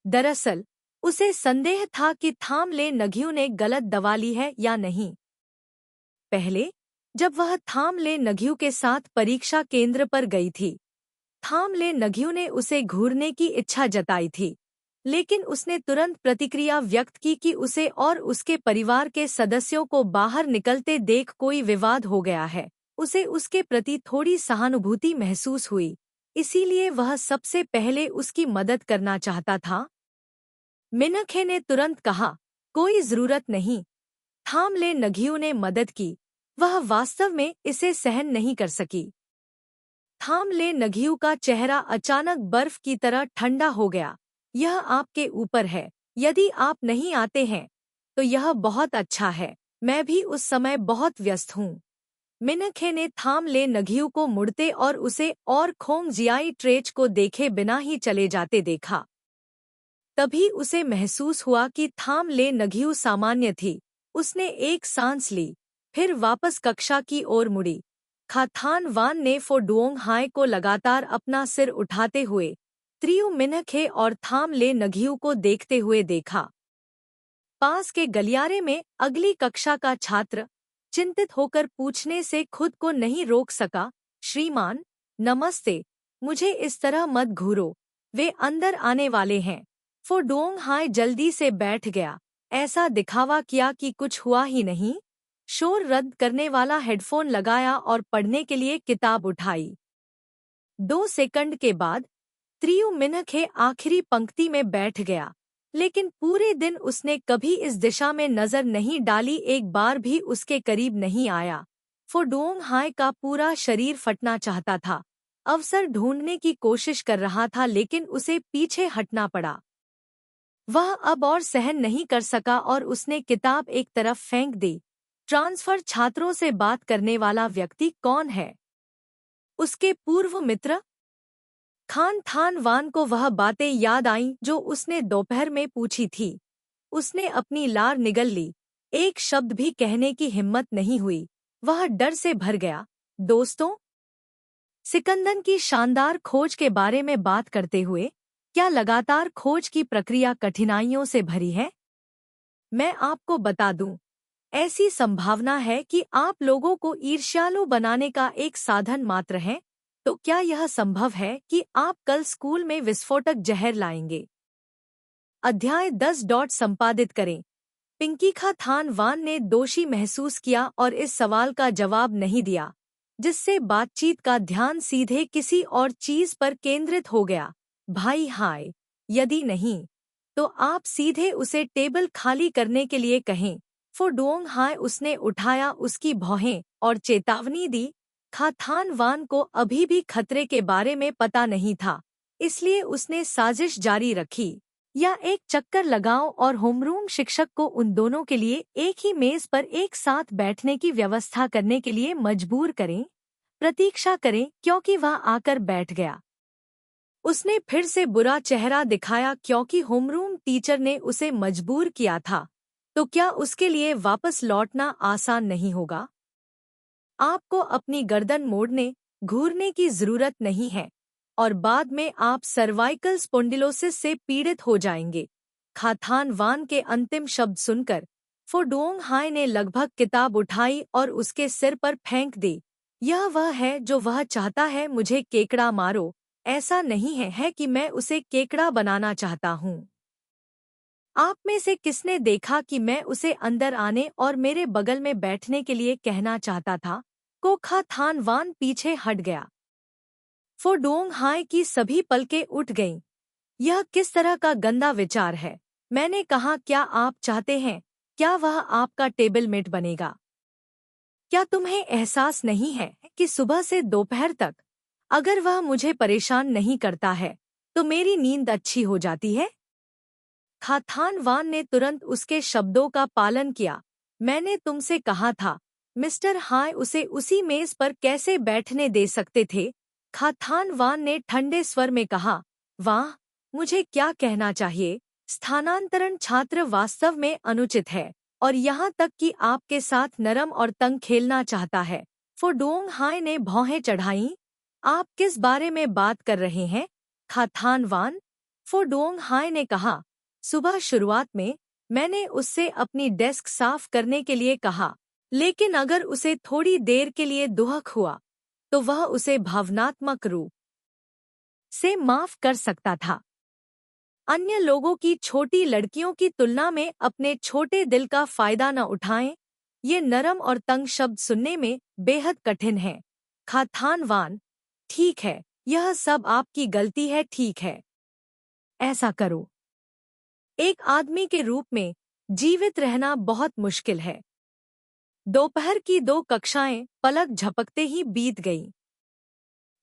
दरअसल उसे संदेह था कि थाम ले नघियू ने गलत दवा ली है या नहीं। पहले जब वह थाम ले नघियू के साथ परीक्षा केंद्र पर गई थी, थाम ले नघियू ने उसे घूरने की इच्छा जताई थी, लेकिन उसने तुरंत प्रतिक्रिया व्यक्त की कि उसे और उसके परिवार के सदस्यों को बाहर निकलते देख कोई विवाद हो गया है। उसे उसके प्रति थोड़ी सहानुभूति महसूस हुई, इसीलिए वह सबसे पहले उसकी मदद करना चाहता था। मिनखे ने तुरंत कहा, कोई जरूरत नहीं। थाम ले नघियू ने मदद की, वह वास्तव में इसे सहन नहीं कर सकी। थाम ले नघियू का चेहरा अचानक बर्फ की तरह ठंडा हो गया। यह आपके ऊपर है, यदि आप नहीं आते हैं तो यह बहुत अच्छा है, मैं भी उस समय बहुत व्यस्त हूँ। मिनखे ने थाम ले नघियू को मुड़ते और उसे और खोंग जियाई ट्रेच को देखे बिना ही चले जाते देखा। तभी उसे महसूस हुआ कि थाम ले नघियू सामान्य थी। उसने एक सांस ली, फिर वापस कक्षा की ओर मुड़ी। खाथान वान ने फो डुओंग हाय को लगातार अपना सिर उठाते हुए त्रियु मिनखे और थाम ले नघियू को देखते हुए देखा। पास के गलियारे में अगली कक्षा का छात्र चिंतित होकर पूछने से खुद को नहीं रोक सका, श्रीमान नमस्ते, मुझे इस तरह मत घूरो, वे अंदर आने वाले हैं। फो डुओंग हाय जल्दी से बैठ गया, ऐसा दिखावा किया कि कुछ हुआ ही नहीं। शोर रद्द करने वाला हेडफोन लगाया और पढ़ने के लिए किताब उठाई। 2 सेकंड के बाद त्रियु मिनखे आखिरी पंक्ति में बैठ गया, लेकिन पूरे दिन उसने कभी इस दिशा में नजर नहीं डाली, एक बार भी उसके करीब नहीं आया। फो डुओंग हाय का पूरा शरीर फटना चाहता था, अवसर ढूंढने की कोशिश कर रहा था, लेकिन उसे पीछे हटना पड़ा। वह अब और सहन नहीं कर सका और उसने किताब एक तरफ फेंक दी। ट्रांसफर छात्रों से बात करने वाला व्यक्ति कौन है? उसके पूर्व मित्र? खान थान वान को वह बातें याद आईं जो उसने दोपहर में पूछी थी। उसने अपनी लार निगल ली, एक शब्द भी कहने की हिम्मत नहीं हुई। वह डर से भर गया। दोस्तों, सिकंदन की शानदार खोज के बारे में बात करते हुए, क्या लगातार खोज की प्रक्रिया कठिनाइयों से भरी है? मैं आपको बता दूं, ऐसी संभावना है कि आप लोगों को ईर्ष्यालु बनाने का एक साधन मात्र है। तो क्या यह संभव है कि आप कल स्कूल में विस्फोटक जहर लाएंगे? अध्याय 10 संपादित करें। पिंकी खा थान वान ने दोषी महसूस किया और इस सवाल का जवाब नहीं दिया, जिससे बातचीत का ध्यान सीधे किसी और चीज पर केंद्रित हो गया। भाई हाय, यदि नहीं तो आप सीधे उसे टेबल खाली करने के लिए कहें। फो डुओंग हाय उसने उठाया उसकी भौहें और चेतावनी दी। खाथान वान को अभी भी खतरे के बारे में पता नहीं था, इसलिए उसने साजिश जारी रखी, या एक चक्कर लगाओ और होमरूम शिक्षक को उन दोनों के लिए एक ही मेज पर एक साथ बैठने की व्यवस्था करने के लिए मजबूर करें। प्रतीक्षा करें, क्योंकि वह आकर बैठ गया। उसने फिर से बुरा चेहरा दिखाया क्योंकि होमरूम टीचर ने उसे मजबूर किया था। तो क्या उसके लिए वापस लौटना आसान नहीं होगा? आपको अपनी गर्दन मोड़ने, घूरने की जरूरत नहीं है और बाद में आप सर्वाइकल स्पोंडिलोसिस से पीड़ित हो जाएंगे। खाथान वान के अंतिम शब्द सुनकर फो डुओंग हाय ने लगभग किताब उठाई और उसके सिर पर फेंक दी। यह वह है जो वह चाहता है, मुझे केकड़ा मारो। ऐसा नहीं है कि मैं उसे केकड़ा बनाना चाहता हूँ। आप में से किसने देखा कि मैं उसे अंदर आने और मेरे बगल में बैठने के लिए कहना चाहता था? कोखा थान वान पीछे हट गया। फो डुओंग हाय की सभी पलकें उठ गईं। यह किस तरह का गंदा विचार है? मैंने कहा, क्या आप चाहते हैं? क्या वह आपका टेबल मेट बनेगा? क्या तुम्हें एहसास नहीं है कि सुबह से दोपहर तक अगर वह मुझे परेशान नहीं करता है तो मेरी नींद अच्छी हो जाती है? खाथान वान ने तुरंत उसके शब्दों का पालन किया। मैंने तुमसे कहा था, मिस्टर हाय उसे उसी मेज पर कैसे बैठने दे सकते थे? खाथान वान ने ठंडे स्वर में कहा। वाह, मुझे क्या कहना चाहिए? स्थानांतरण छात्र वास्तव में अनुचित है और यहाँ तक कि आपके साथ नरम और तंग खेलना चाहता है। फो डुओंग हाय ने भौहें चढ़ाईं। आप किस बारे में बात कर रहे हैं? खाथान वान, फो डुओंग हाय ने कहा। सुबह शुरुआत में मैंने उससे अपनी डेस्क साफ करने के लिए कहा, लेकिन अगर उसे थोड़ी देर के लिए दुहक हुआ तो वह उसे भावनात्मक रूप से माफ कर सकता था। अन्य लोगों की छोटी लड़कियों की तुलना में अपने छोटे दिल का फायदा न उठाएं। ये नरम और तंग शब्द सुनने में बेहद कठिन हैं। खातानवान, ठीक है, यह सब आपकी गलती है, ठीक है, ऐसा करो। एक आदमी के रूप में जीवित रहना बहुत मुश्किल है। दोपहर की 2 कक्षाएं पलक झपकते ही बीत गईं।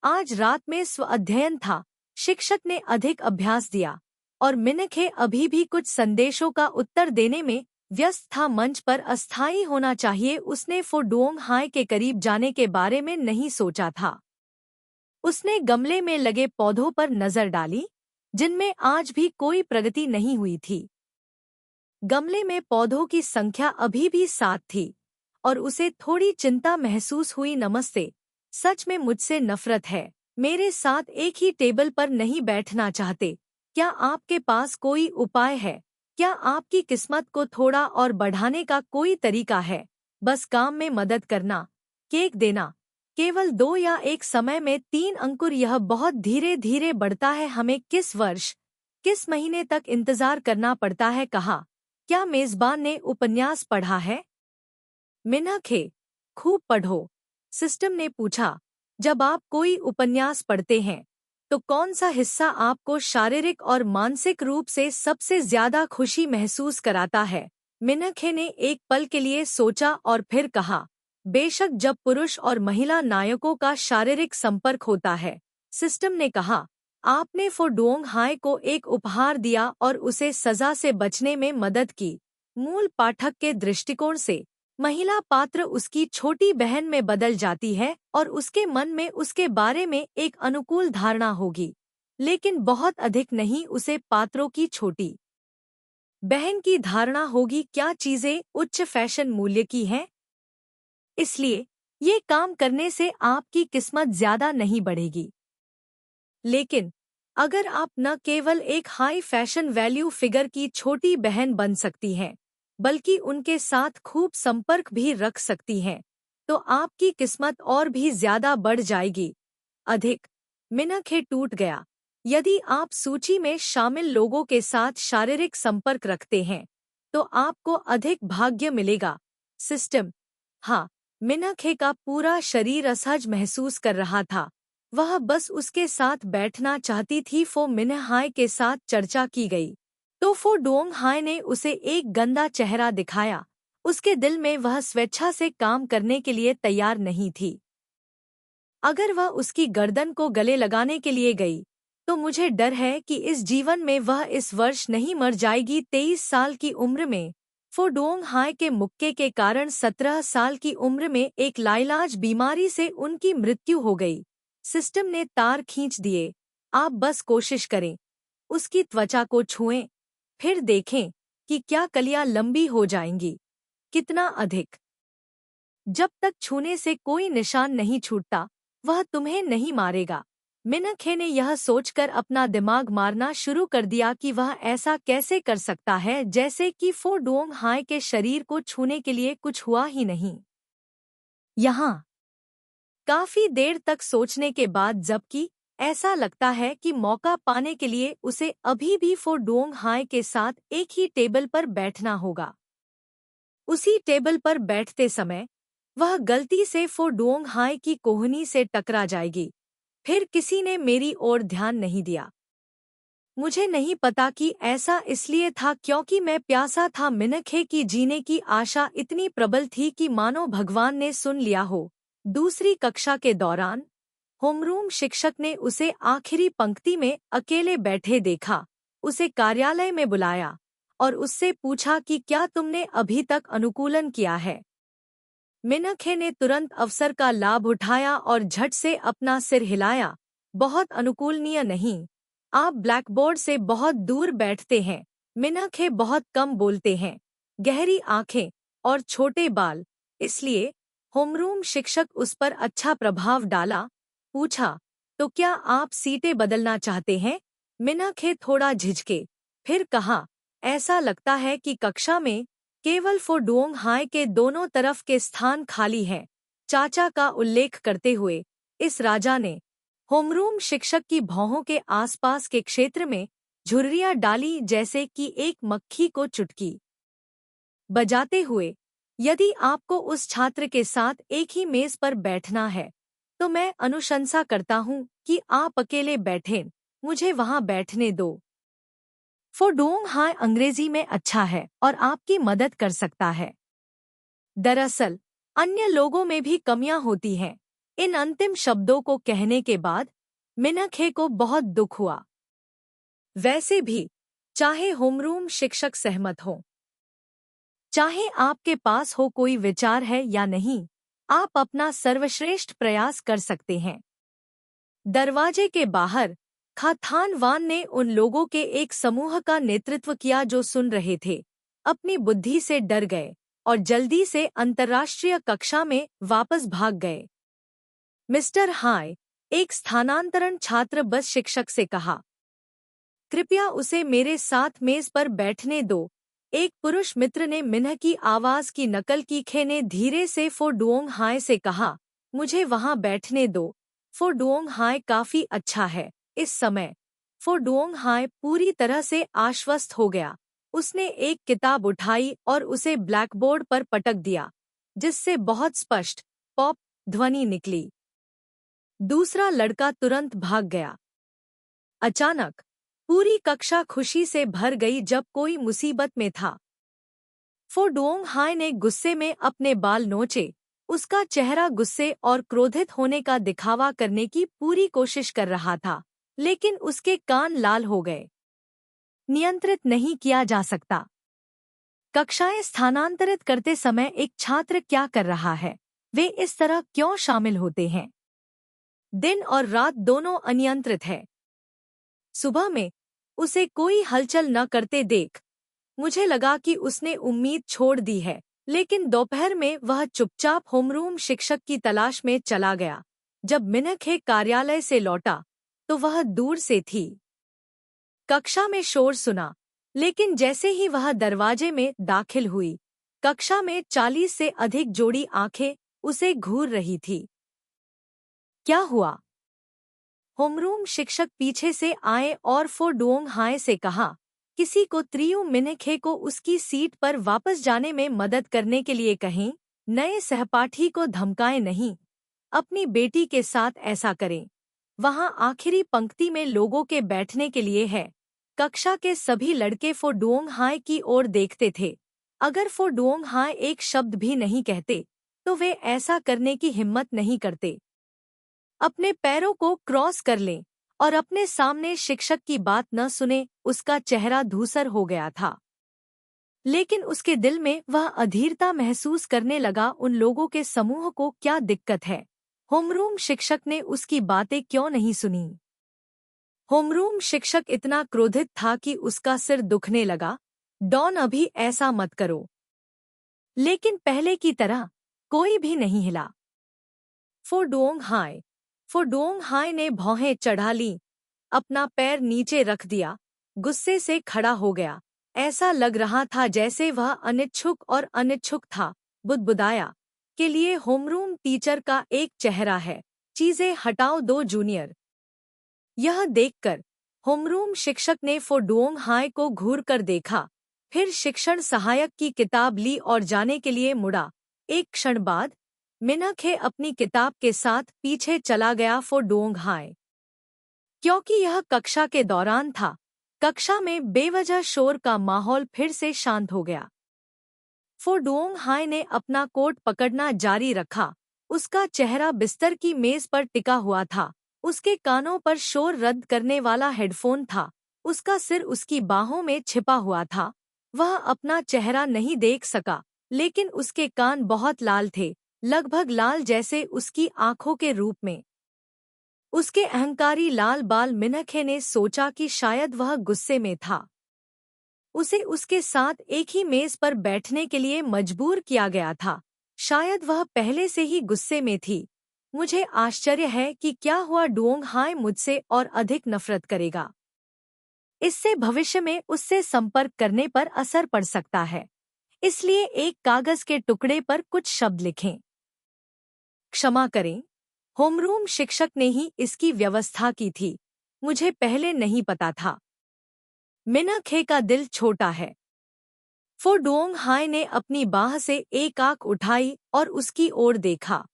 आज रात में स्व अध्ययन था। शिक्षक ने अधिक अभ्यास दिया और मिनखे अभी भी कुछ संदेशों का उत्तर देने में व्यस्त था। मंच पर अस्थायी होना चाहिए, उसने फुडोंग हाय के करीब जाने के बारे में नहीं सोचा था। उसने गमले में लगे पौधों पर नजर डाली, जिनमें आज भी कोई प्रगति नहीं हुई थी। गमले में पौधों की संख्या अभी भी 7 थी और उसे थोड़ी चिंता महसूस हुई। नमस्ते, सच में मुझसे नफरत है। मेरे साथ एक ही टेबल पर नहीं बैठना चाहते। क्या आपके पास कोई उपाय है? क्या आपकी किस्मत को थोड़ा और बढ़ाने का कोई तरीका है? बस काम में मदद करना, केक देना, केवल 2 या 1 समय में 3 अंकुर। यह बहुत धीरे धीरे बढ़ता है। हमें किस वर्ष, किस महीने तक इंतजार करना पड़ता है? कहा। क्या मेजबान ने उपन्यास पढ़ा है? मिनखे, खूब पढ़ो, सिस्टम ने पूछा। जब आप कोई उपन्यास पढ़ते हैं तो कौन सा हिस्सा आपको शारीरिक और मानसिक रूप से सबसे ज्यादा खुशी महसूस कराता है? मिनखे ने एक पल के लिए सोचा और फिर कहा, बेशक जब पुरुष और महिला नायकों का शारीरिक संपर्क होता है। सिस्टम ने कहा, आपने फुडोंग हाय को एक उपहार दिया और उसे सजा से बचने में मदद की। मूल पाठक के दृष्टिकोण से महिला पात्र उसकी छोटी बहन में बदल जाती है और उसके मन में उसके बारे में एक अनुकूल धारणा होगी, लेकिन बहुत अधिक नहीं। उसे पात्रों की छोटी बहन की धारणा होगी। क्या चीजें उच्च फैशन मूल्य की हैं? इसलिए ये काम करने से आपकी किस्मत ज्यादा नहीं बढ़ेगी। लेकिन अगर आप न केवल एक हाई फैशन वैल्यू फिगर की छोटी बहन बन सकती हैं, बल्कि उनके साथ खूब संपर्क भी रख सकती हैं, तो आपकी किस्मत और भी ज्यादा बढ़ जाएगी। अधिक, मिनखे टूट गया। यदि आप सूची में शामिल लोगों के साथ शारीरिक संपर्क रखते हैं तो आपको अधिक भाग्य मिलेगा। सिस्टम, हाँ। मिनखे का पूरा शरीर असहज महसूस कर रहा था। वह बस उसके साथ बैठना चाहती थी। फो मिनहाय के साथ चर्चा की गई तो फो डोंग हाय ने उसे एक गंदा चेहरा दिखाया। उसके दिल में वह स्वेच्छा से काम करने के लिए तैयार नहीं थी। अगर वह उसकी गर्दन को गले लगाने के लिए गई तो मुझे डर है कि इस जीवन में वह इस वर्ष नहीं मर जाएगी। 23 साल की उम्र में फुडोंग हाय के मुक्के के कारण 17 साल की उम्र में एक लाइलाज बीमारी से उनकी मृत्यु हो गई। सिस्टम ने तार खींच दिए। आप बस कोशिश करें, उसकी त्वचा को छुएं, फिर देखें कि क्या कलियां लंबी हो जाएंगी। कितना अधिक। जब तक छूने से कोई निशान नहीं छूटता, वह तुम्हें नहीं मारेगा। मिनखे ने यह सोचकर अपना दिमाग मारना शुरू कर दिया कि वह ऐसा कैसे कर सकता है, जैसे कि फो डोंग हाय के शरीर को छूने के लिए कुछ हुआ ही नहीं। यहाँ काफी देर तक सोचने के बाद, जबकि ऐसा लगता है कि मौका पाने के लिए उसे अभी भी फो डोंग हाय के साथ एक ही टेबल पर बैठना होगा। उसी टेबल पर बैठते समय वह गलती से फो डोंग हाय की कोहनी से टकरा जाएगी। फिर किसी ने मेरी ओर ध्यान नहीं दिया। मुझे नहीं पता कि ऐसा इसलिए था क्योंकि मैं प्यासा था। मिनखे की जीने की आशा इतनी प्रबल थी कि मानो भगवान ने सुन लिया हो। दूसरी कक्षा के दौरान होमरूम शिक्षक ने उसे आखिरी पंक्ति में अकेले बैठे देखा। उसे कार्यालय में बुलाया और उससे पूछा कि क्या तुमने अभी तक अनुकूलन किया है। मिनखे ने तुरंत अवसर का लाभ उठाया और झट से अपना सिर हिलाया। बहुत अनुकूलनीय नहीं। आप ब्लैकबोर्ड से बहुत दूर बैठते हैं। मिनखे बहुत कम बोलते हैं, गहरी आंखें और छोटे बाल, इसलिए होमरूम शिक्षक उस पर अच्छा प्रभाव डाला। पूछा, तो क्या आप सीटें बदलना चाहते हैं? मिनखे थोड़ा झिझके, फिर कहा, ऐसा लगता है कि कक्षा में केवल फो डुओंग हाय के दोनों तरफ के स्थान खाली हैं। चाचा का उल्लेख करते हुए इस राजा ने होमरूम शिक्षक की भौहों के आसपास के क्षेत्र में झुर्रियां डाली, जैसे कि एक मक्खी को चुटकी बजाते हुए। यदि आपको उस छात्र के साथ एक ही मेज पर बैठना है तो मैं अनुशंसा करता हूँ कि आप अकेले बैठें, मुझे वहां बैठने दो। फो डुओंग हाय अंग्रेजी में अच्छा है और आपकी मदद कर सकता है। दरअसल अन्य लोगों में भी कमियां होती हैं। इन अंतिम शब्दों को कहने के बाद मिनखे को बहुत दुख हुआ। वैसे भी चाहे होमरूम शिक्षक सहमत हो, चाहे आपके पास हो कोई विचार है या नहीं, आप अपना सर्वश्रेष्ठ प्रयास कर सकते हैं। दरवाजे के बाहर खाथान वान ने उन लोगों के एक समूह का नेतृत्व किया जो सुन रहे थे, अपनी बुद्धि से डर गए और जल्दी से अंतर्राष्ट्रीय कक्षा में वापस भाग गए। मिस्टर हाय, एक स्थानांतरण छात्र बस शिक्षक से कहा, कृपया उसे मेरे साथ मेज पर बैठने दो। एक पुरुष मित्र ने मिन्ह की आवाज की नकल की। खे ने धीरे से फो डुओंग हाय से कहा, मुझे वहां बैठने दो। फो डुओंग हाय काफी अच्छा है। इस समय फो डुओंग हाय पूरी तरह से आश्वस्त हो गया। उसने एक किताब उठाई और उसे ब्लैकबोर्ड पर पटक दिया, जिससे बहुत स्पष्ट पॉप ध्वनि निकली। दूसरा लड़का तुरंत भाग गया। अचानक पूरी कक्षा खुशी से भर गई जब कोई मुसीबत में था। फो डुओंग हाय ने गुस्से में अपने बाल नोचे। उसका चेहरा गुस्से और क्रोधित होने का दिखावा करने की पूरी कोशिश कर रहा था, लेकिन उसके कान लाल हो गए। नियंत्रित नहीं किया जा सकता। कक्षाएं स्थानांतरित करते समय एक छात्र क्या कर रहा है, वे इस तरह क्यों शामिल होते हैं? दिन और रात दोनों अनियंत्रित है। सुबह में उसे कोई हलचल न करते देख मुझे लगा कि उसने उम्मीद छोड़ दी है, लेकिन दोपहर में वह चुपचाप होमरूम शिक्षक की तलाश में चला गया। जब मिनखे कार्यालय से लौटा तो वह दूर से थी। कक्षा में शोर सुना, लेकिन जैसे ही वह दरवाजे में दाखिल हुई, कक्षा में 40 से अधिक जोड़ी आंखें उसे घूर रही थी। क्या हुआ? होमरूम शिक्षक पीछे से आए और फो डुओंग हाय से कहा, किसी को त्रियु मिनखे को उसकी सीट पर वापस जाने में मदद करने के लिए कहें। नए सहपाठी को धमकाएं नहीं, अपनी बेटी के साथ ऐसा करें। वहां आखिरी पंक्ति में लोगों के बैठने के लिए है। कक्षा के सभी लड़के फो डुओंग हाय की ओर देखते थे। अगर फो डुओंग हाय एक शब्द भी नहीं कहते तो वे ऐसा करने की हिम्मत नहीं करते। अपने पैरों को क्रॉस कर लें और अपने सामने शिक्षक की बात न सुने। उसका चेहरा धूसर हो गया था, लेकिन उसके दिल में वह अधीरता महसूस करने लगा। उन लोगों के समूह को क्या दिक्कत है? होमरूम शिक्षक ने उसकी बातें क्यों नहीं सुनी? होमरूम शिक्षक इतना क्रोधित था कि उसका सिर दुखने लगा। डॉन, अभी ऐसा मत करो। लेकिन पहले की तरह कोई भी नहीं हिला। फो डुओंग हाय ने भौहें चढ़ा लीं, अपना पैर नीचे रख दिया, गुस्से से खड़ा हो गया। ऐसा लग रहा था जैसे वह अनिच्छुक था। बुदबुदाया, के लिए होमरूम टीचर का एक चेहरा है। चीजें हटाओ दो जूनियर। यह देखकर होमरूम शिक्षक ने फो डुओंग हाय को घूर कर देखा, फिर शिक्षण सहायक की किताब ली और जाने के लिए मुड़ा। एक क्षण बाद मिनखे अपनी किताब के साथ पीछे चला गया। फो डुओंग हाय, क्योंकि यह कक्षा के दौरान था, कक्षा में बेवजह शोर का माहौल फिर से शांत हो गया। फो डुओंग हाय ने अपना कोट पकड़ना जारी रखा। उसका चेहरा बिस्तर की मेज पर टिका हुआ था। उसके कानों पर शोर रद्द करने वाला हेडफोन था। उसका सिर उसकी बाहों में छिपा हुआ था। वह अपना चेहरा नहीं देख सका, लेकिन उसके कान बहुत लाल थे, लगभग लाल जैसे उसकी आंखों के रूप में। उसके अहंकारी लाल बाल। मिनखे ने सोचा कि शायद वह गुस्से में था। उसे उसके साथ एक ही मेज पर बैठने के लिए मजबूर किया गया था। शायद वह पहले से ही गुस्से में थी। मुझे आश्चर्य है कि क्या हुआ डुओंग हाय मुझसे और अधिक नफरत करेगा। इससे भविष्य में उससे संपर्क करने पर असर पड़ सकता है। इसलिए एक कागज के टुकड़े पर कुछ शब्द लिखें। क्षमा करें, होमरूम शिक्षक ने ही इसकी व्यवस्था की थी। मुझे पहले नहीं पता था। मिनखे का दिल छोटा है। फो डोंग हाय ने अपनी बाह से एक आंख उठाई और उसकी ओर देखा।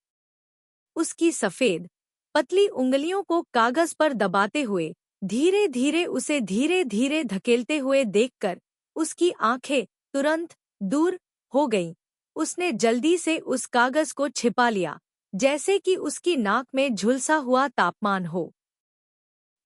उसकी सफेद, पतली उंगलियों को कागज पर दबाते हुए, धीरे धीरे उसे धीरे धीरे धकेलते हुए देखकर उसकी आंखें तुरंत दूर हो गईं। उसने जल्दी से उस कागज को छिपा लिया, जैसे कि उसकी नाक में झुलसा हुआ तापमान हो।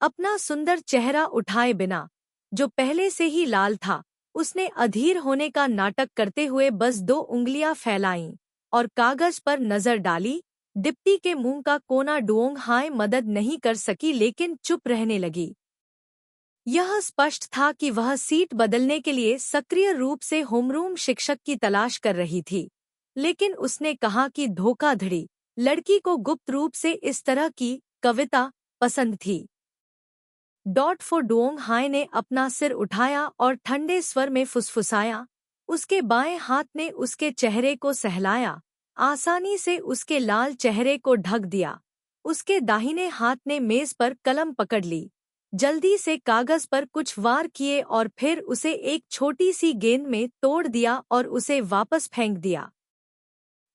अपना सुंदर चेहरा उठाए बिना, जो पहले से ही लाल था, उसने अधीर होने का नाटक करते हुए बस 2 उंगलियां फैलाईं और कागज पर नजर डाली। डिप्टी के मुंह का कोना डुओंग हाय मदद नहीं कर सकी, लेकिन चुप रहने लगी। यह स्पष्ट था कि वह सीट बदलने के लिए सक्रिय रूप से होमरूम शिक्षक की तलाश कर रही थी, लेकिन उसने कहा कि धोखाधड़ी लड़की को गुप्त रूप से इस तरह की कविता पसंद थी। फो डोंग हाय ने अपना सिर उठाया और ठंडे स्वर में फुसफुसाया। उसके बाएं हाथ ने उसके चेहरे को सहलाया, आसानी से उसके लाल चेहरे को ढक दिया। उसके दाहिने हाथ ने मेज पर कलम पकड़ ली, जल्दी से कागज पर कुछ वार किए और फिर उसे एक छोटी सी गेंद में तोड़ दिया और उसे वापस फेंक दिया।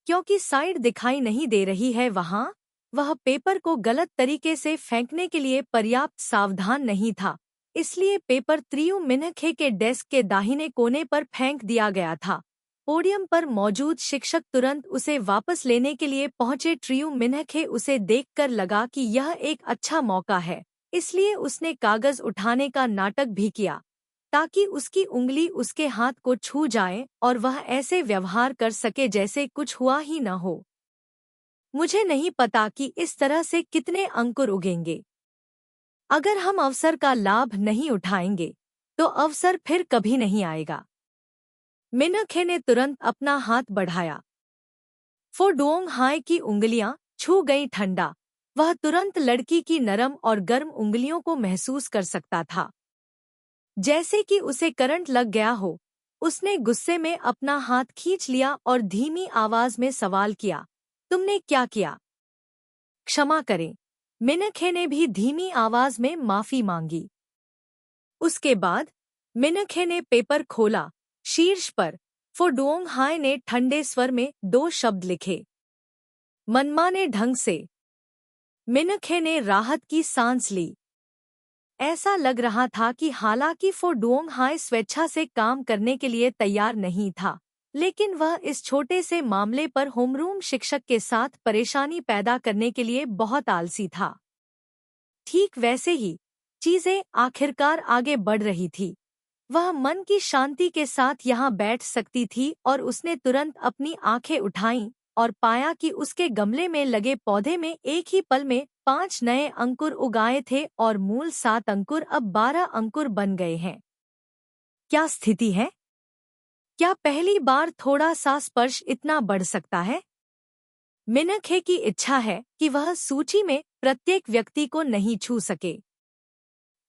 क्योंकि साइड दिखाई नहीं दे रही है वहां, वह पेपर को गलत तरीके से फेंकने के लिए पर्याप्त सावधान नहीं था, इसलिए पेपर त्रियु मिनखे के डेस्क के दाहिने कोने पर फेंक दिया गया था। पोडियम पर मौजूद शिक्षक तुरंत उसे वापस लेने के लिए पहुंचे। ट्रियु मिनखे उसे देखकर लगा कि यह एक अच्छा मौका है, इसलिए उसने कागज उठाने का नाटक भी किया, ताकि उसकी उंगली उसके हाथ को छू जाए और वह ऐसे व्यवहार कर सके जैसे कुछ हुआ ही न हो। मुझे नहीं पता कि इस तरह से कितने अंकुर उगेंगे। अगर हम अवसर का लाभ नहीं उठाएंगे, तो अवसर फिर कभी नहीं आएगा। मिनखे ने तुरंत अपना हाथ बढ़ाया। फो डोंग हाय की उंगलियां छू गई ठंडा। वह तुरंत लड़की की नरम और गर्म उंगलियों को महसूस कर सकता था, जैसे कि उसे करंट लग गया हो। उसने गुस्से में अपना हाथ खींच लिया और धीमी आवाज में सवाल किया, तुमने क्या किया? क्षमा करें। मिनखे ने भी धीमी आवाज में माफी मांगी। उसके बाद मिनखे ने पेपर खोला। शीर्ष पर फो डोंग हाय ने ठंडे स्वर में 2 शब्द लिखे, मनमाने ढंग से। मिनखे ने राहत की सांस ली। ऐसा लग रहा था कि हालांकि फो डोंग हाय स्वेच्छा से काम करने के लिए तैयार नहीं था, लेकिन वह इस छोटे से मामले पर होमरूम शिक्षक के साथ परेशानी पैदा करने के लिए बहुत आलसी था। ठीक वैसे ही चीजें आखिरकार आगे बढ़ रही थी। वह मन की शांति के साथ यहाँ बैठ सकती थी और उसने तुरंत अपनी आंखें उठाईं और पाया कि उसके गमले में लगे पौधे में एक ही पल में 5 नए अंकुर उगाए थे और मूल 7 अंकुर अब 12 अंकुर बन गए हैं। क्या स्थिति है? क्या पहली बार थोड़ा सा स्पर्श इतना बढ़ सकता है? मिनखे की इच्छा है कि वह सूची में प्रत्येक व्यक्ति को नहीं छू सके।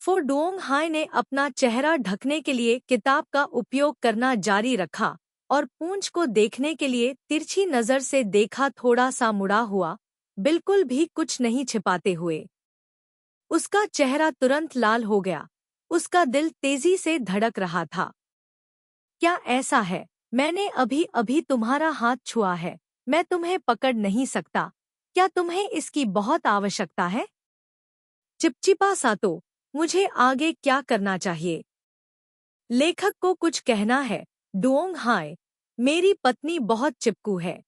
फो डोंग हाय ने अपना चेहरा ढकने के लिए किताब का उपयोग करना जारी रखा और पूंछ को देखने के लिए तिरछी नजर से देखा, थोड़ा सा मुड़ा हुआ, बिल्कुल भी कुछ नहीं छिपाते हुए। उसका चेहरा तुरंत लाल हो गया। उसका दिल तेजी से धड़क रहा था। क्या ऐसा है? मैंने अभी अभी तुम्हारा हाथ छुआ है। मैं तुम्हें पकड़ नहीं सकता। क्या तुम्हें इसकी बहुत आवश्यकता है? चिपचिपा सा तो। मुझे आगे क्या करना चाहिए? लेखक को कुछ कहना है। डुओंग हाय, मेरी पत्नी बहुत चिपकू है।